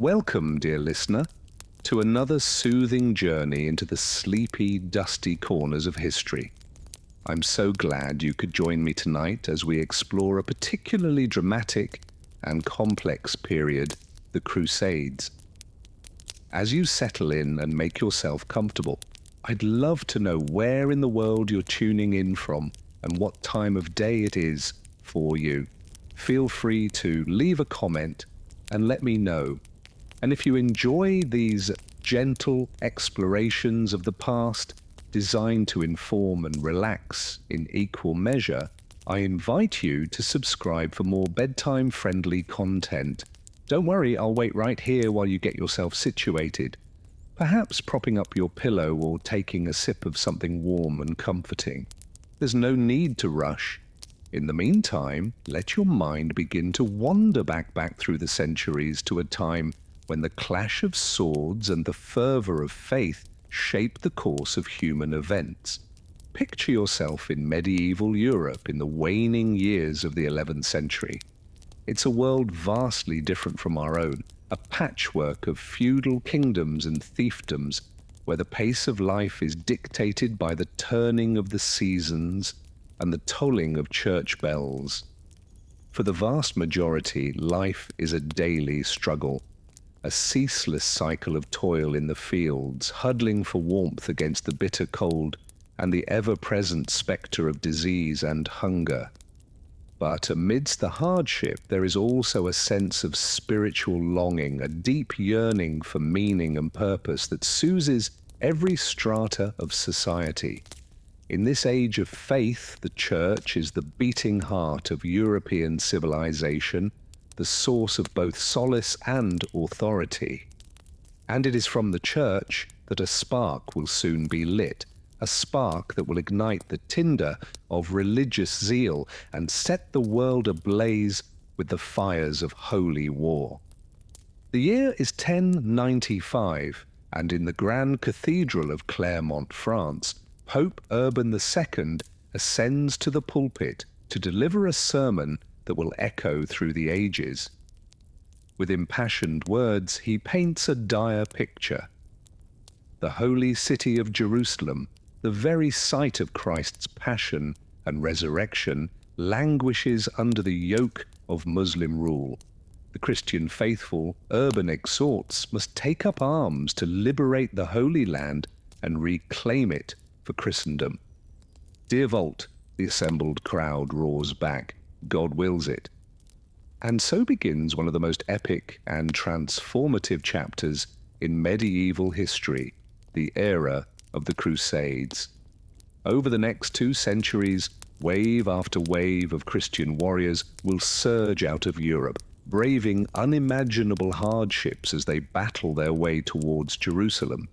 Welcome, dear listener, to another soothing journey into the sleepy, dusty corners of history. I'm so glad you could join me tonight as we explore a particularly dramatic and complex period, the Crusades. As you settle in and make yourself comfortable, I'd love to know where in the world you're tuning in from and what time of day it is for you. Feel free to leave a comment and let me know. And if you enjoy these gentle explorations of the past, designed to inform and relax in equal measure, I invite you to subscribe for more bedtime-friendly content. Don't worry, I'll wait right here while you get yourself situated, perhaps propping up your pillow or taking a sip of something warm and comforting. There's no need to rush. In the meantime, let your mind begin to wander back through the centuries to a time when the clash of swords and the fervour of faith shaped the course of human events. Picture yourself in medieval Europe in the waning years of the 11th century. It's a world vastly different from our own, a patchwork of feudal kingdoms and fiefdoms, where the pace of life is dictated by the turning of the seasons and the tolling of church bells. For the vast majority, life is a daily struggle, a ceaseless cycle of toil in the fields, huddling for warmth against the bitter cold and the ever-present spectre of disease and hunger. But amidst the hardship, there is also a sense of spiritual longing, a deep yearning for meaning and purpose that soothes every strata of society. In this age of faith, the Church is the beating heart of European civilization, the source of both solace and authority. And it is from the Church that a spark will soon be lit, a spark that will ignite the tinder of religious zeal and set the world ablaze with the fires of holy war. The year is 1095, and in the Grand Cathedral of Clermont, France, Pope Urban II ascends to the pulpit to deliver a sermon that will echo through the ages. With impassioned words, he paints a dire picture. The holy city of Jerusalem, the very site of Christ's passion and resurrection, languishes under the yoke of Muslim rule. The Christian faithful, Urban exhorts, must take up arms to liberate the Holy Land and reclaim it for Christendom. "Dear Volt," the assembled crowd roars back, "God wills it." And so begins one of the most epic and transformative chapters in medieval history, the era of the Crusades. Over the next 2 centuries, wave after wave of Christian warriors will surge out of Europe, braving unimaginable hardships as they battle their way towards Jerusalem.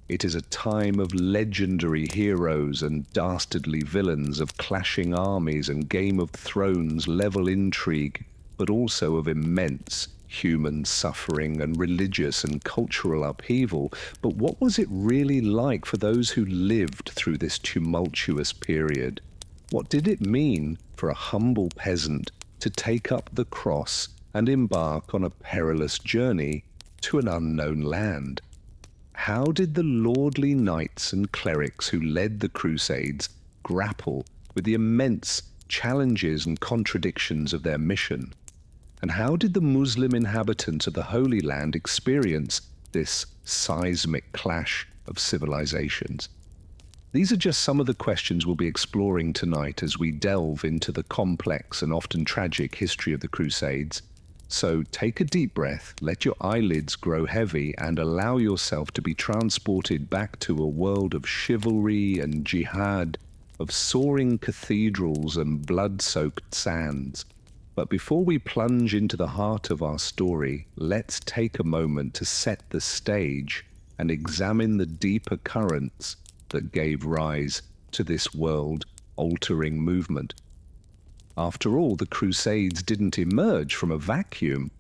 It is a time of legendary heroes and dastardly villains, of clashing armies and Game of Thrones level intrigue, but also of immense human suffering and religious and cultural upheaval. But what was it really like for those who lived through this tumultuous period? What did it mean for a humble peasant to take up the cross and embark on a perilous journey to an unknown land? How did the lordly knights and clerics who led the Crusades grapple with the immense challenges and contradictions of their mission? And how did the Muslim inhabitants of the Holy Land experience this seismic clash of civilizations? These are just some of the questions we'll be exploring tonight as we delve into the complex and often tragic history of the Crusades. So take a deep breath, let your eyelids grow heavy, and allow yourself to be transported back to a world of chivalry and jihad, of soaring cathedrals and blood-soaked sands. But before we plunge into the heart of our story, let's take a moment to set the stage and examine the deeper currents that gave rise to this world-altering movement. After all, the Crusades didn't emerge from a vacuum.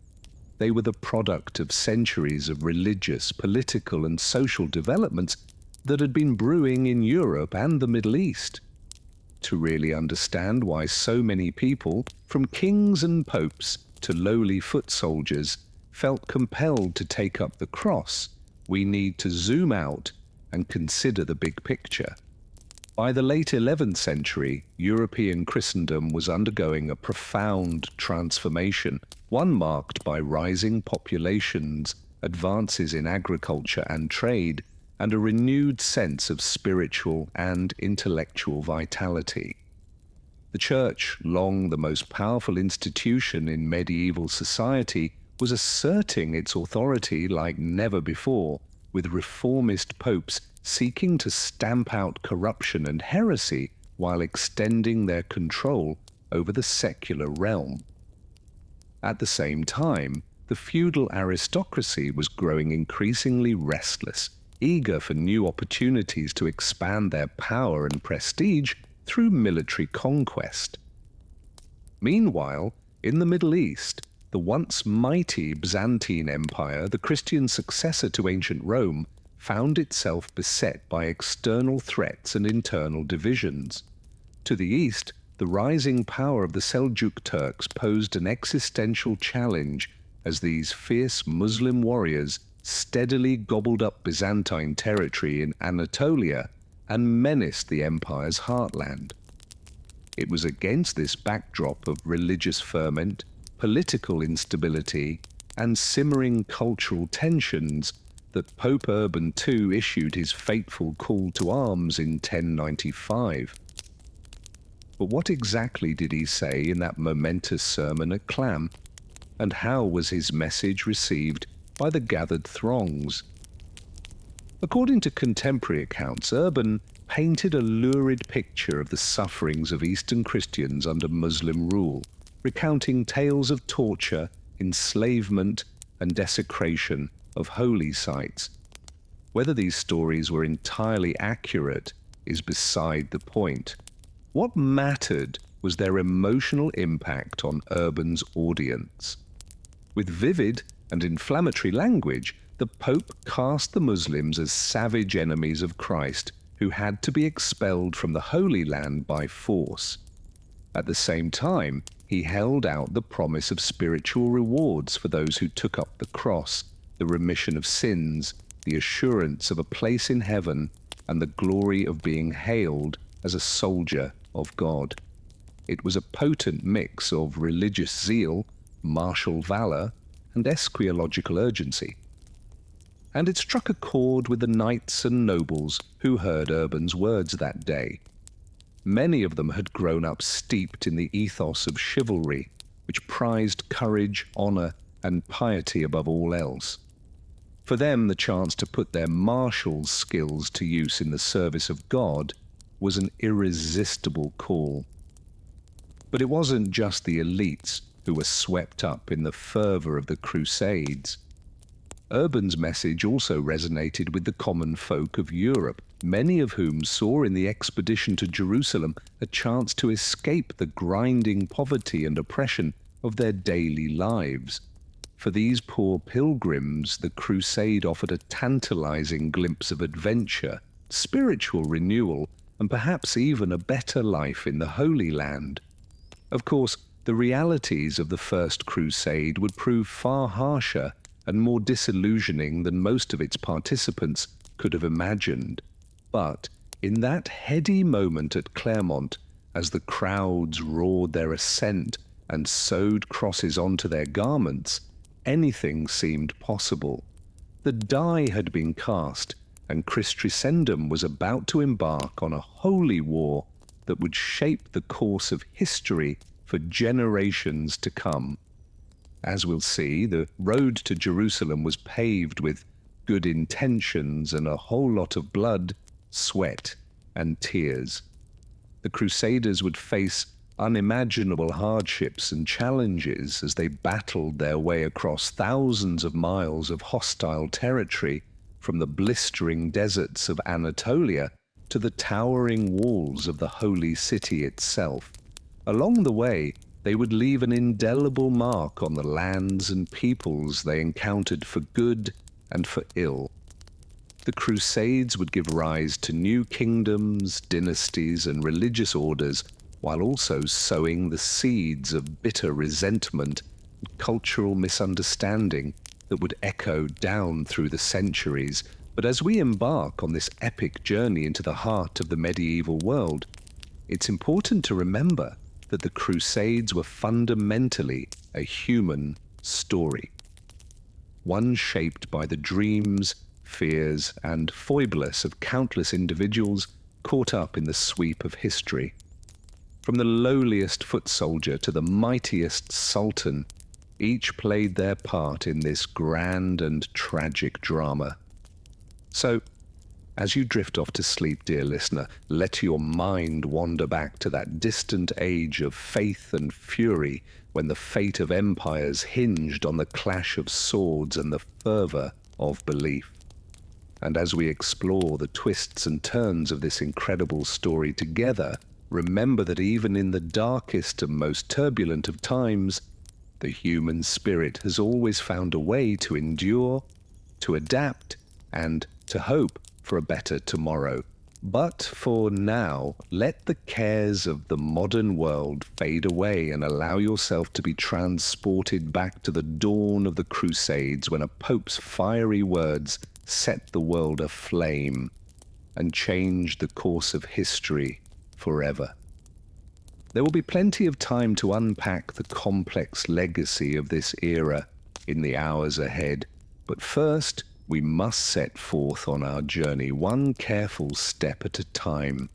They were the product of centuries of religious, political, and social developments that had been brewing in Europe and the Middle East. To really understand why so many people, from kings and popes to lowly foot soldiers, felt compelled to take up the cross, we need to zoom out and consider the big picture. By the late 11th century, European Christendom was undergoing a profound transformation, one marked by rising populations, advances in agriculture and trade, and a renewed sense of spiritual and intellectual vitality. The Church, long the most powerful institution in medieval society, was asserting its authority like never before, with reformist popes seeking to stamp out corruption and heresy while extending their control over the secular realm. At the same time, the feudal aristocracy was growing increasingly restless, eager for new opportunities to expand their power and prestige through military conquest. Meanwhile, in the Middle East, the once mighty Byzantine Empire, the Christian successor to ancient Rome, found itself beset by external threats and internal divisions. To the east, the rising power of the Seljuk Turks posed an existential challenge as these fierce Muslim warriors steadily gobbled up Byzantine territory in Anatolia and menaced the empire's heartland. It was against this backdrop of religious ferment, political instability, and simmering cultural tensions that Pope Urban II issued his fateful call to arms in 1095. But what exactly did he say in that momentous sermon at Clam, and how was his message received by the gathered throngs? According to contemporary accounts, Urban painted a lurid picture of the sufferings of Eastern Christians under Muslim rule, recounting tales of torture, enslavement, and desecration of holy sites. Whether these stories were entirely accurate is beside the point. What mattered was their emotional impact on Urban's audience. With vivid and inflammatory language, the Pope cast the Muslims as savage enemies of Christ who had to be expelled from the Holy Land by force. At the same time, he held out the promise of spiritual rewards for those who took up the cross, the remission of sins, the assurance of a place in heaven, and the glory of being hailed as a soldier of God. It was a potent mix of religious zeal, martial valor, and eschatological urgency. And it struck a chord with the knights and nobles who heard Urban's words that day. Many of them had grown up steeped in the ethos of chivalry, which prized courage, honor, and piety above all else. For them, the chance to put their martial skills to use in the service of God was an irresistible call. But it wasn't just the elites who were swept up in the fervor of the Crusades. Urban's message also resonated with the common folk of Europe, many of whom saw in the expedition to Jerusalem a chance to escape the grinding poverty and oppression of their daily lives. For these poor pilgrims, the crusade offered a tantalizing glimpse of adventure, spiritual renewal, and perhaps even a better life in the Holy Land. Of course, the realities of the First Crusade would prove far harsher and more disillusioning than most of its participants could have imagined. But in that heady moment at Clermont, as the crowds roared their assent and sewed crosses onto their garments, anything seemed possible. The die had been cast, and Christendom was about to embark on a holy war that would shape the course of history for generations to come. As we'll see, the road to Jerusalem was paved with good intentions and a whole lot of blood, sweat, and tears. The Crusaders would face unimaginable hardships and challenges as they battled their way across thousands of miles of hostile territory, from the blistering deserts of Anatolia to the towering walls of the holy city itself. Along the way, they would leave an indelible mark on the lands and peoples they encountered for good and for ill. The Crusades would give rise to new kingdoms, dynasties, and religious orders, while also sowing the seeds of bitter resentment and cultural misunderstanding that would echo down through the centuries. But as we embark on this epic journey into the heart of the medieval world, it's important to remember that the Crusades were fundamentally a human story, one shaped by the dreams, fears, and foibles of countless individuals caught up in the sweep of history. From the lowliest foot soldier to the mightiest sultan, each played their part in this grand and tragic drama. So, as you drift off to sleep, dear listener, let your mind wander back to that distant age of faith and fury when the fate of empires hinged on the clash of swords and the fervor of belief. And as we explore the twists and turns of this incredible story together, remember that even in the darkest and most turbulent of times, the human spirit has always found a way to endure, to adapt, and to hope for a better tomorrow. But for now, let the cares of the modern world fade away and allow yourself to be transported back to the dawn of the Crusades, when a pope's fiery words set the world aflame and changed the course of history forever. There will be plenty of time to unpack the complex legacy of this era in the hours ahead, but first, we must set forth on our journey, one careful step at a time.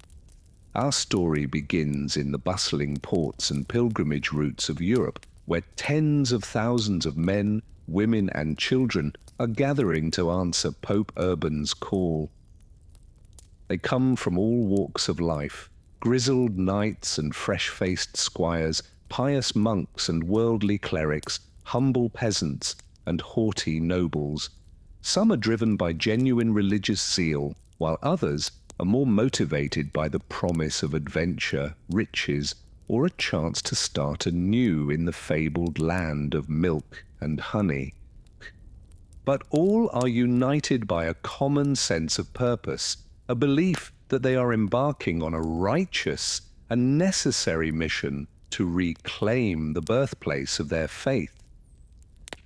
Our story begins in the bustling ports and pilgrimage routes of Europe, where tens of thousands of men, women, and children are gathering to answer Pope Urban's call. They come from all walks of life, grizzled knights and fresh-faced squires, pious monks and worldly clerics, humble peasants and haughty nobles. Some are driven by genuine religious zeal, while others are more motivated by the promise of adventure, riches, or a chance to start anew in the fabled land of milk and honey. But all are united by a common sense of purpose, a belief that they are embarking on a righteous and necessary mission to reclaim the birthplace of their faith.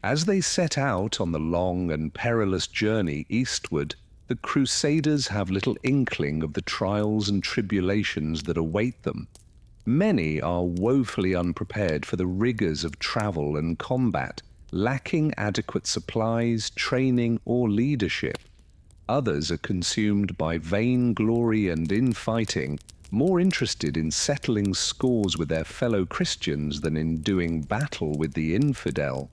As they set out on the long and perilous journey eastward, the Crusaders have little inkling of the trials and tribulations that await them. Many are woefully unprepared for the rigors of travel and combat, lacking adequate supplies, training, or leadership. Others are consumed by vainglory and infighting, more interested in settling scores with their fellow Christians than in doing battle with the infidel.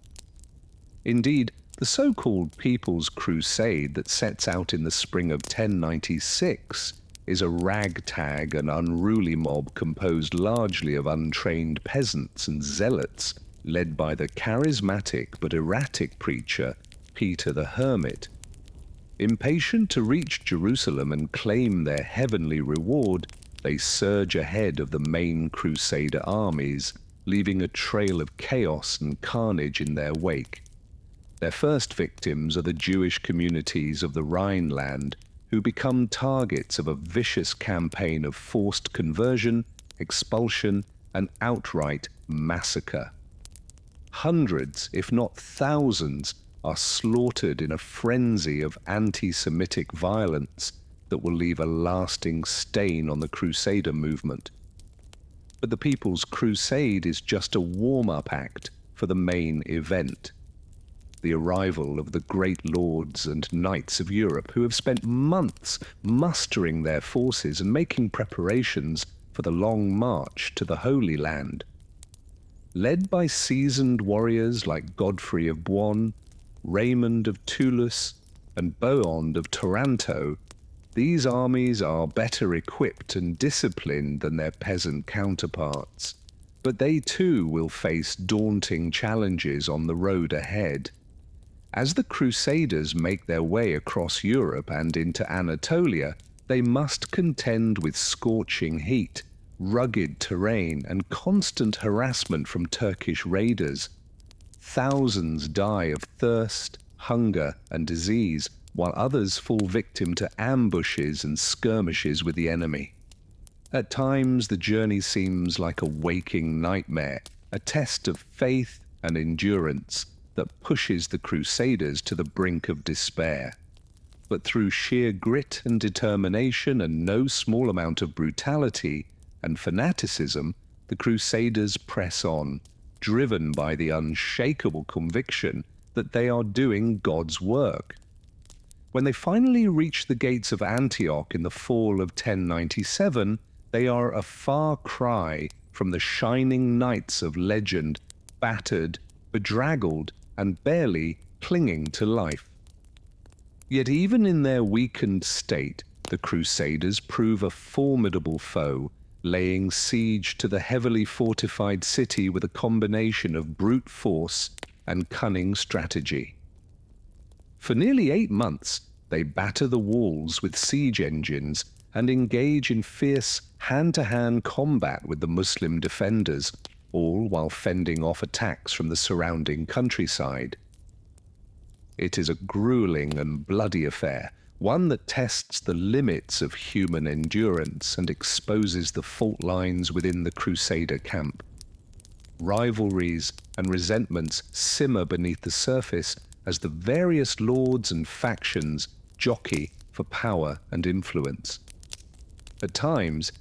Indeed, the so-called People's Crusade that sets out in the spring of 1096 is a ragtag and unruly mob composed largely of untrained peasants and zealots, led by the charismatic but erratic preacher Peter the Hermit. Impatient to reach Jerusalem and claim their heavenly reward, they surge ahead of the main Crusader armies, leaving a trail of chaos and carnage in their wake. Their first victims are the Jewish communities of the Rhineland, who become targets of a vicious campaign of forced conversion, expulsion, and outright massacre. Hundreds, if not thousands, are slaughtered in a frenzy of anti-Semitic violence that will leave a lasting stain on the Crusader movement. But the People's Crusade is just a warm-up act for the main event. The arrival of the great lords and knights of Europe, who have spent months mustering their forces and making preparations for the long march to the Holy Land. Led by seasoned warriors like Godfrey of Bouillon, Raymond of Toulouse, and Bohond of Taranto, these armies are better equipped and disciplined than their peasant counterparts. But they too will face daunting challenges on the road ahead. As the Crusaders make their way across Europe and into Anatolia, they must contend with scorching heat, rugged terrain, and constant harassment from Turkish raiders. Thousands die of thirst, hunger, and disease, while others fall victim to ambushes and skirmishes with the enemy. At times, the journey seems like a waking nightmare, a test of faith and endurance. that pushes the Crusaders to the brink of despair. But through sheer grit and determination and no small amount of brutality and fanaticism, the Crusaders press on, driven by the unshakable conviction that they are doing God's work. When they finally reach the gates of Antioch in the fall of 1097, they are a far cry from the shining knights of legend, battered, bedraggled, and barely clinging to life. Yet even in their weakened state, the Crusaders prove a formidable foe, laying siege to the heavily fortified city with a combination of brute force and cunning strategy. For nearly 8 months, they batter the walls with siege engines and engage in fierce hand-to-hand combat with the Muslim defenders, all while fending off attacks from the surrounding countryside. It is a grueling and bloody affair, one that tests the limits of human endurance and exposes the fault lines within the Crusader camp. Rivalries and resentments simmer beneath the surface as the various lords and factions jockey for power and influence. At times,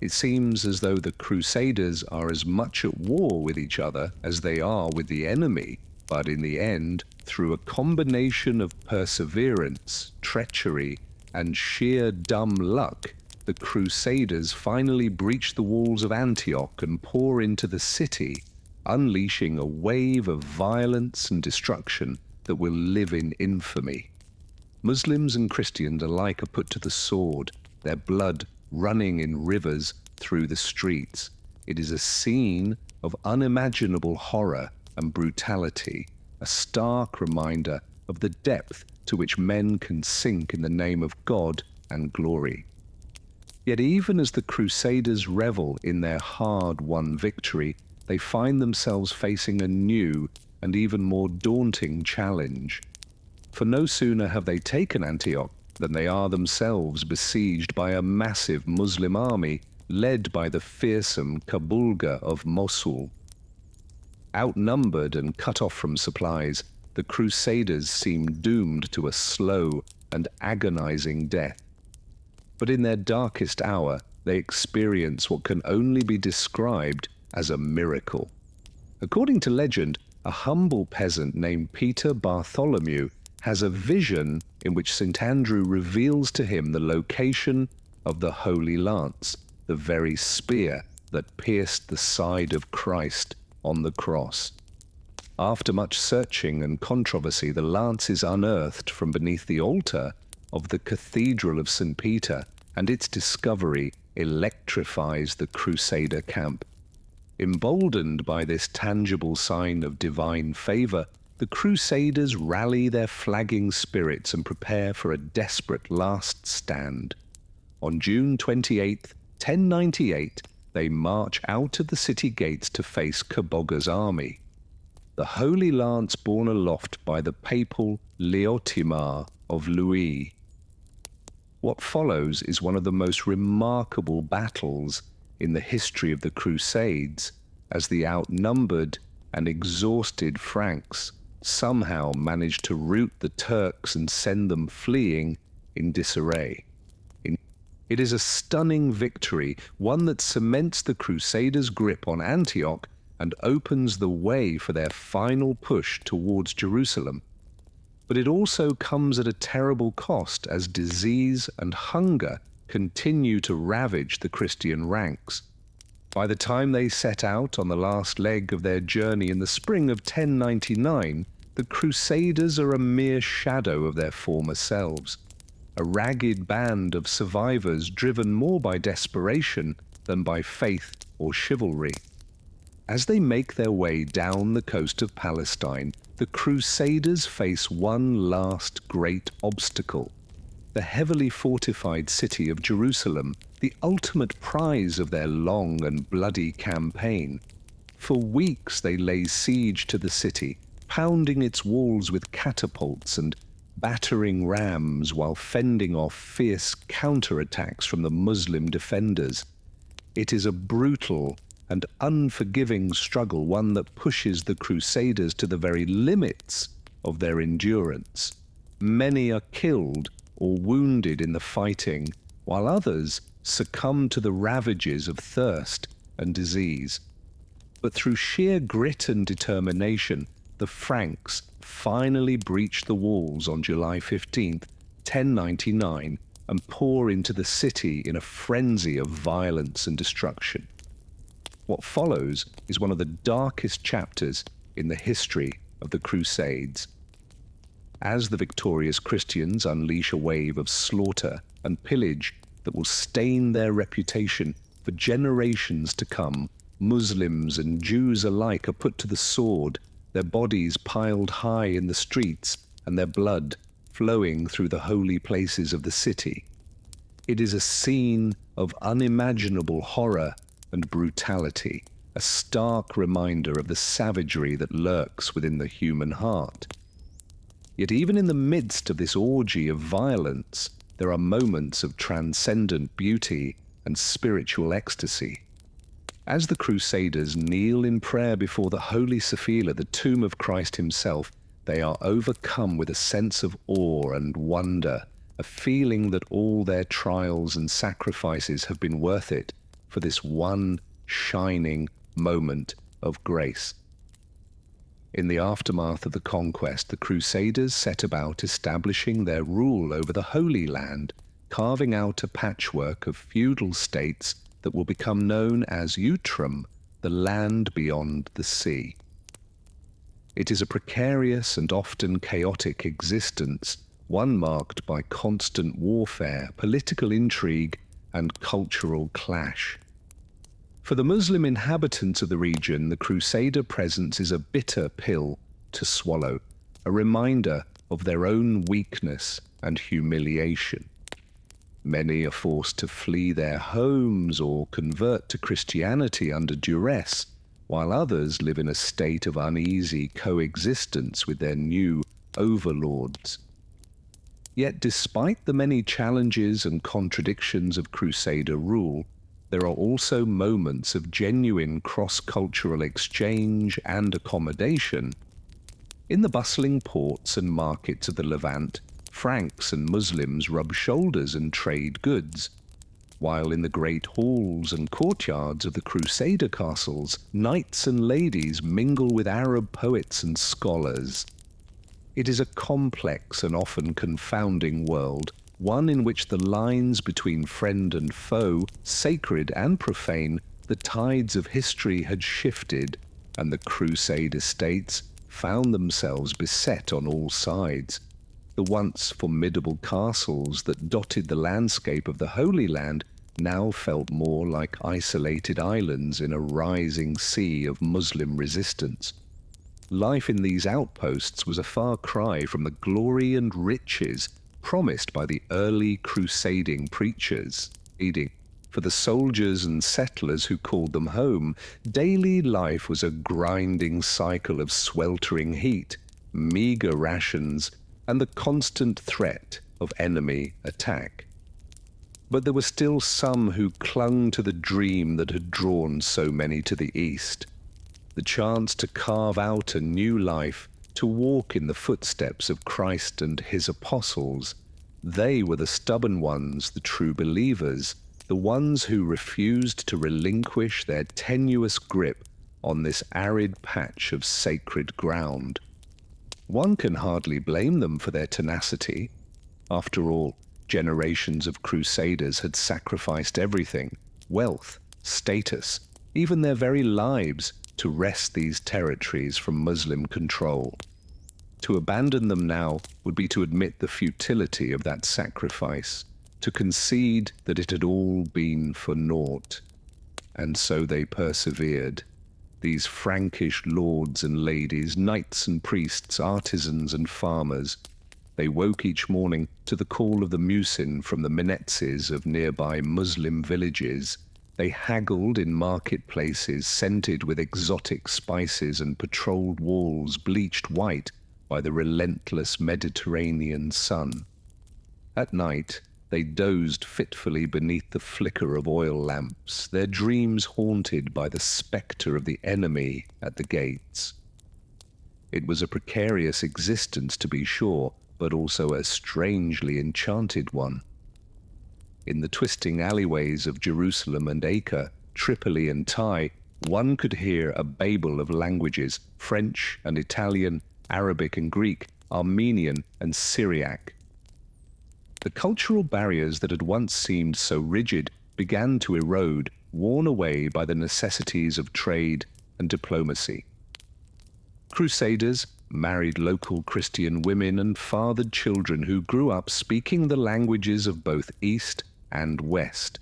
it seems as though the Crusaders are as much at war with each other as they are with the enemy, but in the end, through a combination of perseverance, treachery, and sheer dumb luck, the Crusaders finally breach the walls of Antioch and pour into the city, unleashing a wave of violence and destruction that will live in infamy. Muslims and Christians alike are put to the sword, their blood running in rivers through the streets. It is a scene of unimaginable horror and brutality, a stark reminder of the depth to which men can sink in the name of God and glory. Yet even as the Crusaders revel in their hard-won victory, they find themselves facing a new and even more daunting challenge. For no sooner have they taken Antioch than they are themselves besieged by a massive Muslim army led by the fearsome Kabulga of Mosul. Outnumbered and cut off from supplies, the Crusaders seem doomed to a slow and agonizing death. But in their darkest hour, they experience what can only be described as a miracle. According to legend, a humble peasant named Peter Bartholomew has a vision in which St. Andrew reveals to him the location of the Holy Lance, the very spear that pierced the side of Christ on the cross. After much searching and controversy, the lance is unearthed from beneath the altar of the Cathedral of St. Peter, and its discovery electrifies the Crusader camp. Emboldened by this tangible sign of divine favor, the Crusaders rally their flagging spirits and prepare for a desperate last stand. On June 28, 1098, they march out of the city gates to face Kaboga's army. The Holy Lance borne aloft by the papal Leotimar of Louis. What follows is one of the most remarkable battles in the history of the Crusades, as the outnumbered and exhausted Franks somehow managed to rout the Turks and send them fleeing in disarray. It is a stunning victory, one that cements the Crusaders' grip on Antioch and opens the way for their final push towards Jerusalem. But it also comes at a terrible cost, as disease and hunger continue to ravage the Christian ranks. By the time they set out on the last leg of their journey in the spring of 1099, the Crusaders are a mere shadow of their former selves, a ragged band of survivors driven more by desperation than by faith or chivalry. As they make their way down the coast of Palestine, the Crusaders face one last great obstacle: the heavily fortified city of Jerusalem, the ultimate prize of their long and bloody campaign. For weeks they lay siege to the city, pounding its walls with catapults and battering rams while fending off fierce counterattacks from the Muslim defenders. It is a brutal and unforgiving struggle, one that pushes the Crusaders to the very limits of their endurance. Many are killed or wounded in the fighting, while others succumb to the ravages of thirst and disease. But through sheer grit and determination, the Franks finally breach the walls on July 15th, 1099, and pour into the city in a frenzy of violence and destruction. What follows is one of the darkest chapters in the history of the Crusades. As the victorious Christians unleash a wave of slaughter and pillage that will stain their reputation for generations to come, Muslims and Jews alike are put to the sword, their bodies piled high in the streets, and their blood flowing through the holy places of the city. It is a scene of unimaginable horror and brutality, a stark reminder of the savagery that lurks within the human heart. Yet even in the midst of this orgy of violence, there are moments of transcendent beauty and spiritual ecstasy. As the Crusaders kneel in prayer before the Holy Sepulchre, the tomb of Christ himself, they are overcome with a sense of awe and wonder, a feeling that all their trials and sacrifices have been worth it for this one shining moment of grace. In the aftermath of the conquest, the Crusaders set about establishing their rule over the Holy Land, carving out a patchwork of feudal states that will become known as Outram, the land beyond the sea. It is a precarious and often chaotic existence, one marked by constant warfare, political intrigue, and cultural clash. For the Muslim inhabitants of the region, the Crusader presence is a bitter pill to swallow, a reminder of their own weakness and humiliation. Many are forced to flee their homes or convert to Christianity under duress, while others live in a state of uneasy coexistence with their new overlords. Yet despite the many challenges and contradictions of Crusader rule, there are also moments of genuine cross-cultural exchange and accommodation. In the bustling ports and markets of the Levant, Franks and Muslims rub shoulders and trade goods, while in the great halls and courtyards of the Crusader castles, knights and ladies mingle with Arab poets and scholars. It is a complex and often confounding world, one in which the lines between friend and foe, sacred and profane, the tides of history had shifted, and the Crusade estates found themselves beset on all sides. The once formidable castles that dotted the landscape of the Holy Land now felt more like isolated islands in a rising sea of Muslim resistance. Life in these outposts was a far cry from the glory and riches promised by the early crusading preachers. For the soldiers and settlers who called them home, daily life was a grinding cycle of sweltering heat, meager rations, and the constant threat of enemy attack. But there were still some who clung to the dream that had drawn so many to the east, the chance to carve out a new life, to walk in the footsteps of Christ and his apostles. They were the stubborn ones, the true believers, the ones who refused to relinquish their tenuous grip on this arid patch of sacred ground. One can hardly blame them for their tenacity. After all, generations of crusaders had sacrificed everything, wealth, status, even their very lives, to wrest these territories from Muslim control. To abandon them now would be to admit the futility of that sacrifice, to concede that it had all been for naught. And so they persevered. These Frankish lords and ladies, knights and priests, artisans and farmers. They woke each morning to the call of the muezzin from the minarettes of nearby Muslim villages. They haggled in marketplaces scented with exotic spices and patrolled walls bleached white by the relentless Mediterranean sun. At night, They dozed fitfully beneath the flicker of oil lamps, their dreams haunted by the spectre of the enemy at the gates. It was a precarious existence, to be sure, but also a strangely enchanted one. In the twisting alleyways of Jerusalem and Acre, Tripoli and Tai, one could hear a babel of languages: French and Italian, Arabic and Greek, Armenian and Syriac. The cultural barriers that had once seemed so rigid began to erode, worn away by the necessities of trade and diplomacy. Crusaders married local Christian women and fathered children who grew up speaking the languages of both East and West.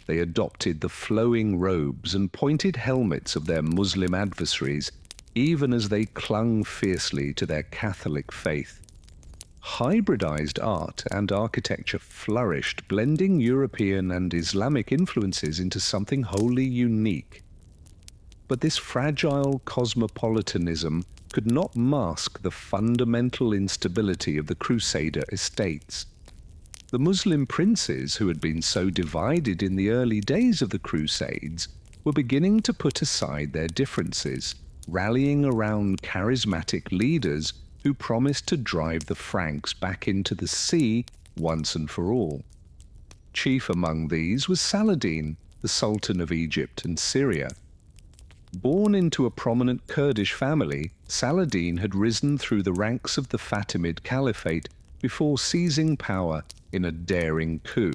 They adopted the flowing robes and pointed helmets of their Muslim adversaries, even as they clung fiercely to their Catholic faith. Hybridized art and architecture flourished, blending European and Islamic influences into something wholly unique. But this fragile cosmopolitanism could not mask the fundamental instability of the Crusader estates. The Muslim princes, who had been so divided in the early days of the Crusades, were beginning to put aside their differences, rallying around charismatic leaders who promised to drive the Franks back into the sea once and for all. Chief among these was Saladin, the Sultan of Egypt and Syria. Born into a prominent Kurdish family, Saladin had risen through the ranks of the Fatimid Caliphate before seizing power in a daring coup.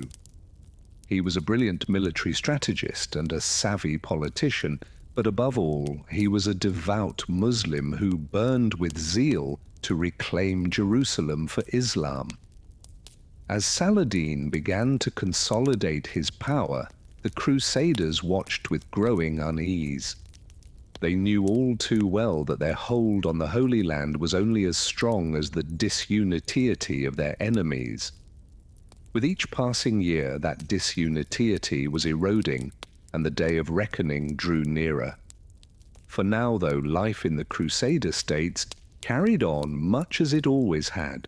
He was a brilliant military strategist and a savvy politician, but above all, he was a devout Muslim who burned with zeal to reclaim Jerusalem for Islam. As Saladin began to consolidate his power, the Crusaders watched with growing unease. They knew all too well that their hold on the Holy Land was only as strong as the disunity of their enemies. With each passing year, that disunity was eroding, and the day of reckoning drew nearer. For now, though, life in the Crusader states carried on much as it always had.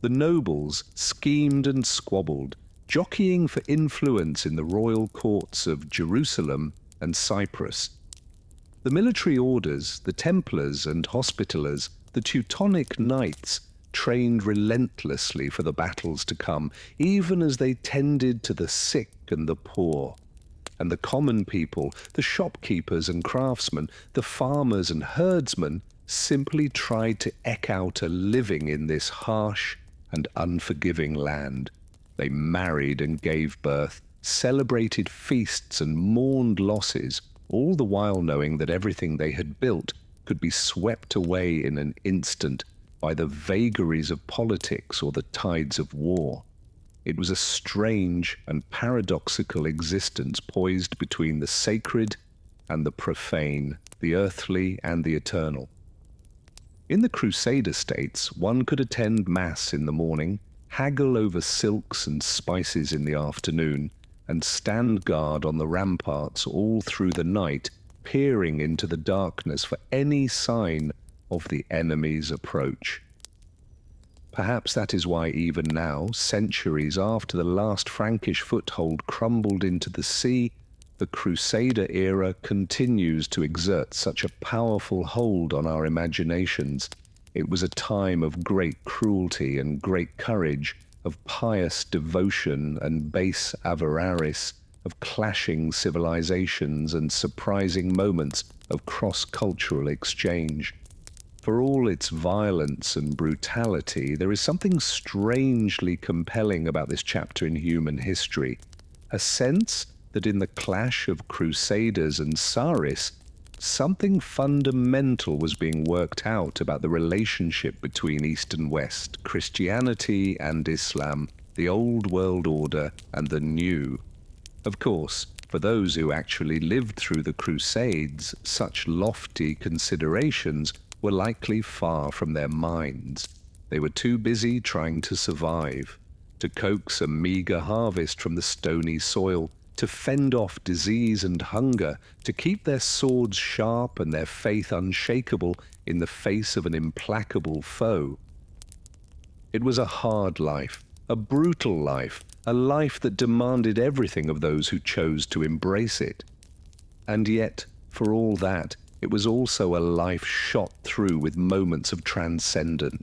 The nobles schemed and squabbled, jockeying for influence in the royal courts of Jerusalem and Cyprus. The military orders, the Templars and Hospitallers, the Teutonic Knights, trained relentlessly for the battles to come, even as they tended to the sick and the poor. And the common people, the shopkeepers and craftsmen, the farmers and herdsmen, simply tried to eke out a living in this harsh and unforgiving land. They married and gave birth, celebrated feasts and mourned losses, all the while knowing that everything they had built could be swept away in an instant by the vagaries of politics or the tides of war. It was a strange and paradoxical existence poised between the sacred and the profane, the earthly and the eternal. In the Crusader states, one could attend Mass in the morning, haggle over silks and spices in the afternoon, and stand guard on the ramparts all through the night, peering into the darkness for any sign of the enemy's approach. Perhaps that is why even now, centuries after the last Frankish foothold crumbled into the sea, the Crusader era continues to exert such a powerful hold on our imaginations. It was a time of great cruelty and great courage, of pious devotion and base avarice, of clashing civilizations and surprising moments of cross-cultural exchange. For all its violence and brutality, there is something strangely compelling about this chapter in human history, a sense that in the clash of Crusaders and Tsaris, something fundamental was being worked out about the relationship between East and West, Christianity and Islam, the old world order and the new. Of course, for those who actually lived through the Crusades, such lofty considerations were likely far from their minds. They were too busy trying to survive, to coax a meager harvest from the stony soil, to fend off disease and hunger, to keep their swords sharp and their faith unshakable in the face of an implacable foe. It was a hard life, a brutal life, a life that demanded everything of those who chose to embrace it. And yet, for all that, it was also a life shot through with moments of transcendence.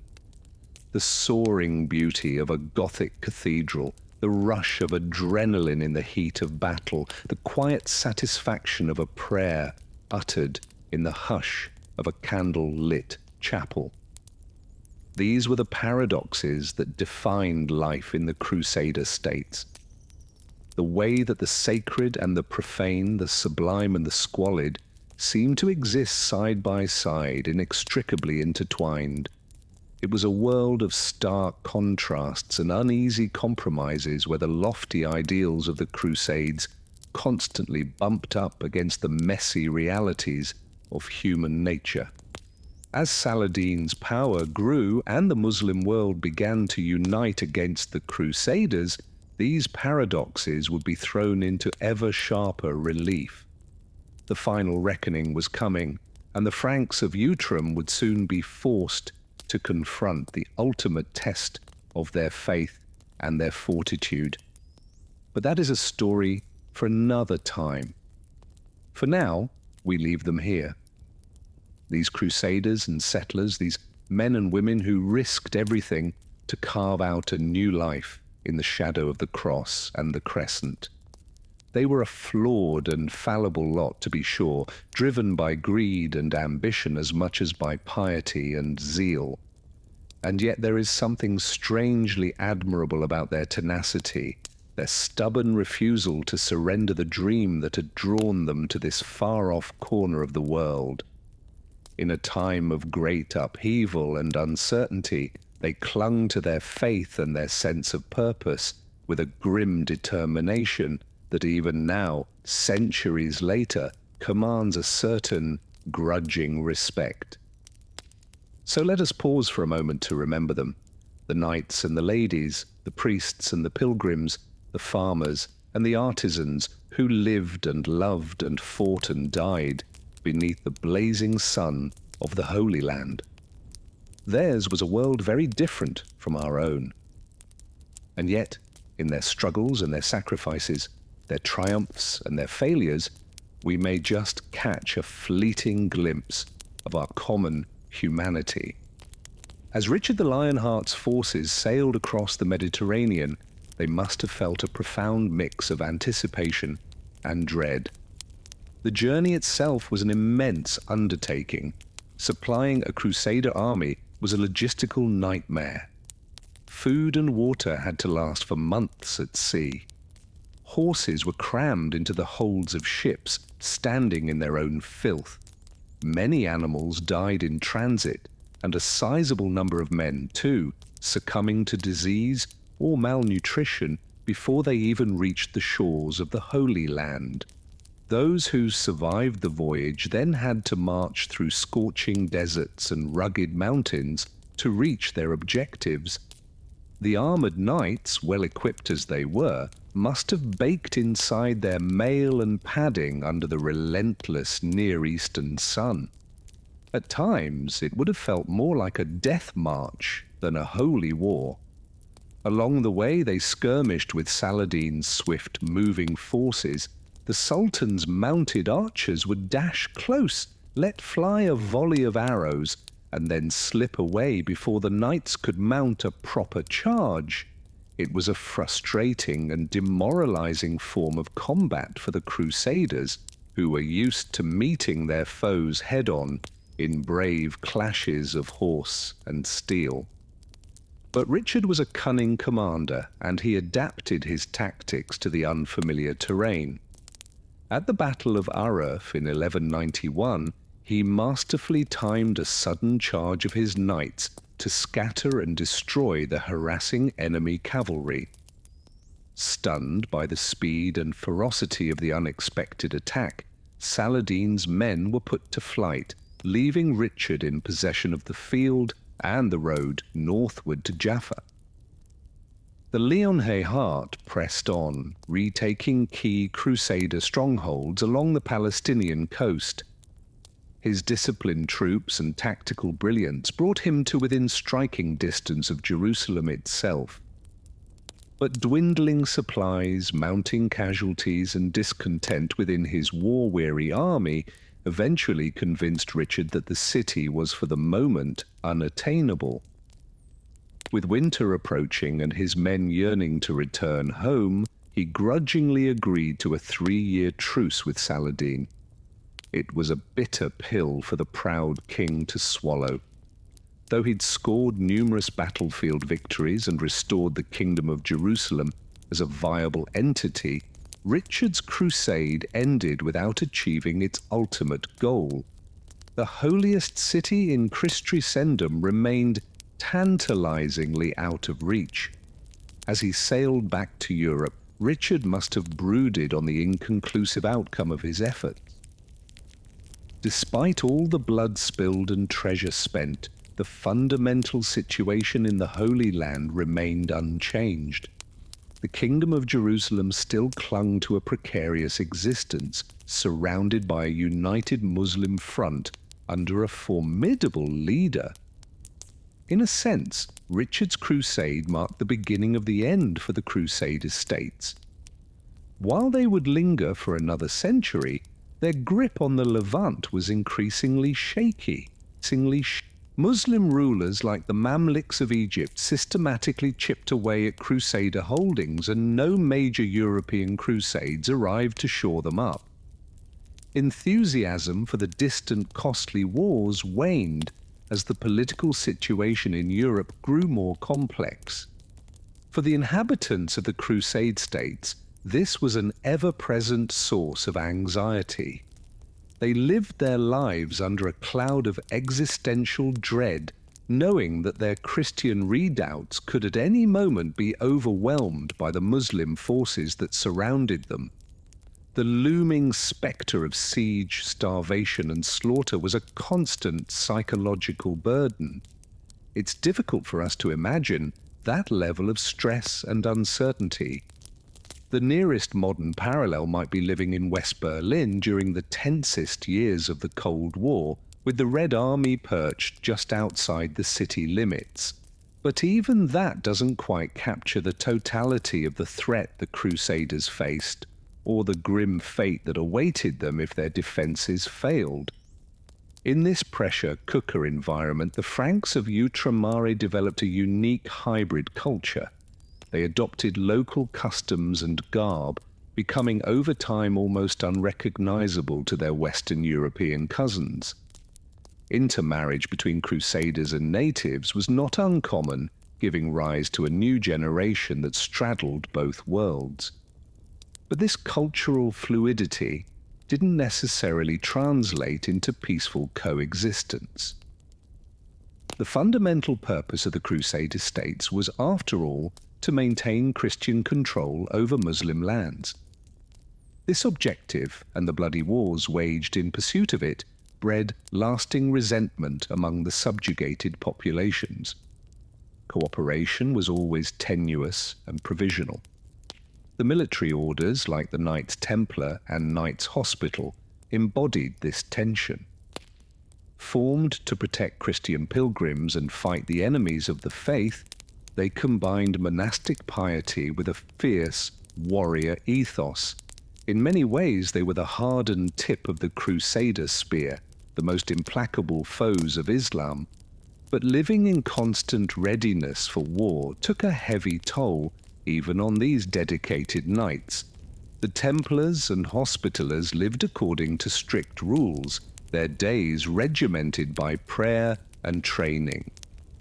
The soaring beauty of a Gothic cathedral, the rush of adrenaline in the heat of battle, the quiet satisfaction of a prayer uttered in the hush of a candle-lit chapel. These were the paradoxes that defined life in the Crusader states. The way that the sacred and the profane, the sublime and the squalid, seemed to exist side by side, inextricably intertwined. It was a world of stark contrasts and uneasy compromises where the lofty ideals of the Crusades constantly bumped up against the messy realities of human nature. As Saladin's power grew and the Muslim world began to unite against the Crusaders, these paradoxes would be thrown into ever sharper relief. The final reckoning was coming, and the Franks of Outram would soon be forced to confront the ultimate test of their faith and their fortitude. But that is a story for another time. For now, we leave them here. These crusaders and settlers, these men and women who risked everything to carve out a new life in the shadow of the cross and the crescent. They were a flawed and fallible lot, to be sure, driven by greed and ambition as much as by piety and zeal. And yet there is something strangely admirable about their tenacity, their stubborn refusal to surrender the dream that had drawn them to this far-off corner of the world. In a time of great upheaval and uncertainty, they clung to their faith and their sense of purpose with a grim determination that even now, centuries later, commands a certain grudging respect. So let us pause for a moment to remember them, the knights and the ladies, the priests and the pilgrims, the farmers and the artisans who lived and loved and fought and died beneath the blazing sun of the Holy Land. Theirs was a world very different from our own. And yet, in their struggles and their sacrifices, their triumphs and their failures, we may just catch a fleeting glimpse of our common humanity. As Richard the Lionheart's forces sailed across the Mediterranean, they must have felt a profound mix of anticipation and dread. The journey itself was an immense undertaking. Supplying a Crusader army was a logistical nightmare. Food and water had to last for months at sea. Horses were crammed into the holds of ships, standing in their own filth. Many animals died in transit, and a sizable number of men, too, succumbing to disease or malnutrition before they even reached the shores of the Holy Land. Those who survived the voyage then had to march through scorching deserts and rugged mountains to reach their objectives. The armored knights, well equipped as they were, must have baked inside their mail and padding under the relentless Near Eastern sun. At times, it would have felt more like a death march than a holy war. Along the way, they skirmished with Saladin's swift-moving forces. The Sultan's mounted archers would dash close, let fly a volley of arrows, and then slip away before the knights could mount a proper charge. It was a frustrating and demoralizing form of combat for the Crusaders, who were used to meeting their foes head-on in brave clashes of horse and steel. But Richard was a cunning commander, and he adapted his tactics to the unfamiliar terrain. At the Battle of Aruf in 1191, he masterfully timed a sudden charge of his knights to scatter and destroy the harassing enemy cavalry. Stunned by the speed and ferocity of the unexpected attack, Saladin's men were put to flight, leaving Richard in possession of the field and the road northward to Jaffa. The Leonhae Heart pressed on, retaking key Crusader strongholds along the Palestinian coast. His disciplined troops and tactical brilliance brought him to within striking distance of Jerusalem itself. But dwindling supplies, mounting casualties, and discontent within his war-weary army eventually convinced Richard that the city was for the moment unattainable. With winter approaching and his men yearning to return home, he grudgingly agreed to a 3-year truce with Saladin. It was a bitter pill for the proud king to swallow. Though he'd scored numerous battlefield victories and restored the Kingdom of Jerusalem as a viable entity, Richard's crusade ended without achieving its ultimate goal. The holiest city in Christendom remained tantalizingly out of reach. As he sailed back to Europe, Richard must have brooded on the inconclusive outcome of his efforts. Despite all the blood spilled and treasure spent, the fundamental situation in the Holy Land remained unchanged. The Kingdom of Jerusalem still clung to a precarious existence, surrounded by a united Muslim front under a formidable leader. In a sense, Richard's crusade marked the beginning of the end for the Crusader states. While they would linger for another century, their grip on the Levant was increasingly shaky. Muslim rulers like the Mamluks of Egypt systematically chipped away at Crusader holdings, and no major European crusades arrived to shore them up. Enthusiasm for the distant, costly wars waned as the political situation in Europe grew more complex. For the inhabitants of the Crusade states, this was an ever-present source of anxiety. They lived their lives under a cloud of existential dread, knowing that their Christian redoubts could at any moment be overwhelmed by the Muslim forces that surrounded them. The looming spectre of siege, starvation, and slaughter was a constant psychological burden. It's difficult for us to imagine that level of stress and uncertainty. The nearest modern parallel might be living in West Berlin during the tensest years of the Cold War, with the Red Army perched just outside the city limits. But even that doesn't quite capture the totality of the threat the Crusaders faced, or the grim fate that awaited them if their defences failed. In this pressure cooker environment, the Franks of Outremer developed a unique hybrid culture. They adopted local customs and garb, becoming over time almost unrecognizable to their Western European cousins. Intermarriage between Crusaders and natives was not uncommon, giving rise to a new generation that straddled both worlds. But this cultural fluidity didn't necessarily translate into peaceful coexistence. The fundamental purpose of the Crusader states was, after all, to maintain Christian control over Muslim lands. This objective, and the bloody wars waged in pursuit of it, bred lasting resentment among the subjugated populations. Cooperation was always tenuous and provisional. The military orders, like the Knights Templar and Knights Hospital, embodied this tension. Formed to protect Christian pilgrims and fight the enemies of the faith, they combined monastic piety with a fierce warrior ethos. In many ways, they were the hardened tip of the Crusader spear, the most implacable foes of Islam. But living in constant readiness for war took a heavy toll, even on these dedicated knights. The Templars and Hospitallers lived according to strict rules, their days regimented by prayer and training.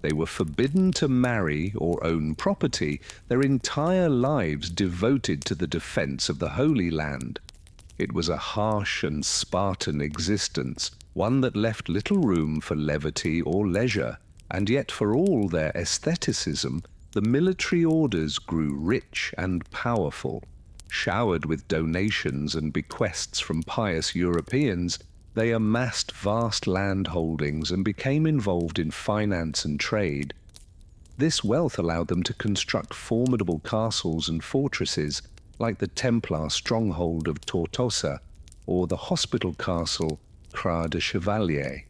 They were forbidden to marry or own property, their entire lives devoted to the defense of the Holy Land. It was a harsh and Spartan existence, one that left little room for levity or leisure, and yet for all their aestheticism, the military orders grew rich and powerful. Showered with donations and bequests from pious Europeans, they amassed vast land holdings and became involved in finance and trade. This wealth allowed them to construct formidable castles and fortresses, like the Templar stronghold of Tortosa or the hospital castle Croix de Chevalier.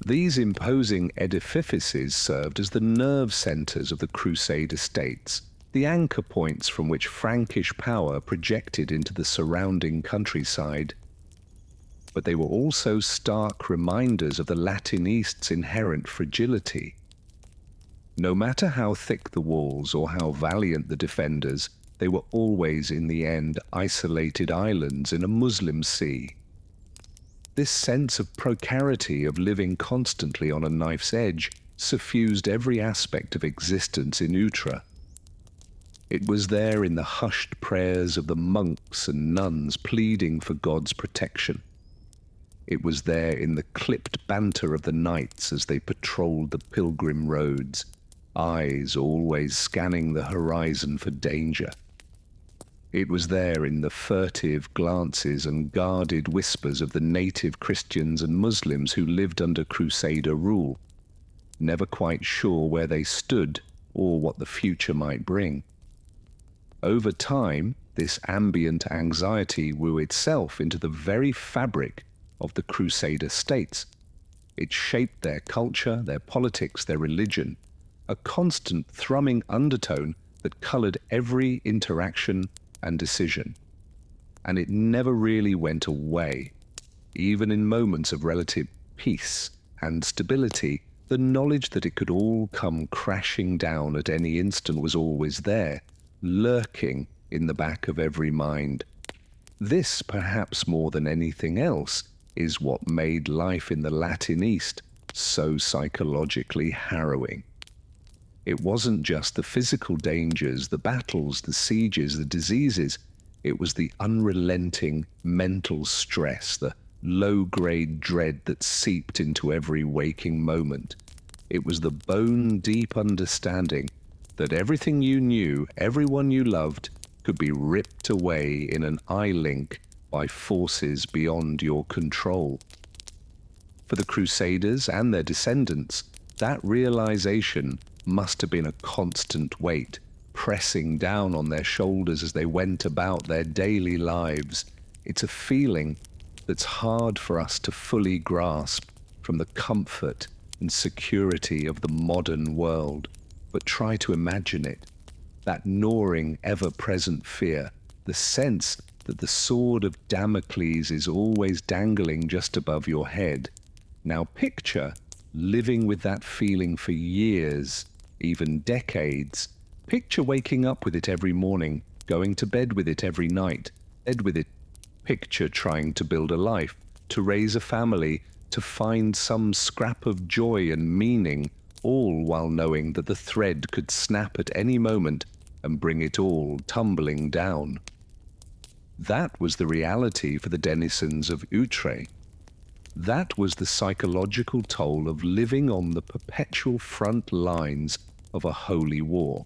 These imposing edifices served as the nerve centers of the Crusader states. the anchor points from which Frankish power projected into the surrounding countryside. But they were also stark reminders of the Latin East's inherent fragility. No matter how thick the walls or how valiant the defenders, they were always in the end isolated islands in a Muslim sea. This sense of precarity of living constantly on a knife's edge suffused every aspect of existence in Utrecht. It was there in the hushed prayers of the monks and nuns pleading for God's protection. It was there in the clipped banter of the knights as they patrolled the pilgrim roads, eyes always scanning the horizon for danger. It was there in the furtive glances and guarded whispers of the native Christians and Muslims who lived under Crusader rule, never quite sure where they stood or what the future might bring. Over time, this ambient anxiety wove itself into the very fabric of the Crusader states. It shaped their culture, their politics, their religion, a constant thrumming undertone that colored every interaction and decision. And it never really went away. Even in moments of relative peace and stability, the knowledge that it could all come crashing down at any instant was always there, lurking in the back of every mind. This, perhaps more than anything else, is what made life in the Latin East so psychologically harrowing. It wasn't just the physical dangers, the battles, the sieges, the diseases. It was the unrelenting mental stress, the low-grade dread that seeped into every waking moment. It was the bone-deep understanding that everything you knew, everyone you loved, could be ripped away in an eye link by forces beyond your control. For the Crusaders and their descendants, that realization must have been a constant weight, pressing down on their shoulders as they went about their daily lives. It's a feeling that's hard for us to fully grasp from the comfort and security of the modern world, but try to imagine it. That gnawing, ever-present fear, the sense that the sword of Damocles is always dangling just above your head. Now picture living with that feeling for years, even decades. Picture waking up with it every morning, going to bed with it every night, bed with it. Picture trying to build a life, to raise a family, to find some scrap of joy and meaning, all while knowing that the thread could snap at any moment and bring it all tumbling down. That was the reality for the denizens of Utrecht. That was the psychological toll of living on the perpetual front lines of a holy war.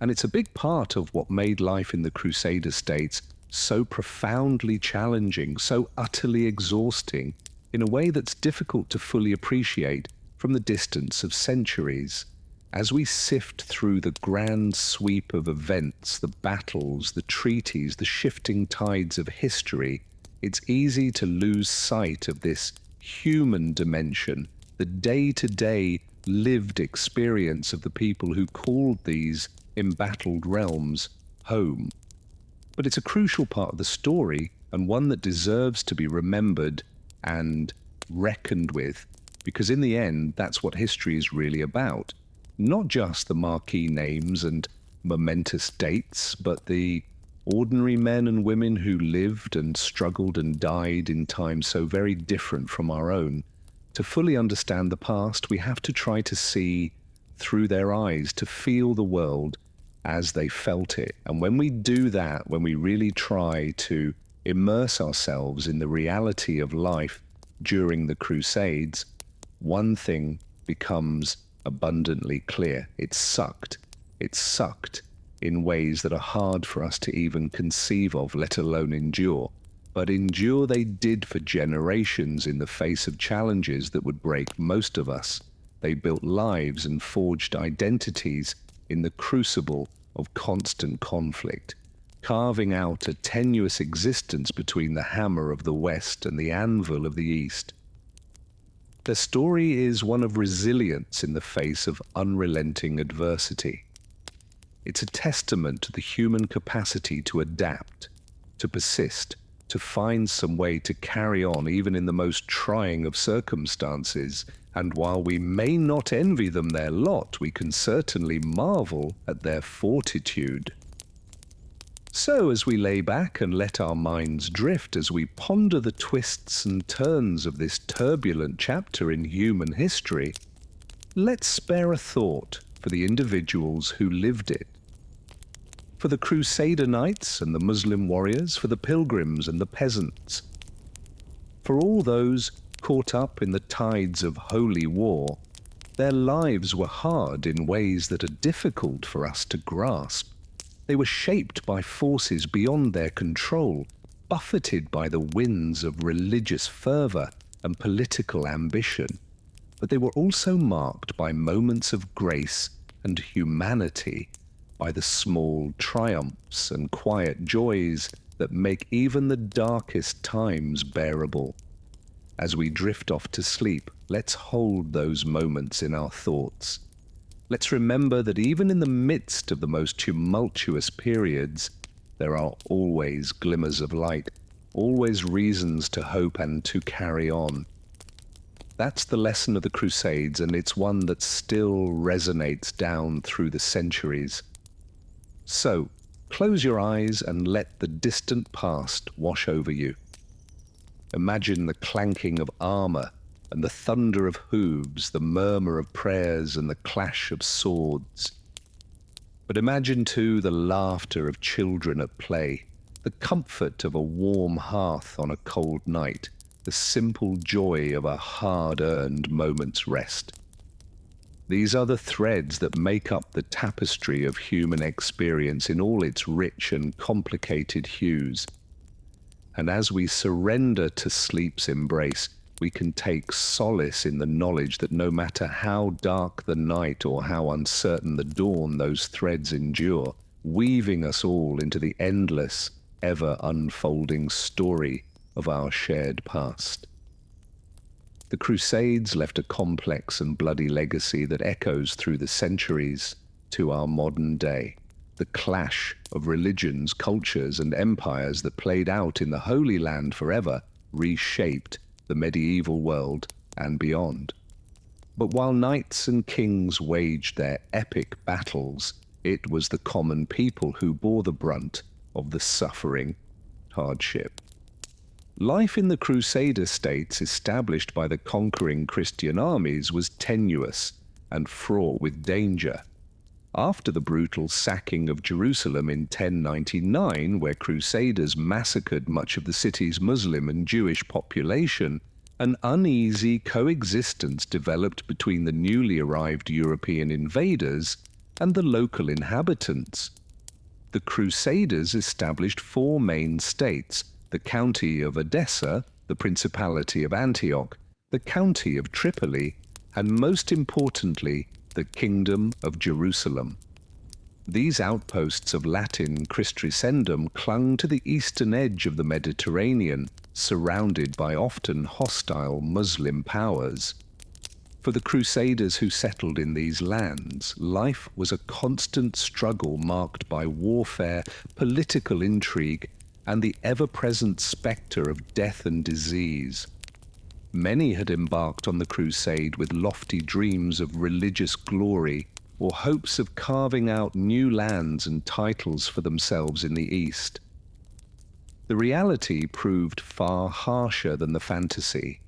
And it's a big part of what made life in the Crusader states so profoundly challenging, so utterly exhausting, in a way that's difficult to fully appreciate from the distance of centuries. As we sift through the grand sweep of events, the battles, the treaties, the shifting tides of history, it's easy to lose sight of this human dimension, the day-to-day lived experience of the people who called these embattled realms home. But it's a crucial part of the story, and one that deserves to be remembered and reckoned with, because in the end, that's what history is really about. Not just the marquee names and momentous dates, but the ordinary men and women who lived and struggled and died in times so very different from our own. To fully understand the past, we have to try to see through their eyes, to feel the world as they felt it. And when we do that, when we really try to immerse ourselves in the reality of life during the Crusades, one thing becomes abundantly clear. It's sucked in ways that are hard for us to even conceive of, let alone endure. But endure they did for generations in the face of challenges that would break most of us. They built lives and forged identities in the crucible of constant conflict, carving out a tenuous existence between the hammer of the West and the anvil of the East. Their story is one of resilience in the face of unrelenting adversity. It's a testament to the human capacity to adapt, to persist, to find some way to carry on even in the most trying of circumstances. And while we may not envy them their lot, we can certainly marvel at their fortitude. So, as we lay back and let our minds drift as we ponder the twists and turns of this turbulent chapter in human history, let's spare a thought for the individuals who lived it. For the Crusader knights and the Muslim warriors, for the pilgrims and the peasants. For all those caught up in the tides of holy war, their lives were hard in ways that are difficult for us to grasp. They were shaped by forces beyond their control, buffeted by the winds of religious fervor and political ambition. But they were also marked by moments of grace and humanity, by the small triumphs and quiet joys that make even the darkest times bearable. As we drift off to sleep, let's hold those moments in our thoughts. Let's remember that even in the midst of the most tumultuous periods, there are always glimmers of light, always reasons to hope and to carry on. That's the lesson of the Crusades, and it's one that still resonates down through the centuries. So, close your eyes and let the distant past wash over you. Imagine the clanking of armor and the thunder of hooves, the murmur of prayers and the clash of swords. But imagine too the laughter of children at play, the comfort of a warm hearth on a cold night, the simple joy of a hard-earned moment's rest. These are the threads that make up the tapestry of human experience in all its rich and complicated hues. And as we surrender to sleep's embrace, we can take solace in the knowledge that no matter how dark the night or how uncertain the dawn, those threads endure, weaving us all into the endless, ever-unfolding story of our shared past. The Crusades left a complex and bloody legacy that echoes through the centuries to our modern day. The clash of religions, cultures, and empires that played out in the Holy Land forever reshaped the medieval world and beyond. But while knights and kings waged their epic battles, it was the common people who bore the brunt of the suffering hardship. Life in the Crusader states established by the conquering Christian armies was tenuous and fraught with danger. After the brutal sacking of Jerusalem in 1099, where Crusaders massacred much of the city's Muslim and Jewish population, an uneasy coexistence developed between the newly arrived European invaders and the local inhabitants. The Crusaders established four main states: the county of Edessa, the Principality of Antioch, the county of Tripoli, and most importantly, the Kingdom of Jerusalem. These outposts of Latin Christendom clung to the eastern edge of the Mediterranean, surrounded by often hostile Muslim powers. For the Crusaders who settled in these lands, life was a constant struggle marked by warfare, political intrigue, and the ever-present spectre of death and disease. Many had embarked on the crusade with lofty dreams of religious glory or hopes of carving out new lands and titles for themselves in the East. The reality proved far harsher than the fantasy.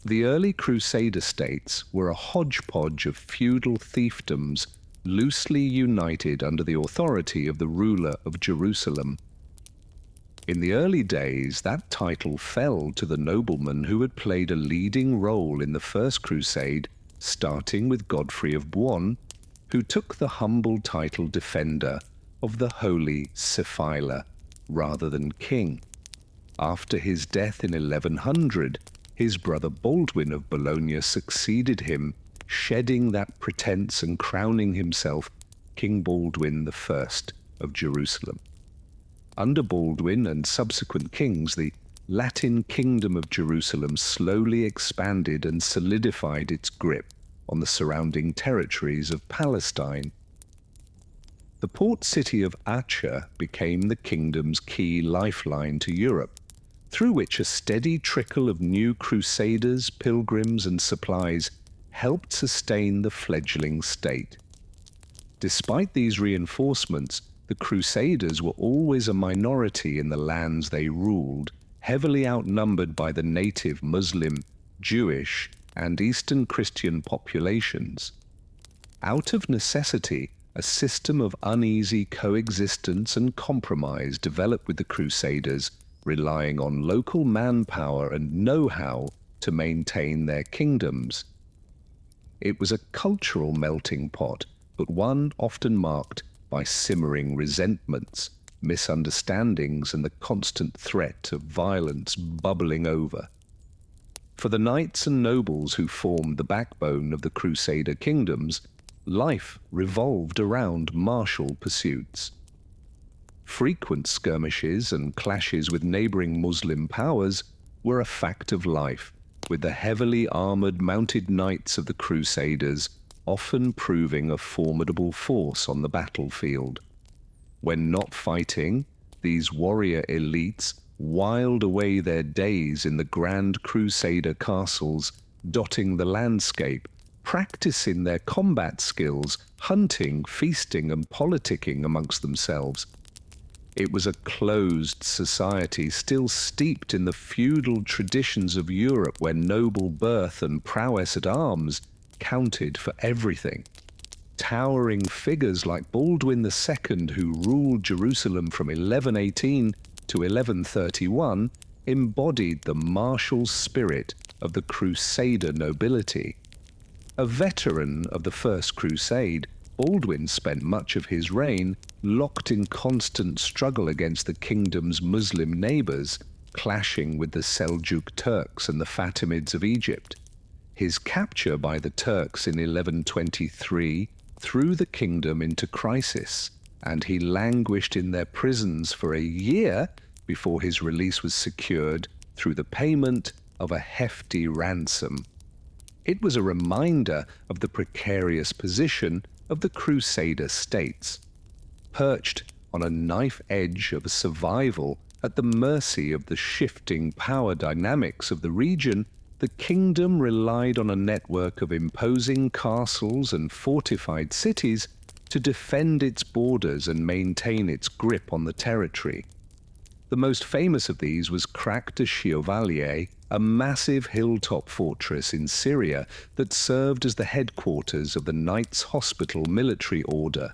The early Crusader states were a hodgepodge of feudal fiefdoms loosely united under the authority of the ruler of Jerusalem. In the early days, that title fell to the noblemen who had played a leading role in the First Crusade, starting with Godfrey of Bouillon, who took the humble title Defender of the Holy Sephilah, rather than king. After his death in 1100, his brother Baldwin of Bologna succeeded him, shedding that pretense and crowning himself King Baldwin I of Jerusalem. Under Baldwin and subsequent kings, the Latin Kingdom of Jerusalem slowly expanded and solidified its grip on the surrounding territories of Palestine. The port city of Acre became the kingdom's key lifeline to Europe, through which a steady trickle of new crusaders, pilgrims, and supplies helped sustain the fledgling state. Despite these reinforcements, the crusaders were always a minority in the lands they ruled, heavily outnumbered by the native Muslim, Jewish, and Eastern Christian populations. Out of necessity, a system of uneasy coexistence and compromise developed with the Crusaders, relying on local manpower and know-how to maintain their kingdoms. It was a cultural melting pot, but one often marked by simmering resentments, misunderstandings, and the constant threat of violence bubbling over. For the knights and nobles who formed the backbone of the Crusader kingdoms, life revolved around martial pursuits. Frequent skirmishes and clashes with neighboring Muslim powers were a fact of life, with the heavily armored mounted knights of the Crusaders often proving a formidable force on the battlefield. When not fighting, these warrior elites whiled away their days in the grand Crusader castles dotting the landscape, practicing their combat skills, hunting, feasting, and politicking amongst themselves. It was a closed society still steeped in the feudal traditions of Europe, where noble birth and prowess at arms counted for everything. Towering figures like Baldwin II, who ruled Jerusalem from 1118 to 1131, embodied the martial spirit of the Crusader nobility. A veteran of the First Crusade, Baldwin spent much of his reign locked in constant struggle against the kingdom's Muslim neighbors, clashing with the Seljuk Turks and the Fatimids of Egypt. His capture by the Turks in 1123 threw the kingdom into crisis, and he languished in their prisons for a year before his release was secured through the payment of a hefty ransom. It was a reminder of the precarious position of the Crusader states. Perched on a knife edge of survival at the mercy of the shifting power dynamics of the region, the kingdom relied on a network of imposing castles and fortified cities to defend its borders and maintain its grip on the territory. The most famous of these was Crac de Chevalier, a massive hilltop fortress in Syria that served as the headquarters of the Knights Hospital military order.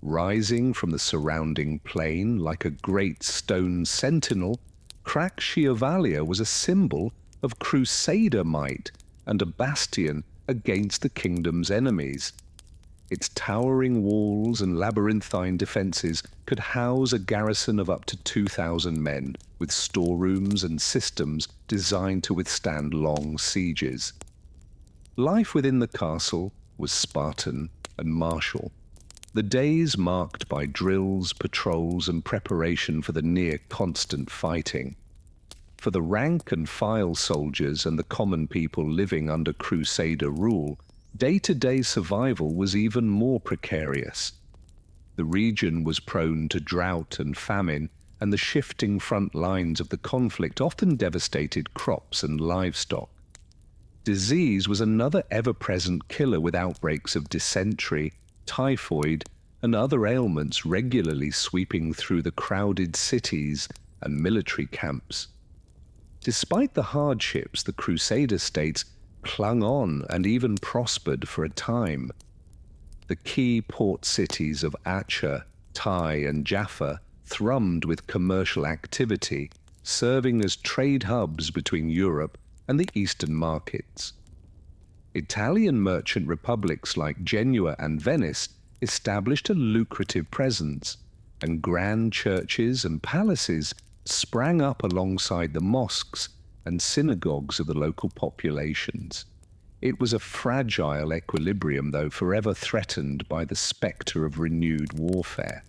Rising from the surrounding plain like a great stone sentinel, Crac Chevalier was a symbol of Crusader might and a bastion against the kingdom's enemies. Its towering walls and labyrinthine defences could house a garrison of up to 2,000 men, with storerooms and systems designed to withstand long sieges. Life within the castle was Spartan and martial. The days marked by drills, patrols, and preparation for the near-constant fighting. For the rank and file soldiers and the common people living under Crusader rule, day-to-day survival was even more precarious. The region was prone to drought and famine, and the shifting front lines of the conflict often devastated crops and livestock. Disease was another ever-present killer, with outbreaks of dysentery, typhoid, and other ailments regularly sweeping through the crowded cities and military camps. Despite the hardships, the Crusader states clung on and even prospered for a time. The key port cities of Acre, Tai, and Jaffa thrummed with commercial activity, serving as trade hubs between Europe and the Eastern markets. Italian merchant republics like Genoa and Venice established a lucrative presence, and grand churches and palaces sprang up alongside the mosques and synagogues of the local populations. It was a fragile equilibrium, though, forever threatened by the spectre of renewed warfare.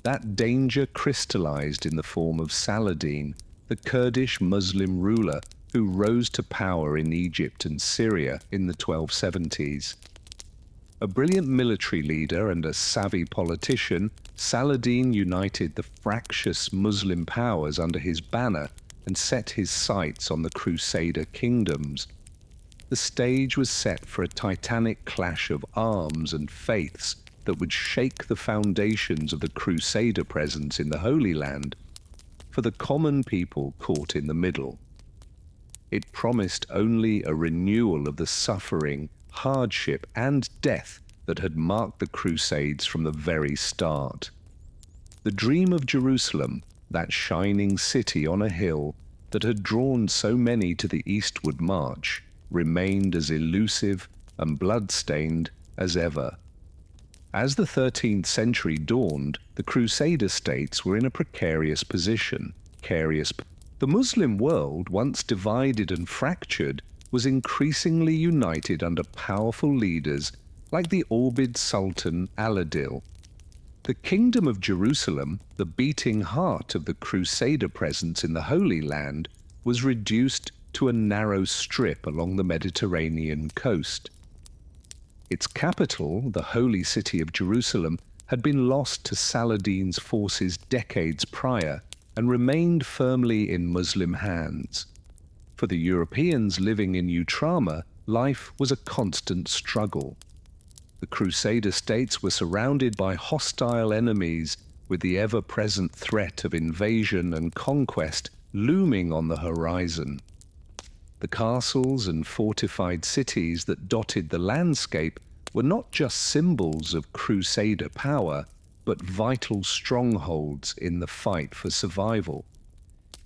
That danger crystallized in the form of Saladin, the Kurdish Muslim ruler who rose to power in Egypt and Syria in the 1270s. A brilliant military leader and a savvy politician, Saladin united the fractious Muslim powers under his banner and set his sights on the Crusader kingdoms. The stage was set for a titanic clash of arms and faiths that would shake the foundations of the Crusader presence in the Holy Land for the common people caught in the middle. It promised only a renewal of the suffering, hardship, and death that had marked the Crusades from the very start. The dream of Jerusalem, that shining city on a hill that had drawn so many to the eastward march, remained as elusive and blood-stained as ever. As the 13th century dawned, the Crusader states were in a precarious position. The Muslim world, once divided and fractured, was increasingly united under powerful leaders like the Orbid Sultan Al-Adil. The Kingdom of Jerusalem, the beating heart of the Crusader presence in the Holy Land, was reduced to a narrow strip along the Mediterranean coast. Its capital, the holy city of Jerusalem, had been lost to Saladin's forces decades prior and remained firmly in Muslim hands. For the Europeans living in Utrama, life was a constant struggle. The Crusader states were surrounded by hostile enemies, with the ever-present threat of invasion and conquest looming on the horizon. The castles and fortified cities that dotted the landscape were not just symbols of Crusader power, but vital strongholds in the fight for survival.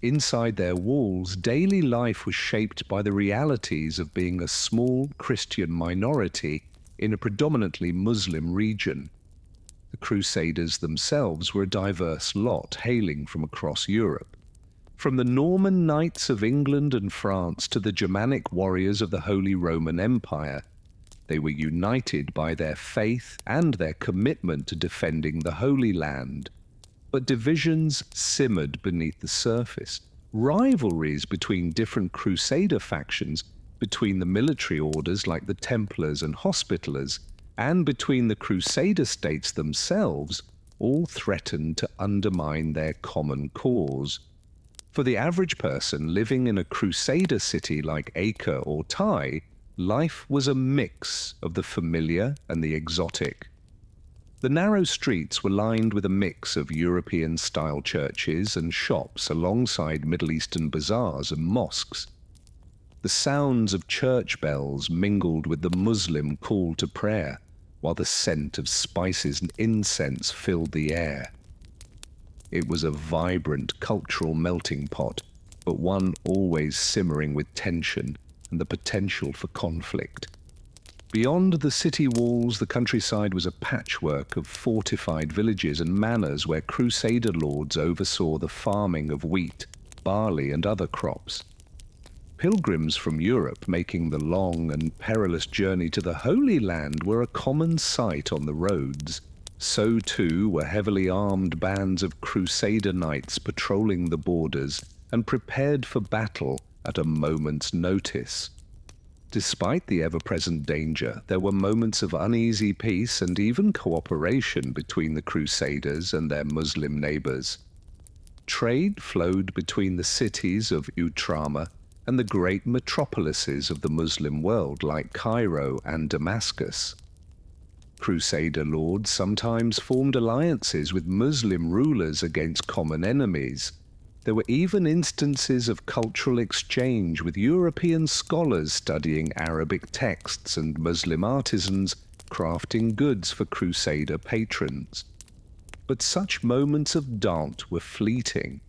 Inside their walls, daily life was shaped by the realities of being a small Christian minority in a predominantly Muslim region. The Crusaders themselves were a diverse lot hailing from across Europe. From the Norman knights of England and France to the Germanic warriors of the Holy Roman Empire, they were united by their faith and their commitment to defending the Holy Land. But divisions simmered beneath the surface. Rivalries between different Crusader factions, between the military orders like the Templars and Hospitallers, and between the Crusader states themselves, all threatened to undermine their common cause. For the average person living in a Crusader city like Acre or Tai, life was a mix of the familiar and the exotic. The narrow streets were lined with a mix of European-style churches and shops alongside Middle Eastern bazaars and mosques. The sounds of church bells mingled with the Muslim call to prayer, while the scent of spices and incense filled the air. It was a vibrant cultural melting pot, but one always simmering with tension and the potential for conflict. Beyond the city walls, the countryside was a patchwork of fortified villages and manors where Crusader lords oversaw the farming of wheat, barley, and other crops. Pilgrims from Europe making the long and perilous journey to the Holy Land were a common sight on the roads. So too were heavily armed bands of Crusader knights patrolling the borders and prepared for battle at a moment's notice. Despite the ever-present danger, there were moments of uneasy peace and even cooperation between the Crusaders and their Muslim neighbors. Trade flowed between the cities of Utrama and the great metropolises of the Muslim world like Cairo and Damascus. Crusader lords sometimes formed alliances with Muslim rulers against common enemies. There were even instances of cultural exchange with European scholars studying Arabic texts and Muslim artisans crafting goods for Crusader patrons. But such moments of daunt were fleeting.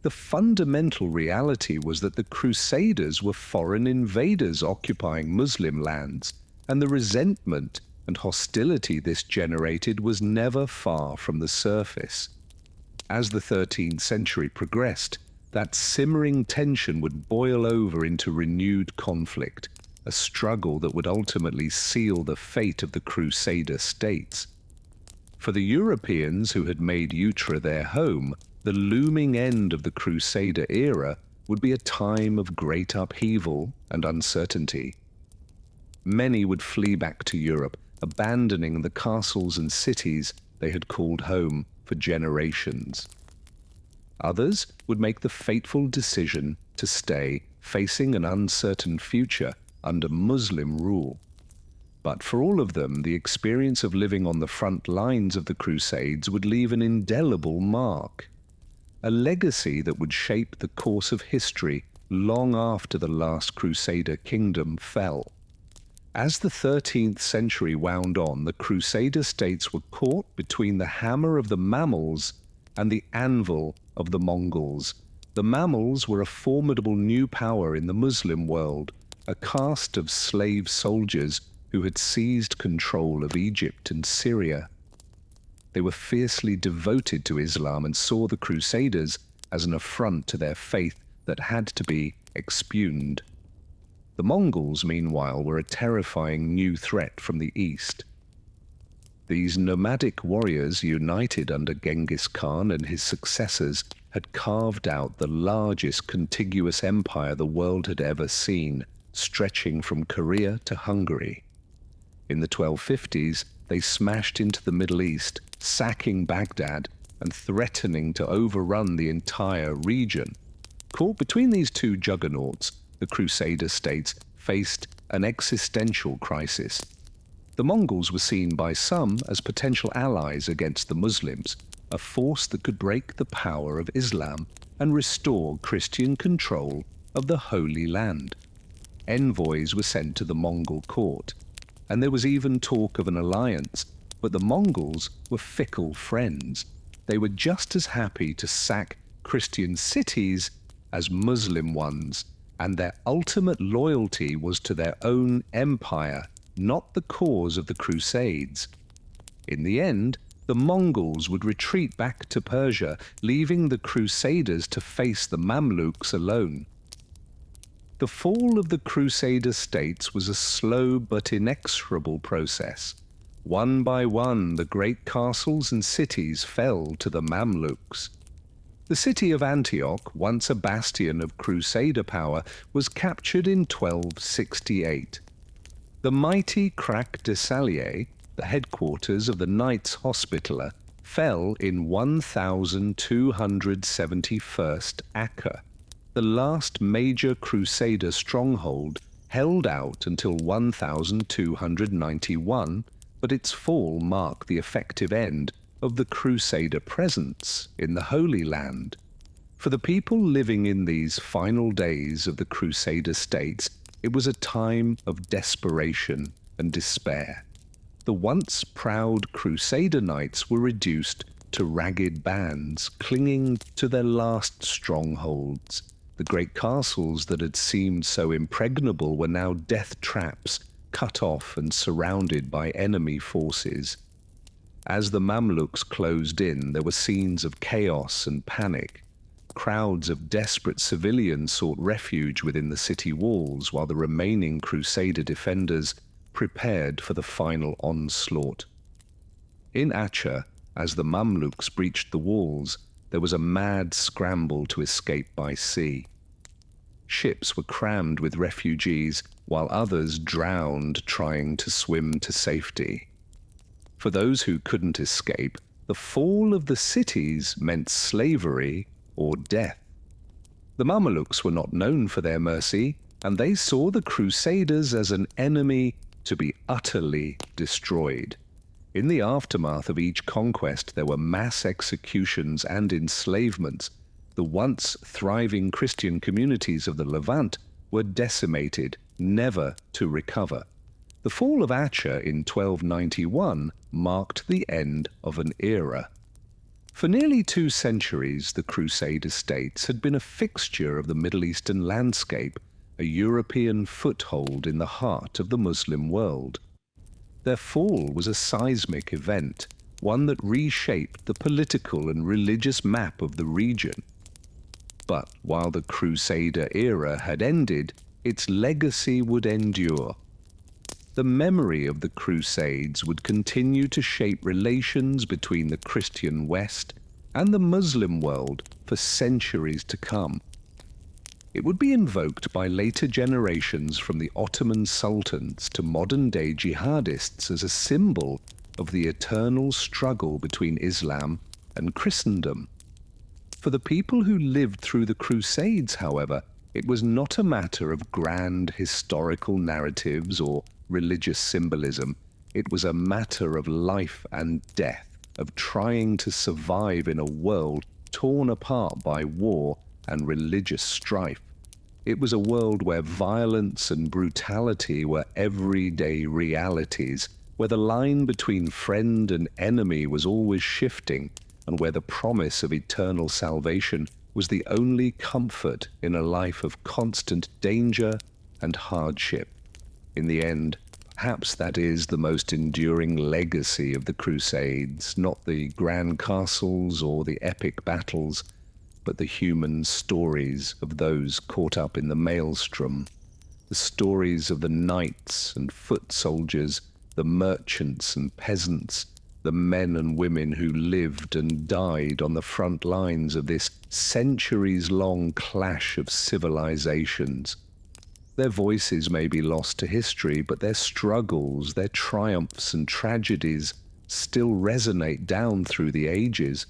The fundamental reality was that the Crusaders were foreign invaders occupying Muslim lands, and the resentment and hostility this generated was never far from the surface. As the 13th century progressed, that simmering tension would boil over into renewed conflict, a struggle that would ultimately seal the fate of the Crusader states. For the Europeans who had made Utra their home, the looming end of the Crusader era would be a time of great upheaval and uncertainty. Many would flee back to Europe, abandoning the castles and cities they had called home for generations. Others would make the fateful decision to stay, facing an uncertain future under Muslim rule. But for all of them, the experience of living on the front lines of the Crusades would leave an indelible mark, a legacy that would shape the course of history long after the last Crusader kingdom fell. As the 13th century wound on, the Crusader states were caught between the hammer of the Mammals and the anvil of the Mongols. The Mammals were a formidable new power in the Muslim world, a caste of slave soldiers who had seized control of Egypt and Syria. They were fiercely devoted to Islam and saw the Crusaders as an affront to their faith that had to be expugned. The Mongols, meanwhile, were a terrifying new threat from the east. These nomadic warriors, united under Genghis Khan and his successors, had carved out the largest contiguous empire the world had ever seen, stretching from Korea to Hungary. In the 1250s, they smashed into the Middle East, sacking Baghdad and threatening to overrun the entire region. Caught between these two juggernauts, the Crusader states faced an existential crisis. The Mongols were seen by some as potential allies against the Muslims, a force that could break the power of Islam and restore Christian control of the Holy Land. Envoys were sent to the Mongol court, and there was even talk of an alliance, but the Mongols were fickle friends. They were just as happy to sack Christian cities as Muslim ones, and their ultimate loyalty was to their own empire, not the cause of the Crusades. In the end, the Mongols would retreat back to Persia, leaving the Crusaders to face the Mamluks alone. The fall of the Crusader states was a slow but inexorable process. One by one, the great castles and cities fell to the Mamluks. The city of Antioch, once a bastion of Crusader power, was captured in 1268. The mighty Crac de Salier, the headquarters of the Knights Hospitaller, fell in 1271st Acre. The last major Crusader stronghold held out until 1291, but its fall marked the effective end of the Crusader presence in the Holy Land. For the people living in these final days of the Crusader states, it was a time of desperation and despair. The once proud Crusader knights were reduced to ragged bands, clinging to their last strongholds. The great castles that had seemed so impregnable were now death traps, cut off and surrounded by enemy forces. As the Mamluks closed in, there were scenes of chaos and panic. Crowds of desperate civilians sought refuge within the city walls, while the remaining Crusader defenders prepared for the final onslaught. In Acre, as the Mamluks breached the walls, there was a mad scramble to escape by sea. Ships were crammed with refugees, while others drowned trying to swim to safety. For those who couldn't escape, the fall of the cities meant slavery or death. The Mamelukes were not known for their mercy, and they saw the Crusaders as an enemy to be utterly destroyed. In the aftermath of each conquest, there were mass executions and enslavements. The once thriving Christian communities of the Levant were decimated, never to recover. The fall of Acre in 1291 marked the end of an era. For nearly 2 centuries, the Crusader states had been a fixture of the Middle Eastern landscape, a European foothold in the heart of the Muslim world. Their fall was a seismic event, one that reshaped the political and religious map of the region. But while the Crusader era had ended, its legacy would endure. The memory of the Crusades would continue to shape relations between the Christian West and the Muslim world for centuries to come. It would be invoked by later generations from the Ottoman sultans to modern-day jihadists as a symbol of the eternal struggle between Islam and Christendom. For the people who lived through the Crusades, however, it was not a matter of grand historical narratives or religious symbolism. It was a matter of life and death, of trying to survive in a world torn apart by war and religious strife. It was a world where violence and brutality were everyday realities, where the line between friend and enemy was always shifting, and where the promise of eternal salvation was the only comfort in a life of constant danger and hardship. In the end, perhaps that is the most enduring legacy of the Crusades, not the grand castles or the epic battles, but the human stories of those caught up in the maelstrom, the stories of the knights and foot soldiers, the merchants and peasants, the men and women who lived and died on the front lines of this centuries-long clash of civilizations. Their voices may be lost to history, but their struggles, their triumphs and tragedies still resonate down through the ages.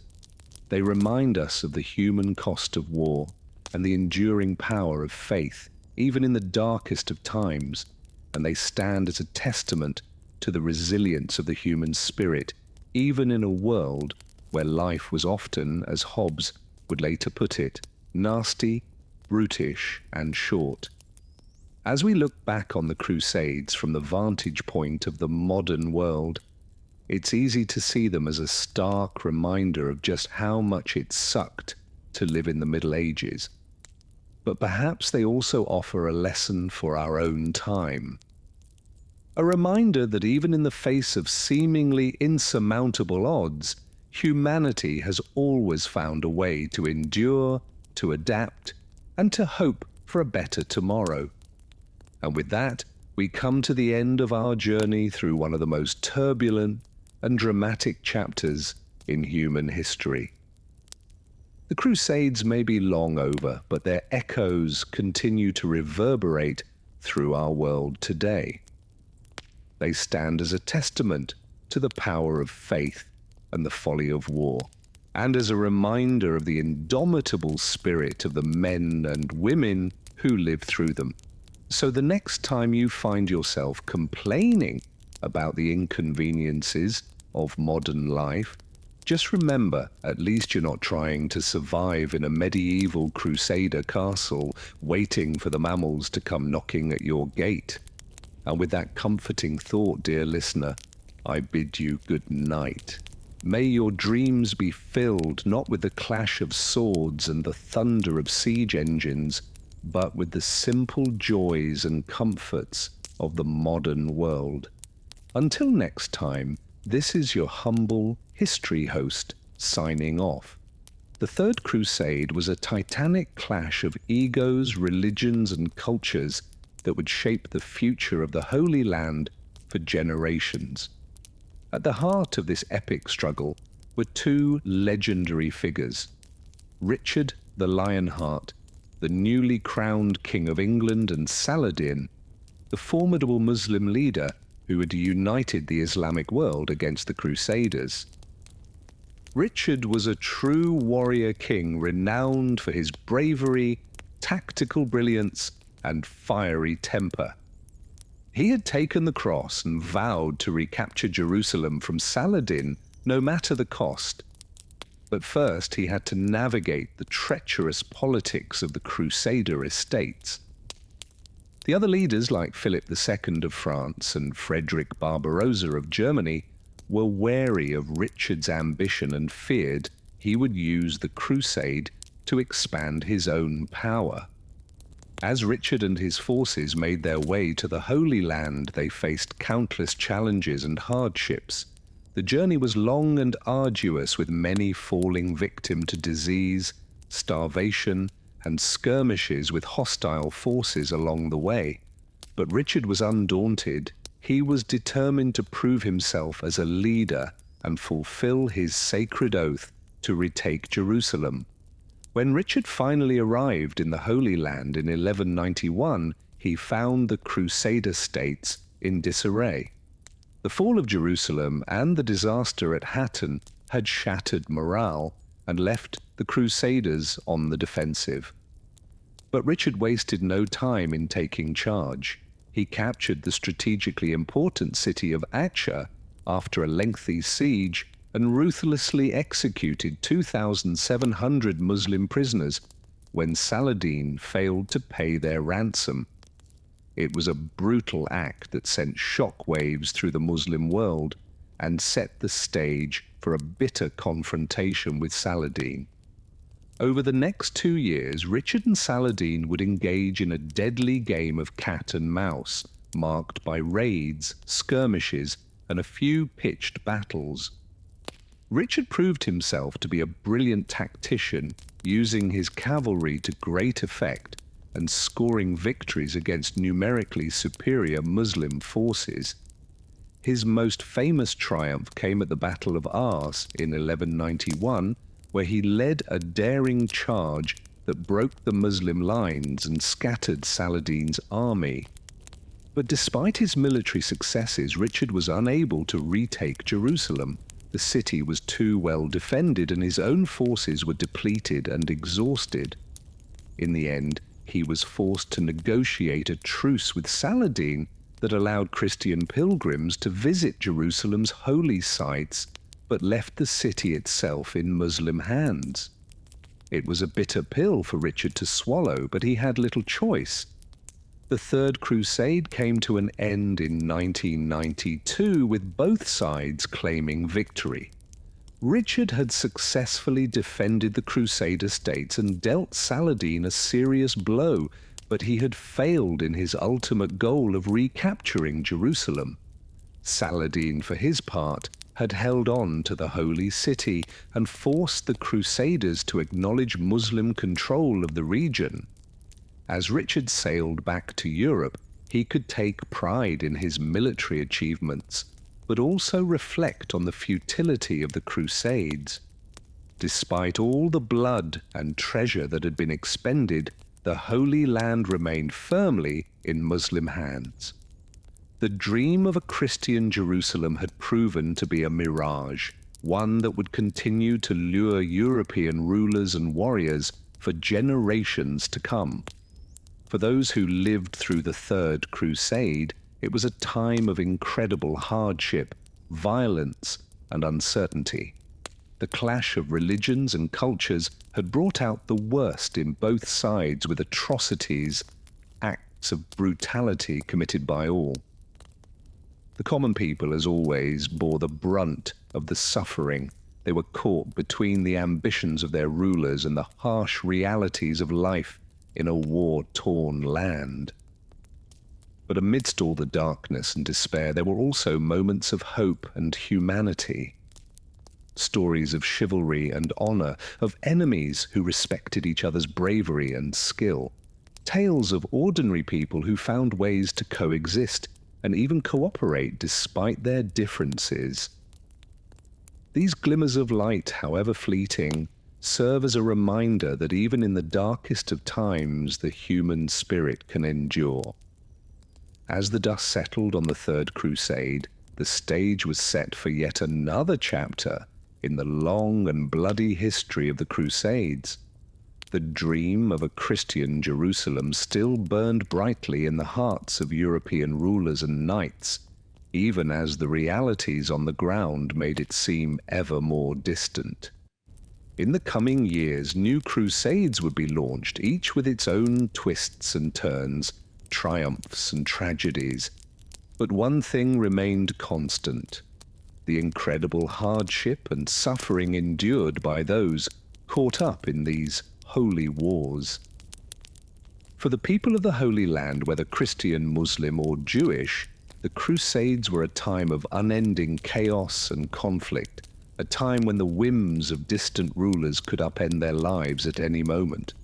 They remind us of the human cost of war and the enduring power of faith, even in the darkest of times, and they stand as a testament to the resilience of the human spirit, even in a world where life was often, as Hobbes would later put it, nasty, brutish, and short. As we look back on the Crusades from the vantage point of the modern world, it's easy to see them as a stark reminder of just how much it sucked to live in the Middle Ages. But perhaps they also offer a lesson for our own time. A reminder that even in the face of seemingly insurmountable odds, humanity has always found a way to endure, to adapt, and to hope for a better tomorrow. And with that, we come to the end of our journey through one of the most turbulent and dramatic chapters in human history. The Crusades may be long over, but their echoes continue to reverberate through our world today. They stand as a testament to the power of faith and the folly of war, and as a reminder of the indomitable spirit of the men and women who lived through them. So the next time you find yourself complaining about the inconveniences of modern life, just remember, at least you're not trying to survive in a medieval crusader castle, waiting for the mammals to come knocking at your gate. And with that comforting thought, dear listener, I bid you good night. May your dreams be filled not with the clash of swords and the thunder of siege engines, but with the simple joys and comforts of the modern world. Until next time, this is your humble history host signing off. The Third Crusade was a titanic clash of egos, religions, and cultures that would shape the future of the Holy Land for generations. At the heart of this epic struggle were two legendary figures: Richard the Lionheart, the newly crowned King of England, and Saladin, the formidable Muslim leader who had united the Islamic world against the Crusaders. Richard was a true warrior king renowned for his bravery, tactical brilliance, and fiery temper. He had taken the cross and vowed to recapture Jerusalem from Saladin no matter the cost. But first he had to navigate the treacherous politics of the Crusader estates. The other leaders, like Philip II of France and Frederick Barbarossa of Germany, were wary of Richard's ambition and feared he would use the crusade to expand his own power. As Richard and his forces made their way to the Holy Land, they faced countless challenges and hardships. The journey was long and arduous, with many falling victim to disease, starvation, and skirmishes with hostile forces along the way. But Richard was undaunted. He was determined to prove himself as a leader and fulfill his sacred oath to retake Jerusalem. When Richard finally arrived in the Holy Land in 1191, he found the Crusader states in disarray. The fall of Jerusalem and the disaster at Hattin had shattered morale and left the Crusaders on the defensive. But Richard wasted no time in taking charge. He captured the strategically important city of Acre after a lengthy siege and ruthlessly executed 2,700 Muslim prisoners when Saladin failed to pay their ransom. It was a brutal act that sent shockwaves through the Muslim world and set the stage for a bitter confrontation with Saladin. Over the next 2 years, Richard and Saladin would engage in a deadly game of cat and mouse, marked by raids, skirmishes, and a few pitched battles. Richard proved himself to be a brilliant tactician, using his cavalry to great effect and scoring victories against numerically superior Muslim forces. His most famous triumph came at the Battle of Ars in 1191, where he led a daring charge that broke the Muslim lines and scattered Saladin's army. But despite his military successes, Richard was unable to retake Jerusalem. The city was too well defended and his own forces were depleted and exhausted. In the end, he was forced to negotiate a truce with Saladin that allowed Christian pilgrims to visit Jerusalem's holy sites, but left the city itself in Muslim hands. It was a bitter pill for Richard to swallow, but he had little choice. The Third Crusade came to an end in 1992, with both sides claiming victory. Richard had successfully defended the Crusader states and dealt Saladin a serious blow, but he had failed in his ultimate goal of recapturing Jerusalem. Saladin, for his part, had held on to the holy city and forced the Crusaders to acknowledge Muslim control of the region. As Richard sailed back to Europe, he could take pride in his military achievements, but also reflect on the futility of the Crusades. Despite all the blood and treasure that had been expended, the Holy Land remained firmly in Muslim hands. The dream of a Christian Jerusalem had proven to be a mirage, one that would continue to lure European rulers and warriors for generations to come. For those who lived through the Third Crusade, it was a time of incredible hardship, violence, and uncertainty. The clash of religions and cultures had brought out the worst in both sides, with atrocities, acts of brutality committed by all. The common people, as always, bore the brunt of the suffering. They were caught between the ambitions of their rulers and the harsh realities of life in a war-torn land. But amidst all the darkness and despair, there were also moments of hope and humanity. Stories of chivalry and honor, of enemies who respected each other's bravery and skill. Tales of ordinary people who found ways to coexist and even cooperate despite their differences. These glimmers of light, however fleeting, serve as a reminder that even in the darkest of times, the human spirit can endure. As the dust settled on the Third Crusade, the stage was set for yet another chapter in the long and bloody history of the Crusades. The dream of a Christian Jerusalem still burned brightly in the hearts of European rulers and knights, even as the realities on the ground made it seem ever more distant. In the coming years, new crusades would be launched, each with its own twists and turns, triumphs and tragedies. But one thing remained constant: the incredible hardship and suffering endured by those caught up in these holy wars. For the people of the Holy Land, whether Christian, Muslim, or Jewish, the Crusades were a time of unending chaos and conflict, a time when the whims of distant rulers could upend their lives at any moment.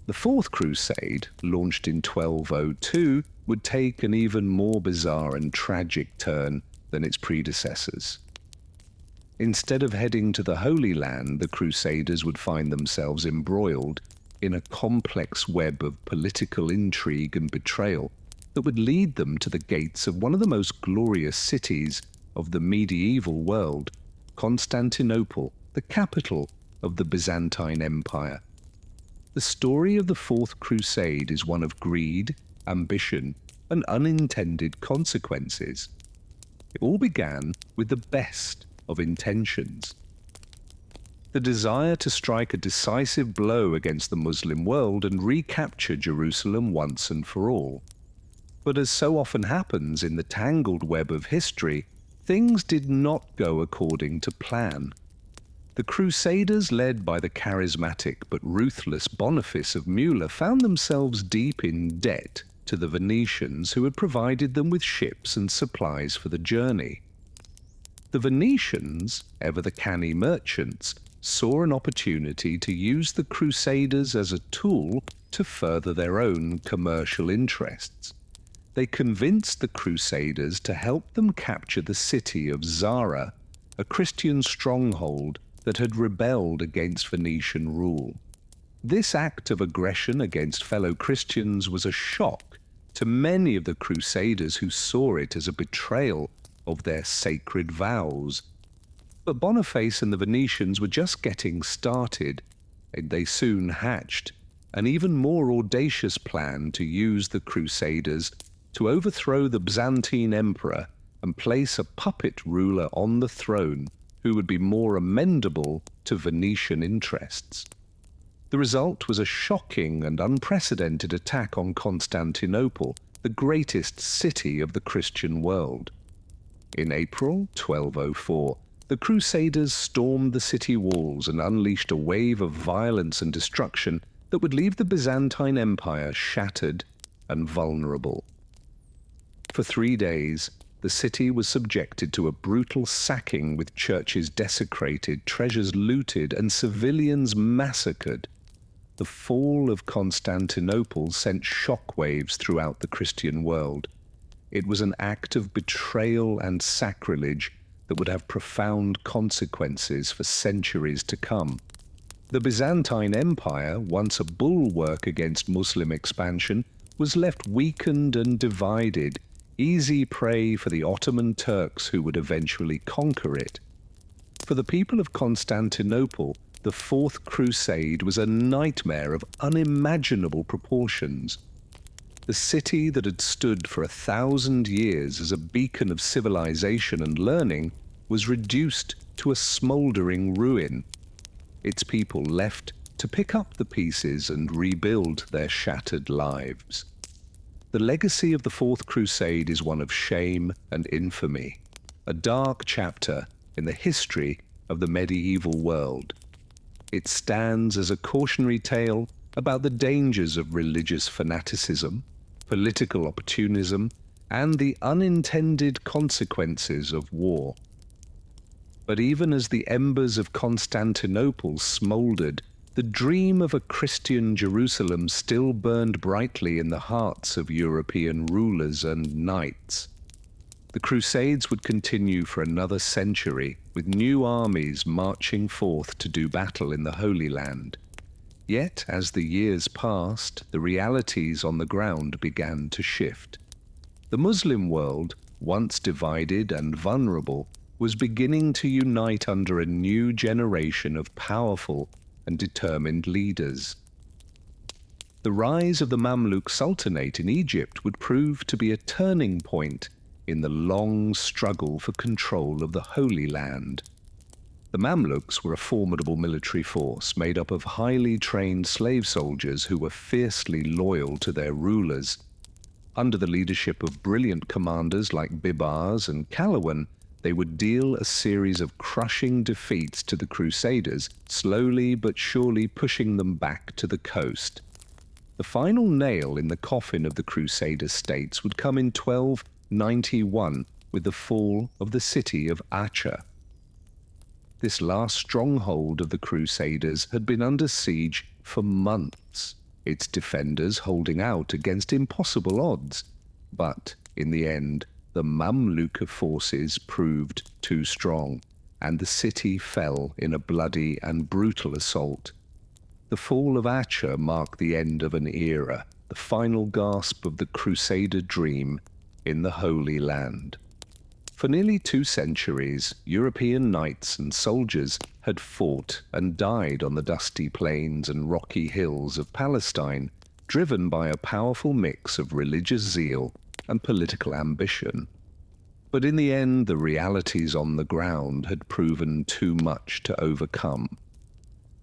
The Fourth Crusade, launched in 1202, would take an even more bizarre and tragic turn than its predecessors. Instead of heading to the Holy Land, the Crusaders would find themselves embroiled in a complex web of political intrigue and betrayal that would lead them to the gates of one of the most glorious cities of the medieval world, Constantinople, the capital of the Byzantine Empire. The story of the Fourth Crusade is one of greed, ambition, and unintended consequences. It all began with the best of intentions. The desire to strike a decisive blow against the Muslim world and recapture Jerusalem once and for all. But as so often happens in the tangled web of history, things did not go according to plan. The Crusaders, led by the charismatic but ruthless Boniface of Mueller, found themselves deep in debt to the Venetians, who had provided them with ships and supplies for the journey. The Venetians, ever the canny merchants, saw an opportunity to use the Crusaders as a tool to further their own commercial interests. They convinced the Crusaders to help them capture the city of Zara, a Christian stronghold that had rebelled against Venetian rule. This act of aggression against fellow Christians was a shock to many of the Crusaders, who saw it as a betrayal of their sacred vows. But Boniface and the Venetians were just getting started, and they soon hatched an even more audacious plan to use the Crusaders to overthrow the Byzantine emperor and place a puppet ruler on the throne who would be more amenable to Venetian interests. The result was a shocking and unprecedented attack on Constantinople, the greatest city of the Christian world. In April 1204, the Crusaders stormed the city walls and unleashed a wave of violence and destruction that would leave the Byzantine Empire shattered and vulnerable. For 3 days, the city was subjected to a brutal sacking, with churches desecrated, treasures looted, and civilians massacred. The fall of Constantinople sent shockwaves throughout the Christian world. It was an act of betrayal and sacrilege that would have profound consequences for centuries to come. The Byzantine Empire, once a bulwark against Muslim expansion, was left weakened and divided, easy prey for the Ottoman Turks, who would eventually conquer it. For the people of Constantinople, the Fourth Crusade was a nightmare of unimaginable proportions. The city that had stood for 1,000 years as a beacon of civilization and learning was reduced to a smouldering ruin, its people left to pick up the pieces and rebuild their shattered lives. The legacy of the Fourth Crusade is one of shame and infamy, a dark chapter in the history of the medieval world. It stands as a cautionary tale about the dangers of religious fanaticism, political opportunism, and the unintended consequences of war. But even as the embers of Constantinople smouldered, the dream of a Christian Jerusalem still burned brightly in the hearts of European rulers and knights. The Crusades would continue for another century, with new armies marching forth to do battle in the Holy Land. Yet, as the years passed, the realities on the ground began to shift. The Muslim world, once divided and vulnerable, was beginning to unite under a new generation of powerful and determined leaders. The rise of the Mamluk Sultanate in Egypt would prove to be a turning point in the long struggle for control of the Holy Land. The Mamluks were a formidable military force made up of highly trained slave soldiers who were fiercely loyal to their rulers. Under the leadership of brilliant commanders like Bibars and Calawan, they would deal a series of crushing defeats to the Crusaders, slowly but surely pushing them back to the coast. The final nail in the coffin of the Crusader states would come in 1291 with the fall of the city of Acre. This last stronghold of the Crusaders had been under siege for months, its defenders holding out against impossible odds. But in the end, the Mamluk forces proved too strong, and the city fell in a bloody and brutal assault. The fall of Acre marked the end of an era, the final gasp of the Crusader dream in the Holy Land. For nearly 2 centuries, European knights and soldiers had fought and died on the dusty plains and rocky hills of Palestine, driven by a powerful mix of religious zeal and political ambition. But in the end, the realities on the ground had proven too much to overcome.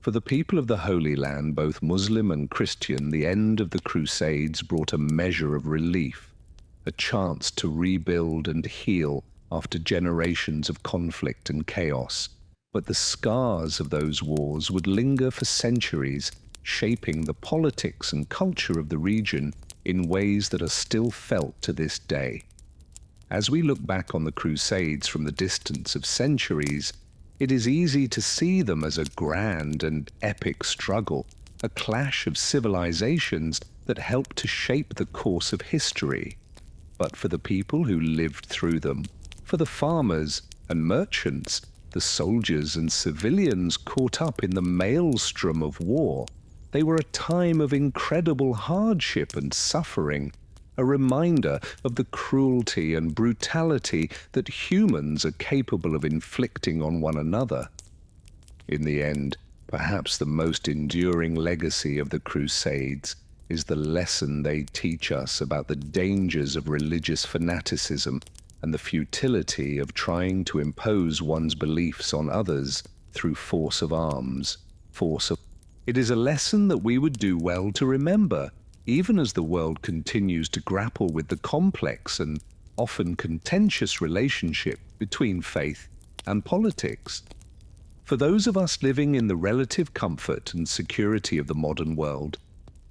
For the people of the Holy Land, both Muslim and Christian, the end of the Crusades brought a measure of relief, a chance to rebuild and heal after generations of conflict and chaos. But the scars of those wars would linger for centuries, shaping the politics and culture of the region in ways that are still felt to this day. As we look back on the Crusades from the distance of centuries, it is easy to see them as a grand and epic struggle, a clash of civilizations that helped to shape the course of history. But for the people who lived through them, for the farmers and merchants, the soldiers and civilians caught up in the maelstrom of war, they were a time of incredible hardship and suffering, a reminder of the cruelty and brutality that humans are capable of inflicting on one another. In the end, perhaps the most enduring legacy of the Crusades is the lesson they teach us about the dangers of religious fanaticism and the futility of trying to impose one's beliefs on others through force of arms. It is a lesson that we would do well to remember, even as the world continues to grapple with the complex and often contentious relationship between faith and politics. For those of us living in the relative comfort and security of the modern world,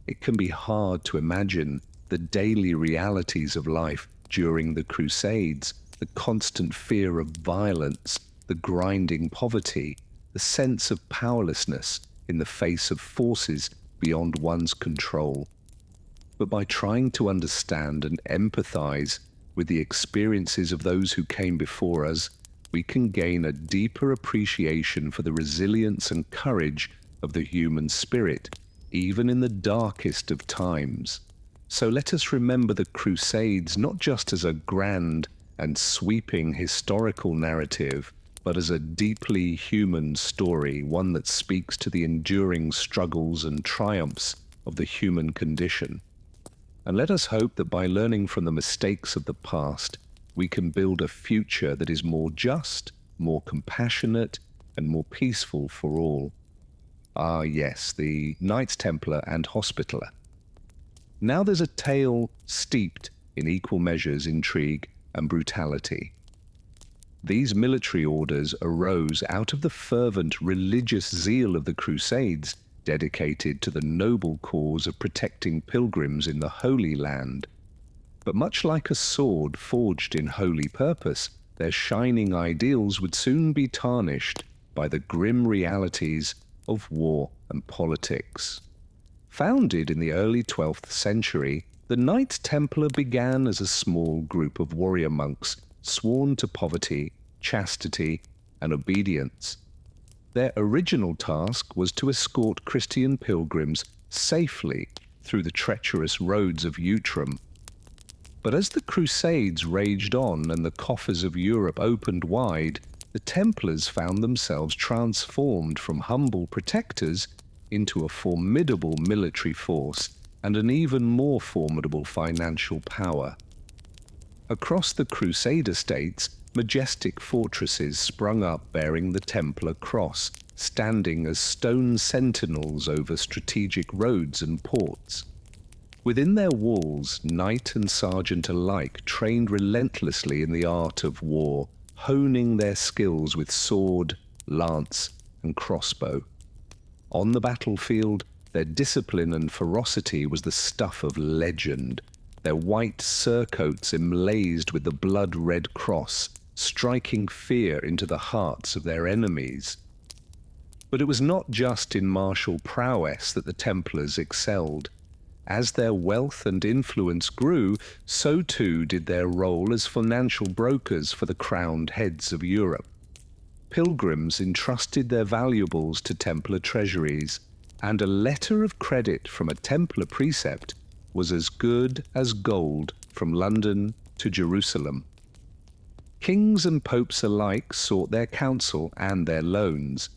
it can be hard to imagine the daily realities of life during the Crusades, the constant fear of violence, the grinding poverty, the sense of powerlessness in the face of forces beyond one's control. But by trying to understand and empathize with the experiences of those who came before us, we can gain a deeper appreciation for the resilience and courage of the human spirit, even in the darkest of times. So let us remember the Crusades not just as a grand and sweeping historical narrative, but as a deeply human story, one that speaks to the enduring struggles and triumphs of the human condition. And let us hope that by learning from the mistakes of the past, we can build a future that is more just, more compassionate, and more peaceful for all. Ah, yes, the Knights Templar and Hospitaller. Now there's a tale steeped in equal measures intrigue and brutality. These military orders arose out of the fervent religious zeal of the Crusades, dedicated to the noble cause of protecting pilgrims in the Holy Land. But much like a sword forged in holy purpose, their shining ideals would soon be tarnished by the grim realities of war and politics. Founded in the early 12th century, the Knights Templar began as a small group of warrior monks sworn to poverty, chastity, and obedience. Their original task was to escort Christian pilgrims safely through the treacherous roads of Outram. But as the Crusades raged on and the coffers of Europe opened wide, the Templars found themselves transformed from humble protectors into a formidable military force and an even more formidable financial power. Across the Crusader states, majestic fortresses sprung up bearing the Templar cross, standing as stone sentinels over strategic roads and ports. Within their walls, knight and sergeant alike trained relentlessly in the art of war, honing their skills with sword, lance, and crossbow. On the battlefield, their discipline and ferocity was the stuff of legend, their white surcoats emblazed with the blood-red cross, striking fear into the hearts of their enemies. But it was not just in martial prowess that the Templars excelled. As their wealth and influence grew, so too did their role as financial brokers for the crowned heads of Europe. pilgrims entrusted their valuables to Templar treasuries, and a letter of credit from a Templar precept was as good as gold from London to Jerusalem. Kings and popes alike sought their counsel and their loans,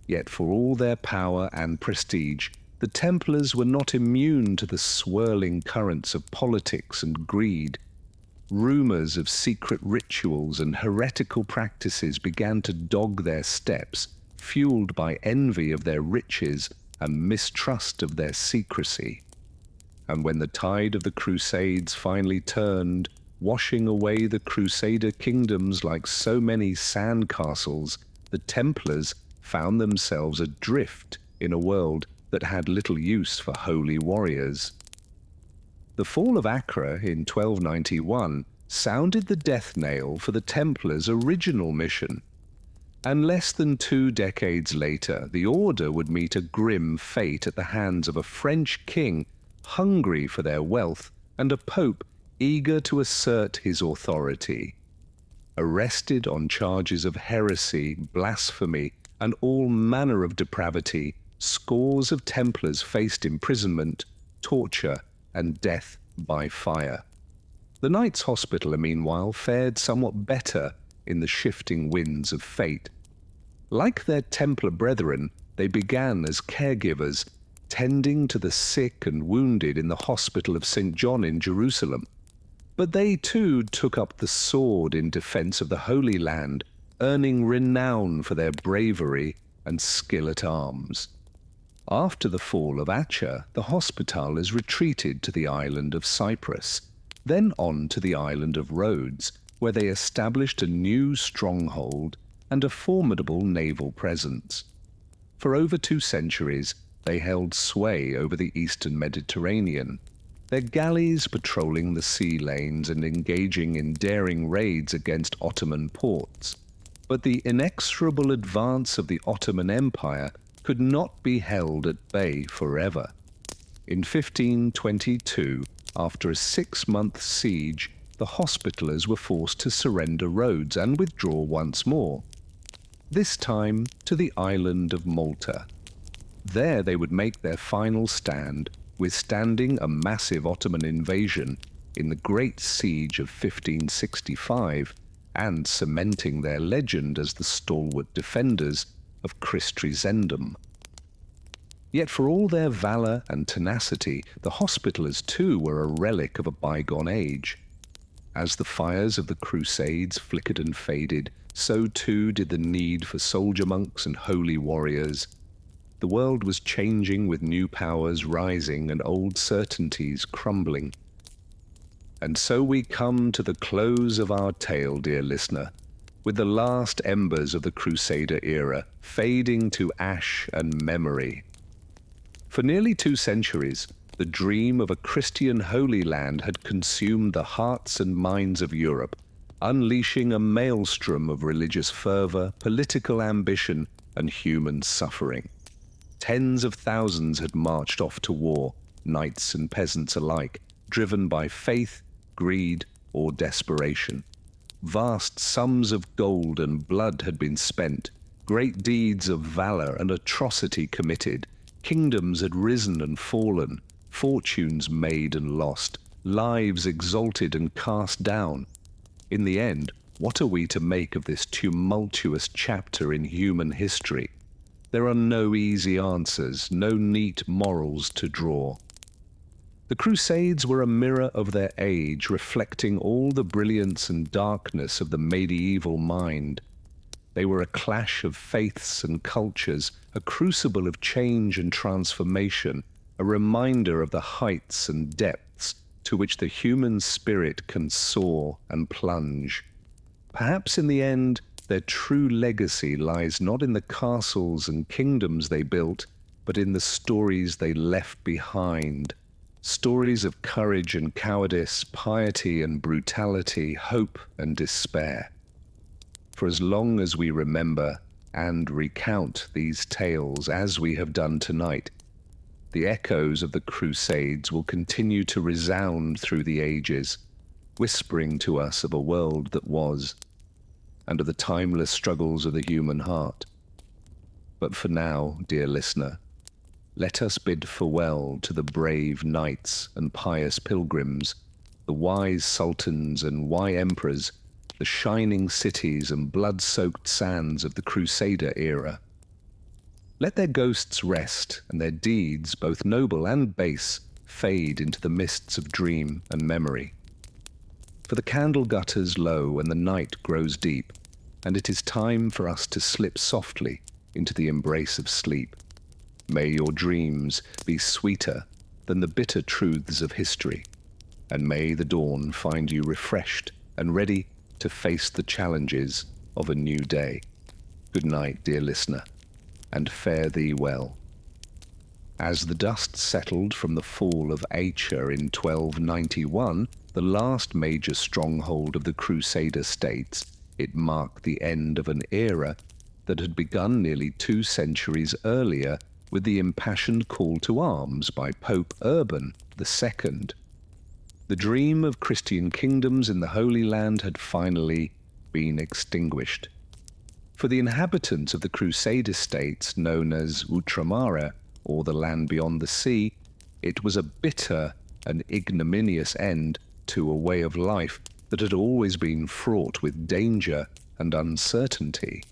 yet for all their power and prestige, the Templars were not immune to the swirling currents of politics and greed. Rumours of secret rituals and heretical practices began to dog their steps, fueled by envy of their riches and mistrust of their secrecy. And when the tide of the Crusades finally turned, washing away the Crusader kingdoms like so many sandcastles, the Templars found themselves adrift in a world that had little use for holy warriors. The fall of Acre in 1291 sounded the death knell for the Templars' original mission, and less than 2 decades later the order would meet a grim fate at the hands of a French king hungry for their wealth and a pope eager to assert his authority. Arrested on charges of heresy, blasphemy, and all manner of depravity, scores of Templars faced imprisonment, torture, and death by fire. The Knights Hospitaller, meanwhile, fared somewhat better in the shifting winds of fate. Like their Templar brethren, they began as caregivers, tending to the sick and wounded in the Hospital of St. John in Jerusalem. But they too took up the sword in defense of the Holy Land, earning renown for their bravery and skill at arms. After the fall of Acre, the Hospitallers retreated to the island of Cyprus, then on to the island of Rhodes, where they established a new stronghold and a formidable naval presence. For over 2 centuries, they held sway over the eastern Mediterranean, their galleys patrolling the sea lanes and engaging in daring raids against Ottoman ports. But the inexorable advance of the Ottoman Empire could not be held at bay forever. In 1522, after a 6-month siege, the Hospitallers were forced to surrender Rhodes and withdraw once more, this time to the island of Malta. There they would make their final stand, withstanding a massive Ottoman invasion in the Great Siege of 1565 and cementing their legend as the stalwart defenders of Christrizendum. Yet for all their valour and tenacity, the Hospitallers too were a relic of a bygone age. As the fires of the Crusades flickered and faded, so too did the need for soldier monks and holy warriors. The world was changing with new powers rising and old certainties crumbling. And so we come to the close of our tale, dear listener, with the last embers of the Crusader era fading to ash and memory. For nearly 2 centuries, the dream of a Christian Holy Land had consumed the hearts and minds of Europe, unleashing a maelstrom of religious fervor, political ambition, and human suffering. Tens of thousands had marched off to war, knights and peasants alike, driven by faith, greed, or desperation. Vast sums of gold and blood had been spent, great deeds of valor and atrocity committed, kingdoms had risen and fallen, fortunes made and lost, lives exalted and cast down. In the end, what are we to make of this tumultuous chapter in human history? There are no easy answers, no neat morals to draw. The Crusades were a mirror of their age, reflecting all the brilliance and darkness of the medieval mind. They were a clash of faiths and cultures, a crucible of change and transformation, a reminder of the heights and depths to which the human spirit can soar and plunge. Perhaps in the end, their true legacy lies not in the castles and kingdoms they built, but in the stories they left behind. Stories of courage and cowardice, piety and brutality, hope and despair. For as long as we remember and recount these tales as we have done tonight, the echoes of the Crusades will continue to resound through the ages, whispering to us of a world that was, and of the timeless struggles of the human heart. But for now, dear listener, let us bid farewell to the brave knights and pious pilgrims, the wise sultans and wise emperors, the shining cities and blood-soaked sands of the Crusader era. Let their ghosts rest, and their deeds, both noble and base, fade into the mists of dream and memory. For the candle gutters low and the night grows deep, and it is time for us to slip softly into the embrace of sleep. May your dreams be sweeter than the bitter truths of history, and may the dawn find you refreshed and ready to face the challenges of a new day. Good night, dear listener, and fare thee well. As the dust settled from the fall of Acre in 1291, the last major stronghold of the Crusader states, it marked the end of an era that had begun nearly 2 centuries earlier with the impassioned call to arms by Pope Urban II. The dream of Christian kingdoms in the Holy Land had finally been extinguished. For the inhabitants of the Crusader states known as Outramare, or the land beyond the sea, it was a bitter and ignominious end to a way of life that had always been fraught with danger and uncertainty.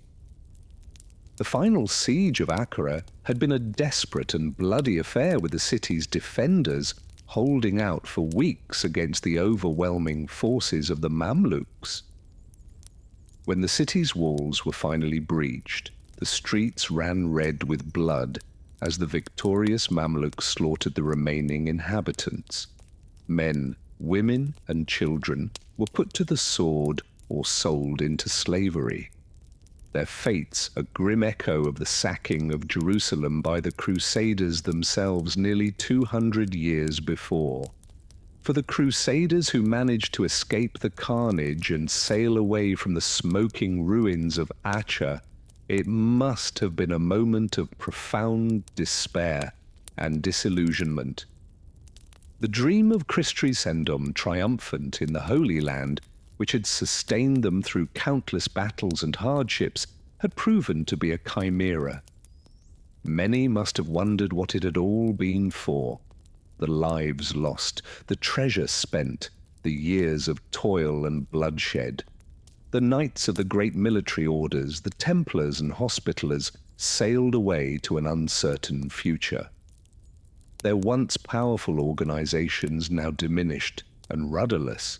The final siege of Acre had been a desperate and bloody affair, with the city's defenders holding out for weeks against the overwhelming forces of the Mamluks. When the city's walls were finally breached, the streets ran red with blood as the victorious Mamluks slaughtered the remaining inhabitants. Men, women, and children were put to the sword or sold into slavery. Their fates a grim echo of the sacking of Jerusalem by the Crusaders themselves nearly 200 years before. For the Crusaders who managed to escape the carnage and sail away from the smoking ruins of Acre, it must have been a moment of profound despair and disillusionment. The dream of Christendom triumphant in the Holy Land, which had sustained them through countless battles and hardships, had proven to be a chimera. Many must have wondered what it had all been for: the lives lost, the treasure spent, the years of toil and bloodshed. The knights of the great military orders, the Templars and Hospitallers, sailed away to an uncertain future. Their once powerful organizations now diminished and rudderless.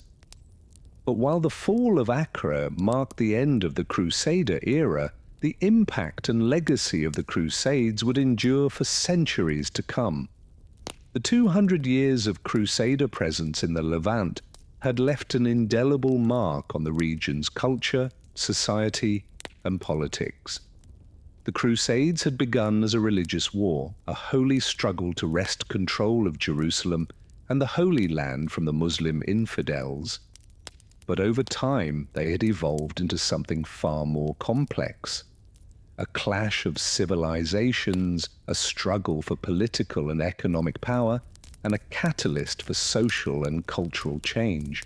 But while the fall of Acre marked the end of the Crusader era, the impact and legacy of the Crusades would endure for centuries to come. The 200 years of Crusader presence in the Levant had left an indelible mark on the region's culture, society, and politics. The Crusades had begun as a religious war, a holy struggle to wrest control of Jerusalem and the Holy Land from the Muslim infidels. But over time, they had evolved into something far more complex. A clash of civilizations, a struggle for political and economic power, and a catalyst for social and cultural change.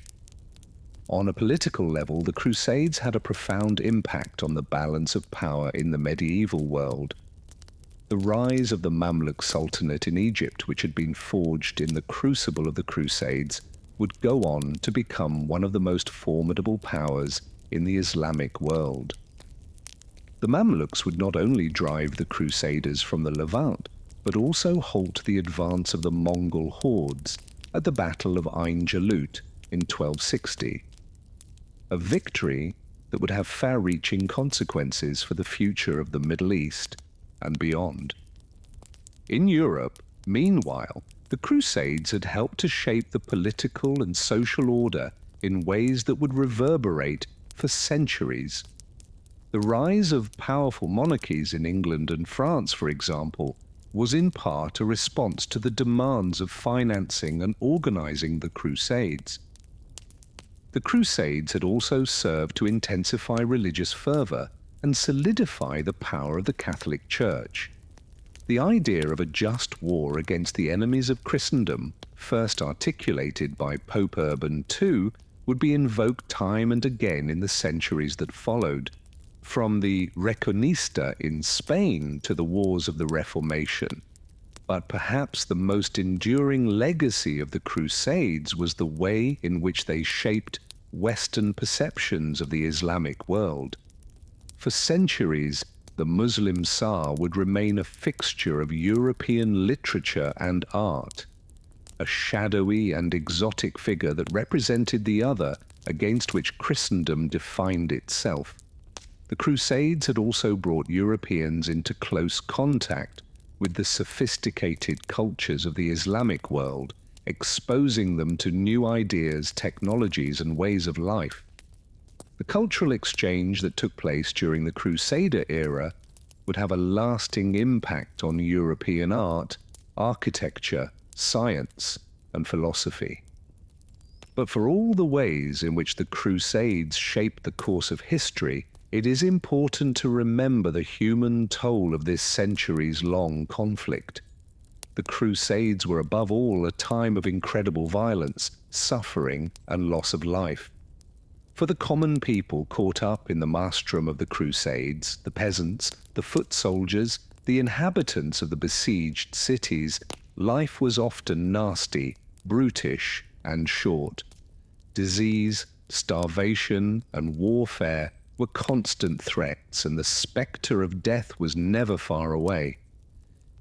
On a political level, the Crusades had a profound impact on the balance of power in the medieval world. The rise of the Mamluk Sultanate in Egypt, which had been forged in the crucible of the Crusades, would go on to become one of the most formidable powers in the Islamic world. The Mamluks would not only drive the Crusaders from the Levant, but also halt the advance of the Mongol hordes at the Battle of Ain Jalut in 1260. A victory that would have far-reaching consequences for the future of the Middle East and beyond. In Europe, meanwhile, the Crusades had helped to shape the political and social order in ways that would reverberate for centuries. The rise of powerful monarchies in England and France, for example, was in part a response to the demands of financing and organizing the Crusades. The Crusades had also served to intensify religious fervor and solidify the power of the Catholic Church. The idea of a just war against the enemies of Christendom, first articulated by Pope Urban II, would be invoked time and again in the centuries that followed, from the Reconquista in Spain to the wars of the Reformation. But perhaps the most enduring legacy of the Crusades was the way in which they shaped Western perceptions of the Islamic world. For centuries, the Muslim Tsar would remain a fixture of European literature and art, a shadowy and exotic figure that represented the other against which Christendom defined itself. The Crusades had also brought Europeans into close contact with the sophisticated cultures of the Islamic world, exposing them to new ideas, technologies, and ways of life. The cultural exchange that took place during the Crusader era would have a lasting impact on European art, architecture, science, and philosophy. But for all the ways in which the Crusades shaped the course of history, it is important to remember the human toll of this centuries-long conflict. The Crusades were above all a time of incredible violence, suffering, and loss of life. For the common people caught up in the maelstrom of the Crusades, the peasants, the foot soldiers, the inhabitants of the besieged cities, life was often nasty, brutish, and short. Disease, starvation, and warfare were constant threats, and the spectre of death was never far away.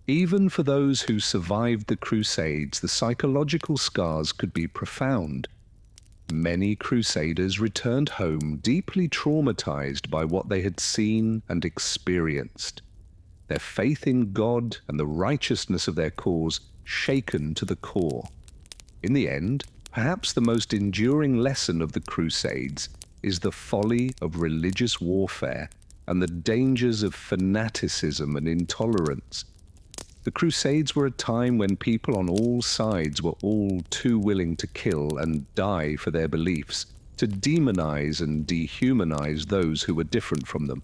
Even for those who survived the Crusades, the psychological scars could be profound. Many Crusaders returned home deeply traumatized by what they had seen and experienced, their faith in God and the righteousness of their cause shaken to the core. In the end, perhaps the most enduring lesson of the Crusades is the folly of religious warfare and the dangers of fanaticism and intolerance. The Crusades were a time when people on all sides were all too willing to kill and die for their beliefs, to demonize and dehumanize those who were different from them.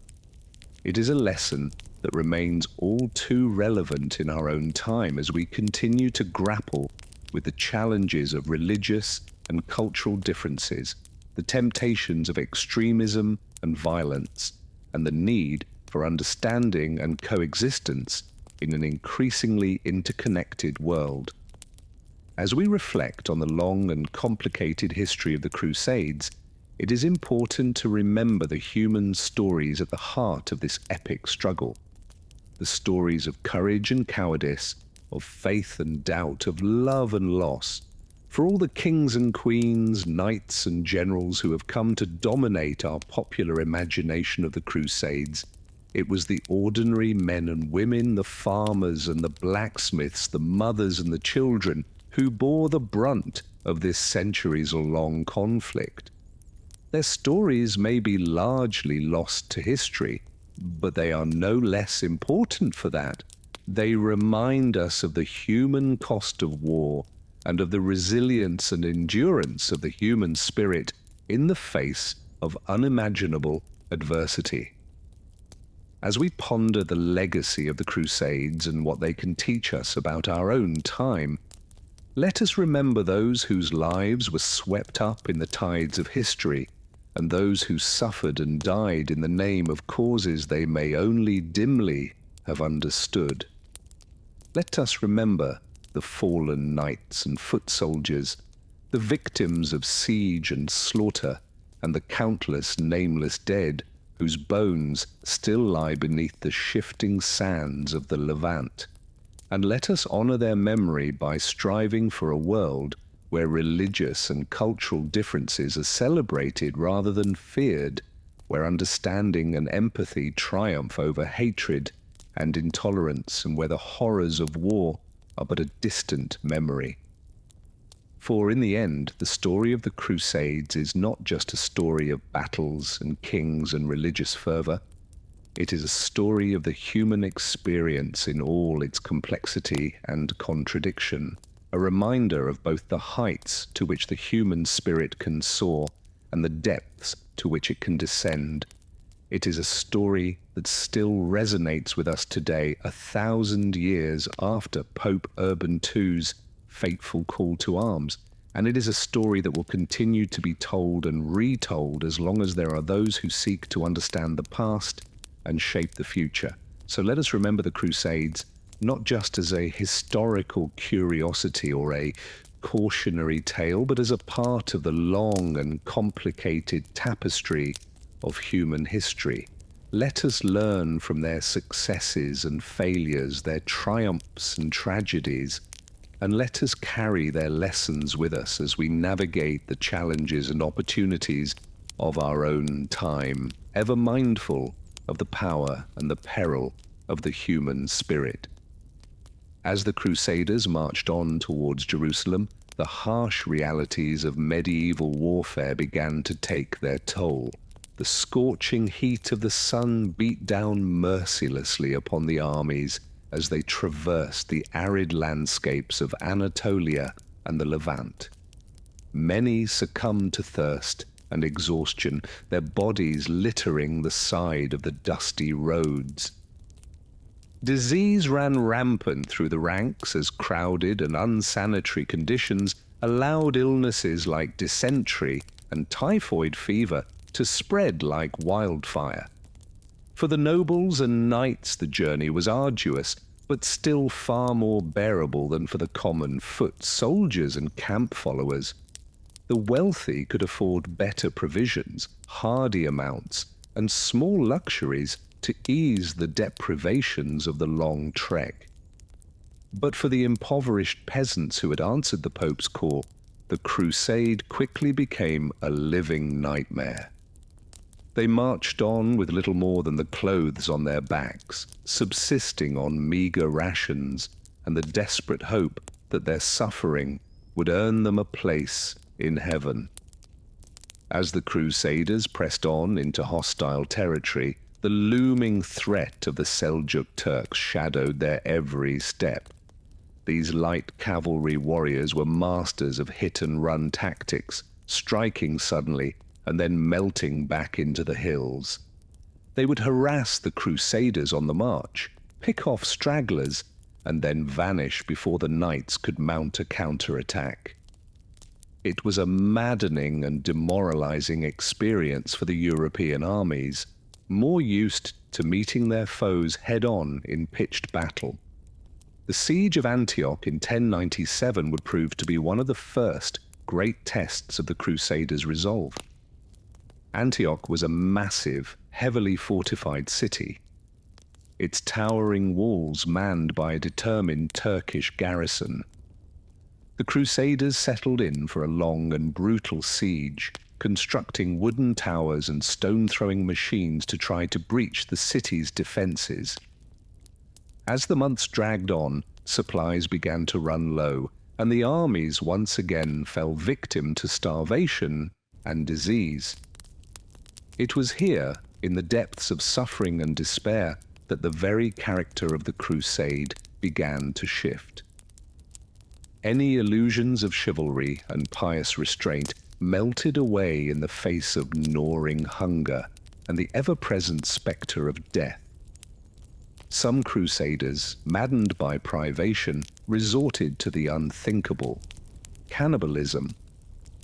It is a lesson that remains all too relevant in our own time as we continue to grapple with the challenges of religious and cultural differences, the temptations of extremism and violence, and the need for understanding and coexistence in an increasingly interconnected world. As we reflect on the long and complicated history of the Crusades, it is important to remember the human stories at the heart of this epic struggle. The stories of courage and cowardice, of faith and doubt, of love and loss. For all the kings and queens, knights and generals who have come to dominate our popular imagination of the Crusades, it was the ordinary men and women, the farmers and the blacksmiths, the mothers and the children, who bore the brunt of this centuries-long conflict. Their stories may be largely lost to history, but they are no less important for that. They remind us of the human cost of war and of the resilience and endurance of the human spirit in the face of unimaginable adversity. As we ponder the legacy of the Crusades and what they can teach us about our own time, let us remember those whose lives were swept up in the tides of history, and those who suffered and died in the name of causes they may only dimly have understood. Let us remember the fallen knights and foot soldiers, the victims of siege and slaughter, and the countless nameless dead whose bones still lie beneath the shifting sands of the Levant. And let us honor their memory by striving for a world where religious and cultural differences are celebrated rather than feared, where understanding and empathy triumph over hatred and intolerance, and where the horrors of war are but a distant memory. For in the end, the story of the Crusades is not just a story of battles and kings and religious fervor. It is a story of the human experience in all its complexity and contradiction, a reminder of both the heights to which the human spirit can soar and the depths to which it can descend. It is a story that still resonates with us today, 1,000 years after Pope Urban II's fateful call to arms, And it is a story that will continue to be told and retold as long as there are those who seek to understand the past and shape the future. So let us remember the Crusades not just as a historical curiosity or a cautionary tale, but as a part of the long and complicated tapestry of human history. Let us learn from their successes and failures, their triumphs and tragedies, and let us carry their lessons with us as we navigate the challenges and opportunities of our own time, ever mindful of the power and the peril of the human spirit. As the Crusaders marched on towards Jerusalem, the harsh realities of medieval warfare began to take their toll. The scorching heat of the sun beat down mercilessly upon the armies as they traversed the arid landscapes of Anatolia and the Levant. Many succumbed to thirst and exhaustion, their bodies littering the side of the dusty roads. Disease ran rampant through the ranks as crowded and unsanitary conditions allowed illnesses like dysentery and typhoid fever to spread like wildfire. For the nobles and knights the journey was arduous, but still far more bearable than for the common foot soldiers and camp followers. The wealthy could afford better provisions, hardy amounts, and small luxuries to ease the deprivations of the long trek. But for the impoverished peasants who had answered the Pope's call, the crusade quickly became a living nightmare. They marched on with little more than the clothes on their backs, subsisting on meager rations and the desperate hope that their suffering would earn them a place in heaven. As the Crusaders pressed on into hostile territory, the looming threat of the Seljuk Turks shadowed their every step. These light cavalry warriors were masters of hit-and-run tactics, striking suddenly and then melting back into the hills. They would harass the Crusaders on the march, pick off stragglers, and then vanish before the knights could mount a counterattack. It was a maddening and demoralizing experience for the European armies, more used to meeting their foes head-on in pitched battle. The siege of Antioch in 1097 would prove to be one of the first great tests of the Crusaders' resolve. Antioch was a massive, heavily fortified city, its towering walls manned by a determined Turkish garrison. The Crusaders settled in for a long and brutal siege, constructing wooden towers and stone-throwing machines to try to breach the city's defenses. As the months dragged on, supplies began to run low, and the armies once again fell victim to starvation and disease. It was here, in the depths of suffering and despair, that the very character of the crusade began to shift. Any illusions of chivalry and pious restraint melted away in the face of gnawing hunger and the ever-present spectre of death. Some crusaders, maddened by privation, resorted to the unthinkable: cannibalism.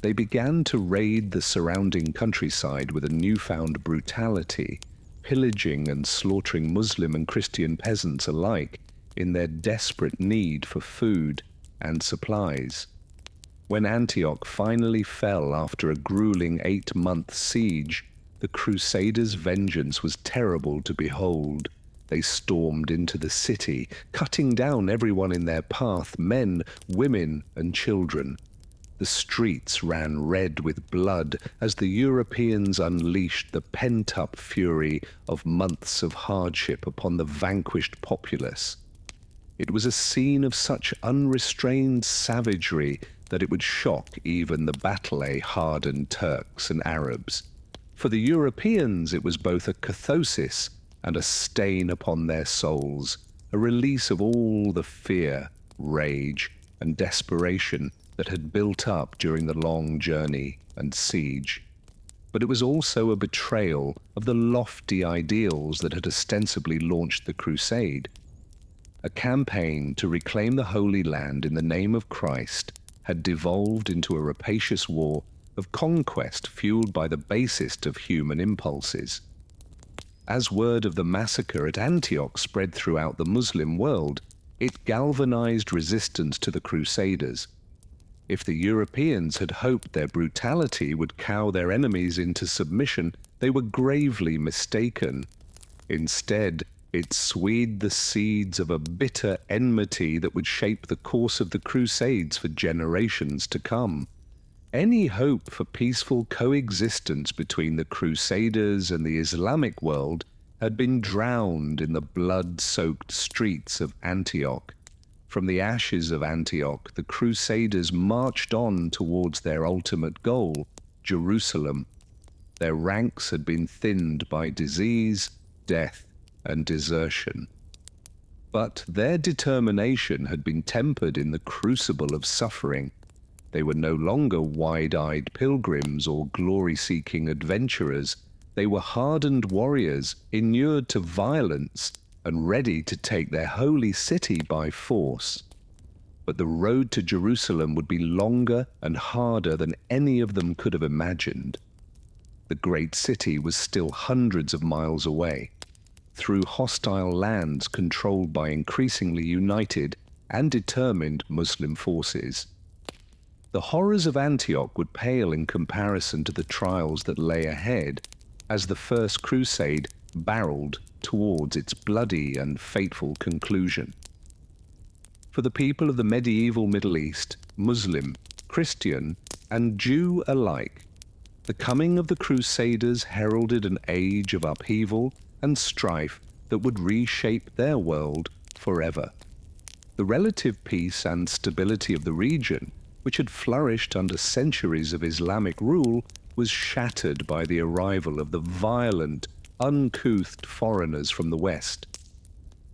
They began to raid the surrounding countryside with a newfound brutality, pillaging and slaughtering Muslim and Christian peasants alike in their desperate need for food and supplies. When Antioch finally fell after a grueling 8-month siege, the Crusaders' vengeance was terrible to behold. They stormed into the city, cutting down everyone in their path, men, women, and children. The streets ran red with blood as the Europeans unleashed the pent-up fury of months of hardship upon the vanquished populace. It was a scene of such unrestrained savagery that it would shock even the battle-hardened Turks and Arabs. For the Europeans it was both a catharsis and a stain upon their souls, a release of all the fear, rage, and desperation that had built up during the long journey and siege. But it was also a betrayal of the lofty ideals that had ostensibly launched the crusade. A campaign to reclaim the Holy Land in the name of Christ had devolved into a rapacious war of conquest fueled by the basest of human impulses. As word of the massacre at Antioch spread throughout the Muslim world, it galvanized resistance to the Crusaders. If the Europeans had hoped their brutality would cow their enemies into submission, they were gravely mistaken. Instead, it swayed the seeds of a bitter enmity that would shape the course of the Crusades for generations to come. Any hope for peaceful coexistence between the Crusaders and the Islamic world had been drowned in the blood-soaked streets of Antioch. From the ashes of Antioch, the Crusaders marched on towards their ultimate goal, Jerusalem. Their ranks had been thinned by disease, death, and desertion. But their determination had been tempered in the crucible of suffering. They were no longer wide-eyed pilgrims or glory-seeking adventurers. They were hardened warriors, inured to violence, and ready to take their holy city by force. But the road to Jerusalem would be longer and harder than any of them could have imagined. The great city was still hundreds of miles away, through hostile lands controlled by increasingly united and determined Muslim forces. The horrors of Antioch would pale in comparison to the trials that lay ahead as the First Crusade barreled towards its bloody and fateful conclusion. For the people of the medieval Middle East, Muslim, Christian, and Jew alike, the coming of the Crusaders heralded an age of upheaval and strife that would reshape their world forever. The relative peace and stability of the region, which had flourished under centuries of Islamic rule, was shattered by the arrival of the violent, uncouth foreigners from the West.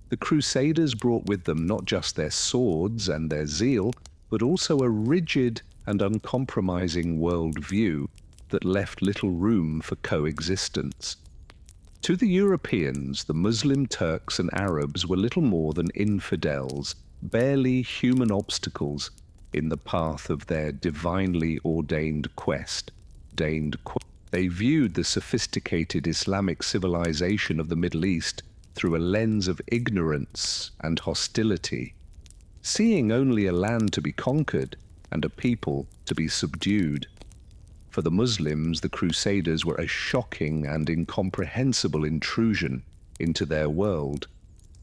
The Crusaders brought with them not just their swords and their zeal, but also a rigid and uncompromising worldview that left little room for coexistence. To the Europeans, the Muslim Turks and Arabs were little more than infidels, barely human obstacles in the path of their divinely ordained quest. They viewed the sophisticated Islamic civilization of the Middle East through a lens of ignorance and hostility, seeing only a land to be conquered and a people to be subdued. For the Muslims, the Crusaders were a shocking and incomprehensible intrusion into their world.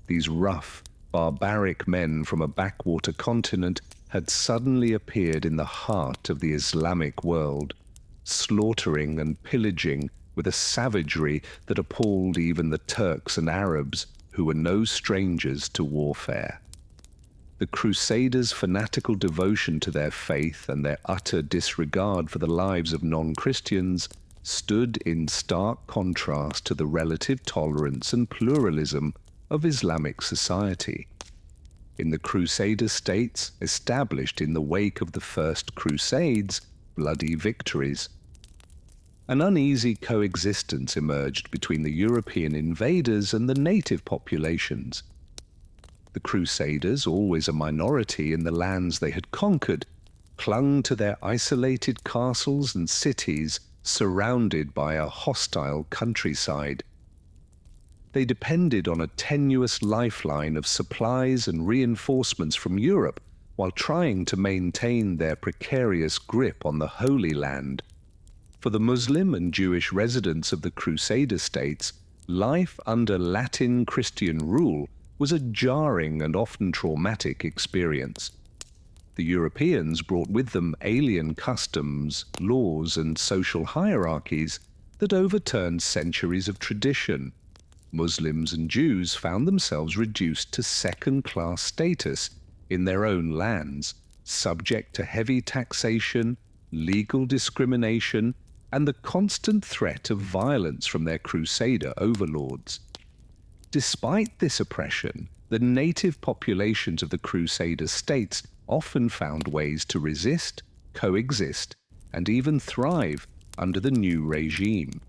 These rough, barbaric men from a backwater continent had suddenly appeared in the heart of the Islamic world, slaughtering and pillaging with a savagery that appalled even the Turks and Arabs, who were no strangers to warfare. The Crusaders' fanatical devotion to their faith and their utter disregard for the lives of non-Christians stood in stark contrast to the relative tolerance and pluralism of Islamic society. In the Crusader states established in the wake of the First Crusades' bloody victories, an uneasy coexistence emerged between the European invaders and the native populations. The Crusaders, always a minority in the lands they had conquered, clung to their isolated castles and cities surrounded by a hostile countryside. They depended on a tenuous lifeline of supplies and reinforcements from Europe while trying to maintain their precarious grip on the Holy Land. For the Muslim and Jewish residents of the Crusader states, life under Latin Christian rule was a jarring and often traumatic experience. The Europeans brought with them alien customs, laws, and social hierarchies that overturned centuries of tradition. Muslims and Jews found themselves reduced to second-class status in their own lands, subject to heavy taxation, legal discrimination, and the constant threat of violence from their Crusader overlords. Despite this oppression, the native populations of the Crusader states often found ways to resist, coexist, and even thrive under the new regime.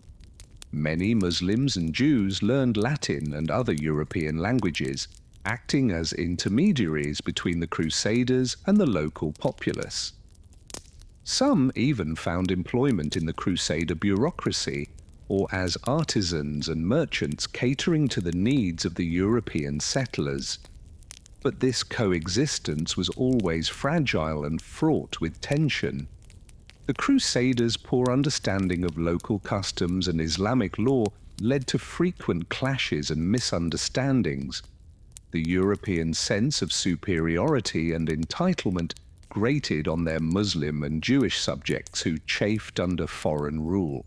Many Muslims and Jews learned Latin and other European languages, acting as intermediaries between the Crusaders and the local populace. Some even found employment in the Crusader bureaucracy or as artisans and merchants catering to the needs of the European settlers. But this coexistence was always fragile and fraught with tension. The Crusaders' poor understanding of local customs and Islamic law led to frequent clashes and misunderstandings. The European sense of superiority and entitlement grated on their Muslim and Jewish subjects who chafed under foreign rule.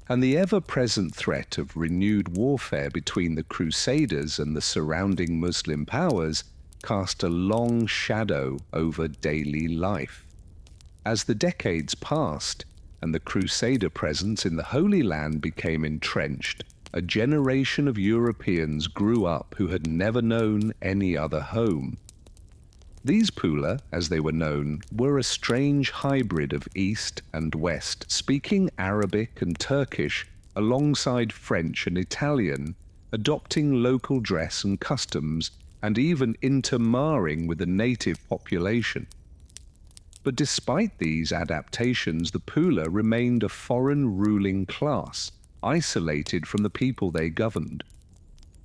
And the ever-present threat of renewed warfare between the Crusaders and the surrounding Muslim powers cast a long shadow over daily life. As the decades passed and the Crusader presence in the Holy Land became entrenched, a generation of Europeans grew up who had never known any other home. These Pula, as they were known, were a strange hybrid of East and West, speaking Arabic and Turkish alongside French and Italian, adopting local dress and customs, and even intermarrying with the native population. But despite these adaptations, the Pula remained a foreign ruling class, isolated from the people they governed.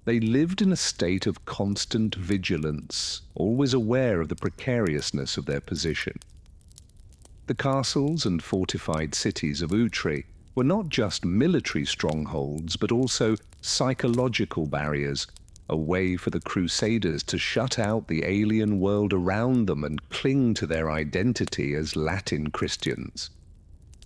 They lived in a state of constant vigilance, always aware of the precariousness of their position. The castles and fortified cities of Utri were not just military strongholds, but also psychological barriers, a way for the Crusaders to shut out the alien world around them and cling to their identity as Latin Christians.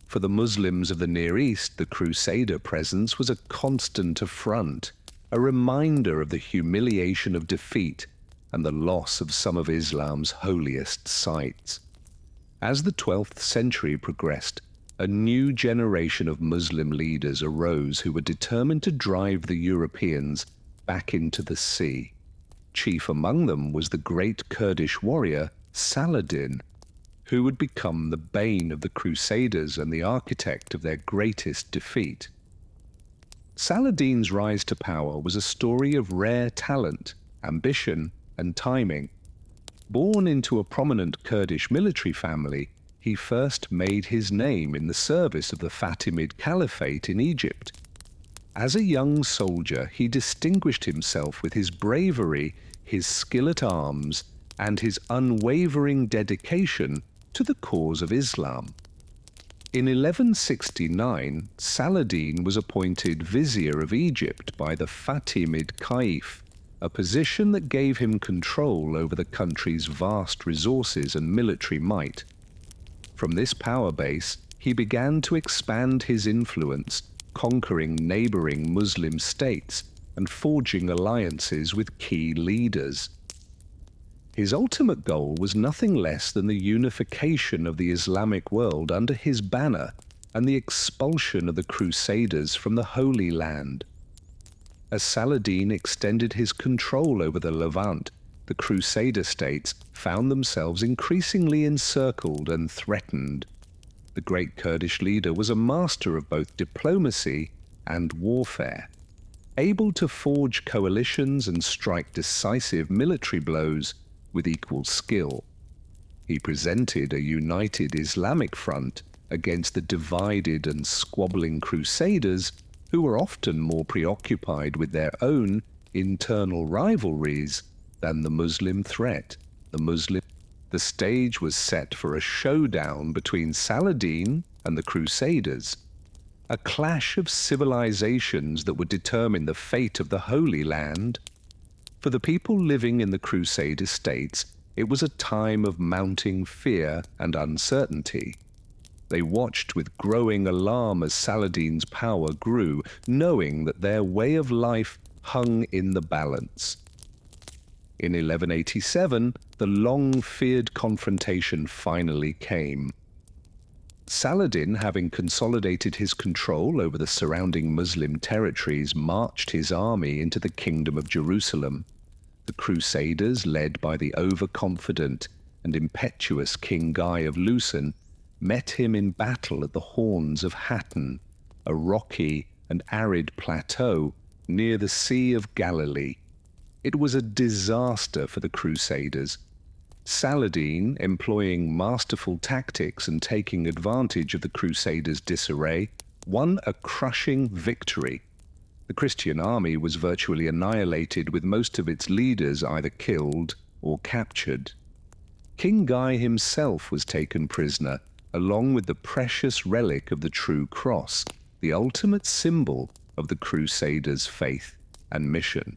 For the Muslims of the Near East, the Crusader presence was a constant affront, a reminder of the humiliation of defeat and the loss of some of Islam's holiest sites. As the 12th century progressed, a new generation of Muslim leaders arose who were determined to drive the Europeans back into the sea. Chief among them was the great Kurdish warrior Saladin, who would become the bane of the Crusaders and the architect of their greatest defeat. Saladin's rise to power was a story of rare talent, ambition, and timing. Born into a prominent Kurdish military family, he first made his name in the service of the Fatimid Caliphate in Egypt. As a young soldier, he distinguished himself with his bravery, his skill at arms, and his unwavering dedication to the cause of Islam. In 1169, Saladin was appointed vizier of Egypt by the Fatimid Caliph, a position that gave him control over the country's vast resources and military might. From this power base, he began to expand his influence, conquering neighboring Muslim states and forging alliances with key leaders. His ultimate goal was nothing less than the unification of the Islamic world under his banner and the expulsion of the Crusaders from the Holy Land. As Saladin extended his control over the Levant, the Crusader states found themselves increasingly encircled and threatened. The great Kurdish leader was a master of both diplomacy and warfare, able to forge coalitions and strike decisive military blows with equal skill. He presented a united Islamic front against the divided and squabbling Crusaders, who were often more preoccupied with their own internal rivalries than the Muslim threat. The stage was set for a showdown between Saladin and the Crusaders, a clash of civilizations that would determine the fate of the Holy Land. For the people living in the Crusader states, it was a time of mounting fear and uncertainty. They watched with growing alarm as Saladin's power grew, knowing that their way of life hung in the balance. In 1187, the long-feared confrontation finally came. Saladin, having consolidated his control over the surrounding Muslim territories, marched his army into the Kingdom of Jerusalem. The Crusaders, led by the overconfident and impetuous King Guy of Lucerne, met him in battle at the Horns of Hattin, a rocky and arid plateau near the Sea of Galilee. It was a disaster for the Crusaders. Saladin, employing masterful tactics and taking advantage of the Crusaders' disarray, won a crushing victory. The Christian army was virtually annihilated, with most of its leaders either killed or captured. King Guy himself was taken prisoner, along with the precious relic of the True Cross, the ultimate symbol of the Crusaders' faith and mission.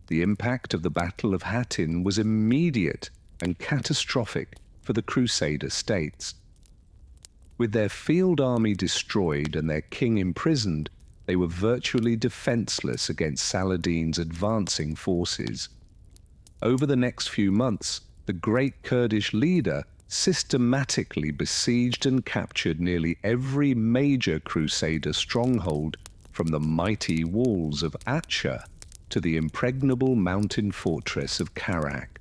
The impact of the Battle of Hattin was immediate and catastrophic for the Crusader states. With their field army destroyed and their king imprisoned, they were virtually defenseless against Saladin's advancing forces. Over the next few months, the great Kurdish leader systematically besieged and captured nearly every major Crusader stronghold, from the mighty walls of Acre to the impregnable mountain fortress of Karak.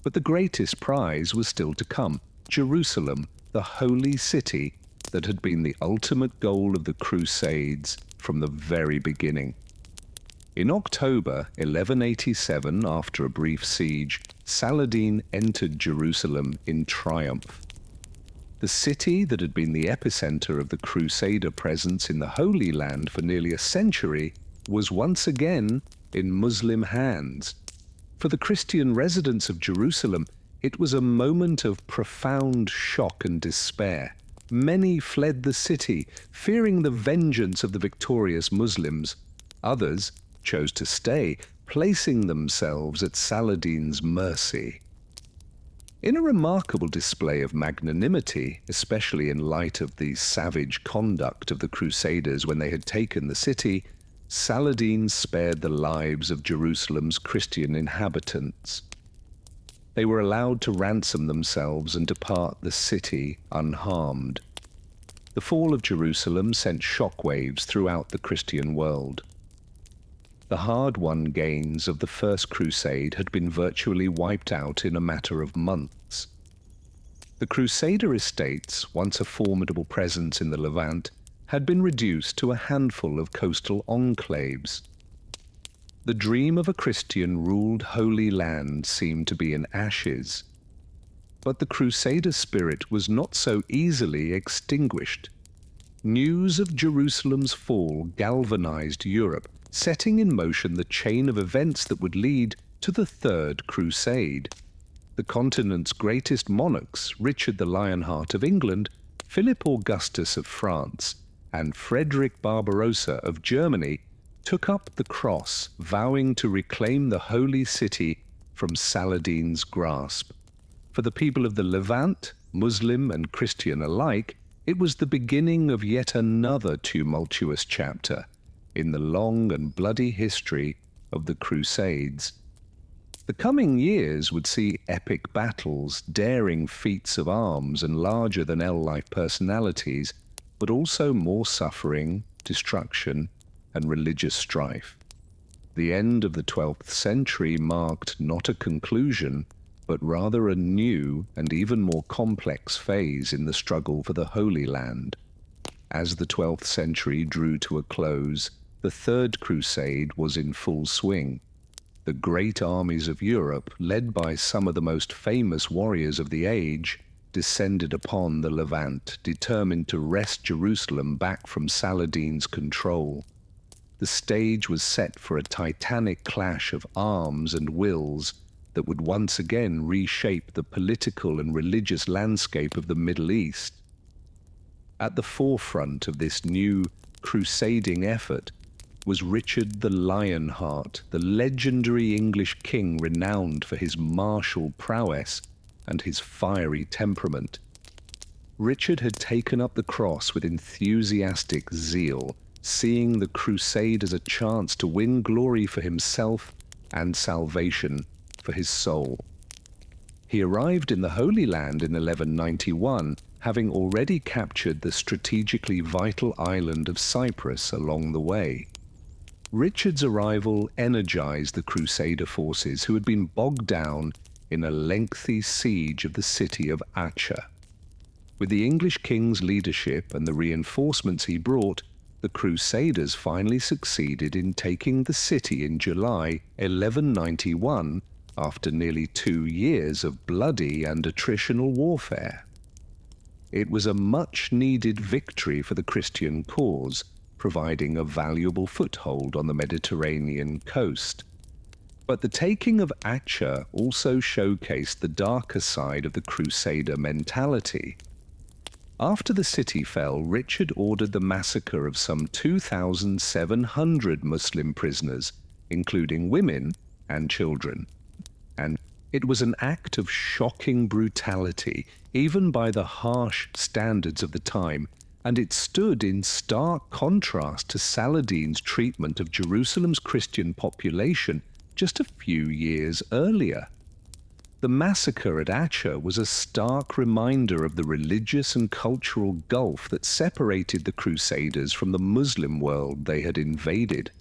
But the greatest prize was still to come: Jerusalem, the holy city that had been the ultimate goal of the Crusades from the very beginning. In October 1187, after a brief siege, Saladin entered Jerusalem in triumph. The city that had been the epicenter of the Crusader presence in the Holy Land for nearly a century was once again in Muslim hands. For the Christian residents of Jerusalem, it was a moment of profound shock and despair. Many fled the city, fearing the vengeance of the victorious Muslims. Others chose to stay, placing themselves at Saladin's mercy. In a remarkable display of magnanimity, especially in light of the savage conduct of the Crusaders when they had taken the city, Saladin spared the lives of Jerusalem's Christian inhabitants. They were allowed to ransom themselves and depart the city unharmed. The fall of Jerusalem sent shockwaves throughout the Christian world. The hard-won gains of the First Crusade had been virtually wiped out in a matter of months. The Crusader estates, once a formidable presence in the Levant, had been reduced to a handful of coastal enclaves. The dream of a Christian-ruled Holy Land seemed to be in ashes. But the Crusader spirit was not so easily extinguished. News of Jerusalem's fall galvanized Europe, setting in motion the chain of events that would lead to the Third Crusade. The continent's greatest monarchs, Richard the Lionheart of England, Philip Augustus of France, and Frederick Barbarossa of Germany, took up the cross, vowing to reclaim the holy city from Saladin's grasp. For the people of the Levant, Muslim and Christian alike, it was the beginning of yet another tumultuous chapter in the long and bloody history of the Crusades. The coming years would see epic battles, daring feats of arms, and larger-than-life personalities, but also more suffering, destruction, and religious strife. The end of the 12th century marked not a conclusion, but rather a new and even more complex phase in the struggle for the Holy Land. As the 12th century drew to a close, the Third Crusade was in full swing. The great armies of Europe, led by some of the most famous warriors of the age, descended upon the Levant, determined to wrest Jerusalem back from Saladin's control. The stage was set for a titanic clash of arms and wills that would once again reshape the political and religious landscape of the Middle East. At the forefront of this new crusading effort was Richard the Lionheart, the legendary English king renowned for his martial prowess and his fiery temperament. Richard had taken up the cross with enthusiastic zeal, seeing the crusade as a chance to win glory for himself and salvation for his soul. He arrived in the Holy Land in 1191, having already captured the strategically vital island of Cyprus along the way. Richard's arrival energized the Crusader forces, who had been bogged down in a lengthy siege of the city of Acre. With the English king's leadership and the reinforcements he brought, the Crusaders finally succeeded in taking the city in July 1191 after nearly 2 years of bloody and attritional warfare. It was a much-needed victory for the Christian cause, providing a valuable foothold on the Mediterranean coast. But the taking of Acre also showcased the darker side of the Crusader mentality. After the city fell, Richard ordered the massacre of some 2,700 Muslim prisoners, including women and children. And it was an act of shocking brutality, even by the harsh standards of the time, and it stood in stark contrast to Saladin's treatment of Jerusalem's Christian population just a few years earlier. The massacre at Acre was a stark reminder of the religious and cultural gulf that separated the Crusaders from the Muslim world they had invaded.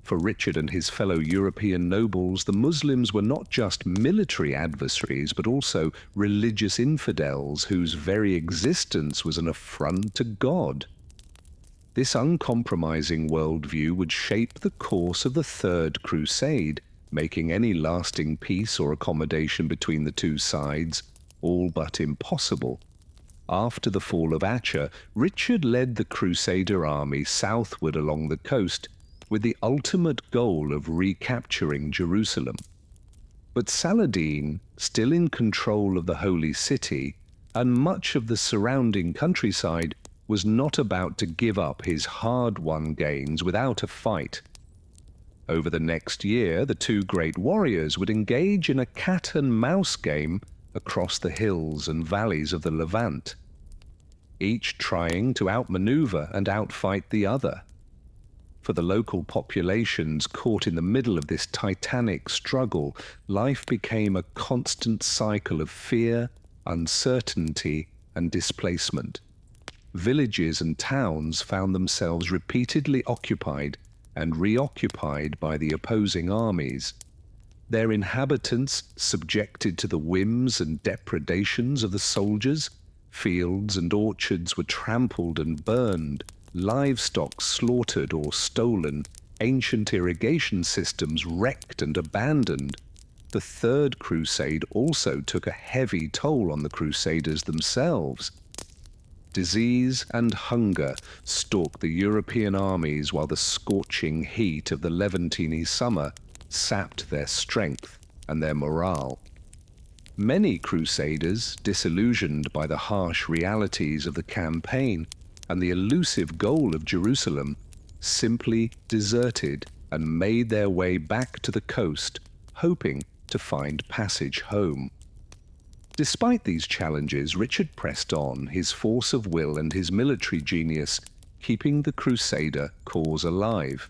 For Richard and his fellow European nobles, the Muslims were not just military adversaries, but also religious infidels whose very existence was an affront to God. This uncompromising worldview would shape the course of the Third Crusade, making any lasting peace or accommodation between the two sides all but impossible. After the fall of Acre, Richard led the Crusader army southward along the coast with the ultimate goal of recapturing Jerusalem. But Saladin, still in control of the Holy City and much of the surrounding countryside, was not about to give up his hard-won gains without a fight. Over the next year, the two great warriors would engage in a cat-and-mouse game across the hills and valleys of the Levant, each trying to outmaneuver and outfight the other. For the local populations caught in the middle of this titanic struggle, life became a constant cycle of fear, uncertainty, and displacement. Villages and towns found themselves repeatedly occupied and reoccupied by the opposing armies, their inhabitants subjected to the whims and depredations of the soldiers. Fields and orchards were trampled and burned, livestock slaughtered or stolen, ancient irrigation systems wrecked and abandoned. The Third Crusade also took a heavy toll on the Crusaders themselves. Disease and hunger stalked the European armies, while the scorching heat of the Levantine summer sapped their strength and their morale. Many Crusaders, disillusioned by the harsh realities of the campaign and the elusive goal of Jerusalem, simply deserted and made their way back to the coast, hoping to find passage home. Despite these challenges, Richard pressed on, his force of will and his military genius keeping the Crusader cause alive.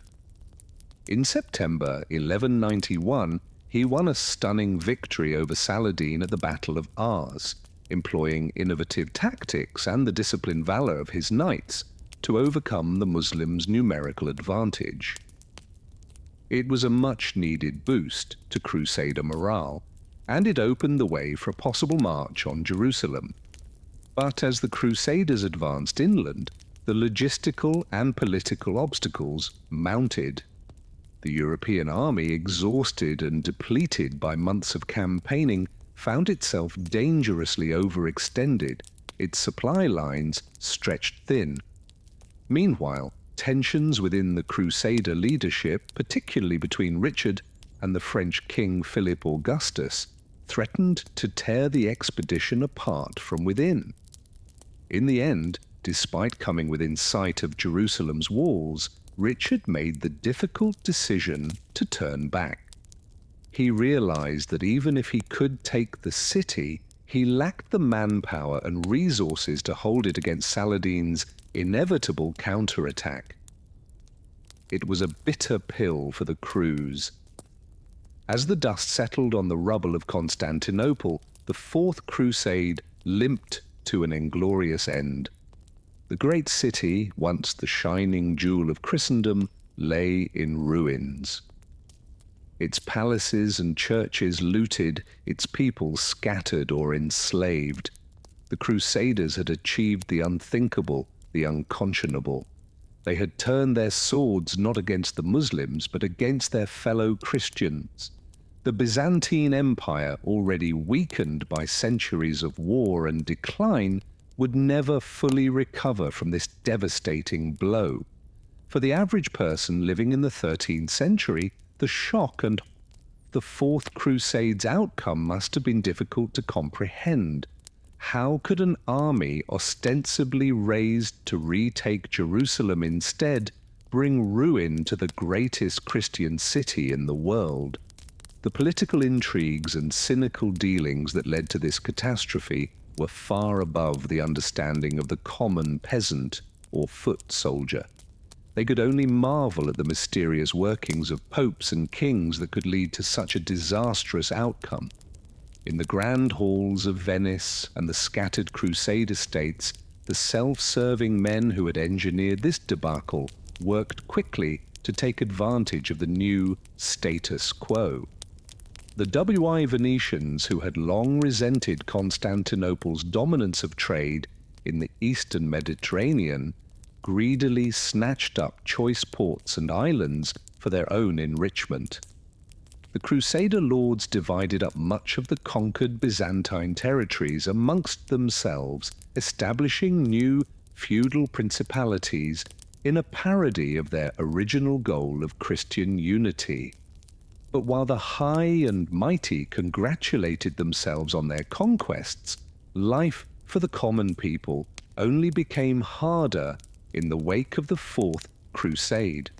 In September 1191, he won a stunning victory over Saladin at the Battle of Ars, employing innovative tactics and the disciplined valor of his knights to overcome the Muslims' numerical advantage. It was a much-needed boost to Crusader morale, and it opened the way for a possible march on Jerusalem. But as the Crusaders advanced inland, the logistical and political obstacles mounted. The European army, exhausted and depleted by months of campaigning, found itself dangerously overextended, its supply lines stretched thin. Meanwhile, tensions within the Crusader leadership, particularly between Richard and the French King Philip Augustus, threatened to tear the expedition apart from within. In the end, despite coming within sight of Jerusalem's walls, Richard made the difficult decision to turn back. He realized that even if he could take the city, he lacked the manpower and resources to hold it against Saladin's inevitable counterattack. It was a bitter pill for the crews. As the dust settled on the rubble of Constantinople, the Fourth Crusade limped to an inglorious end. The great city, once the shining jewel of Christendom, lay in ruins. Its palaces and churches looted, its people scattered or enslaved. The Crusaders had achieved the unthinkable, the unconscionable. They had turned their swords not against the Muslims, but against their fellow Christians. The Byzantine Empire, already weakened by centuries of war and decline, would never fully recover from this devastating blow. For the average person living in the 13th century, the shock and the Fourth Crusade's outcome must have been difficult to comprehend. How could an army ostensibly raised to retake Jerusalem instead bring ruin to the greatest Christian city in the world? The political intrigues and cynical dealings that led to this catastrophe were far above the understanding of the common peasant or foot soldier. They could only marvel at the mysterious workings of popes and kings that could lead to such a disastrous outcome. In the grand halls of Venice and the scattered crusade estates, the self-serving men who had engineered this debacle worked quickly to take advantage of the new status quo. The WI Venetians, who had long resented Constantinople's dominance of trade in the eastern Mediterranean, greedily snatched up choice ports and islands for their own enrichment. The Crusader lords divided up much of the conquered Byzantine territories amongst themselves, establishing new feudal principalities in a parody of their original goal of Christian unity. But while the high and mighty congratulated themselves on their conquests, life for the common people only became harder in the wake of the Fourth Crusade.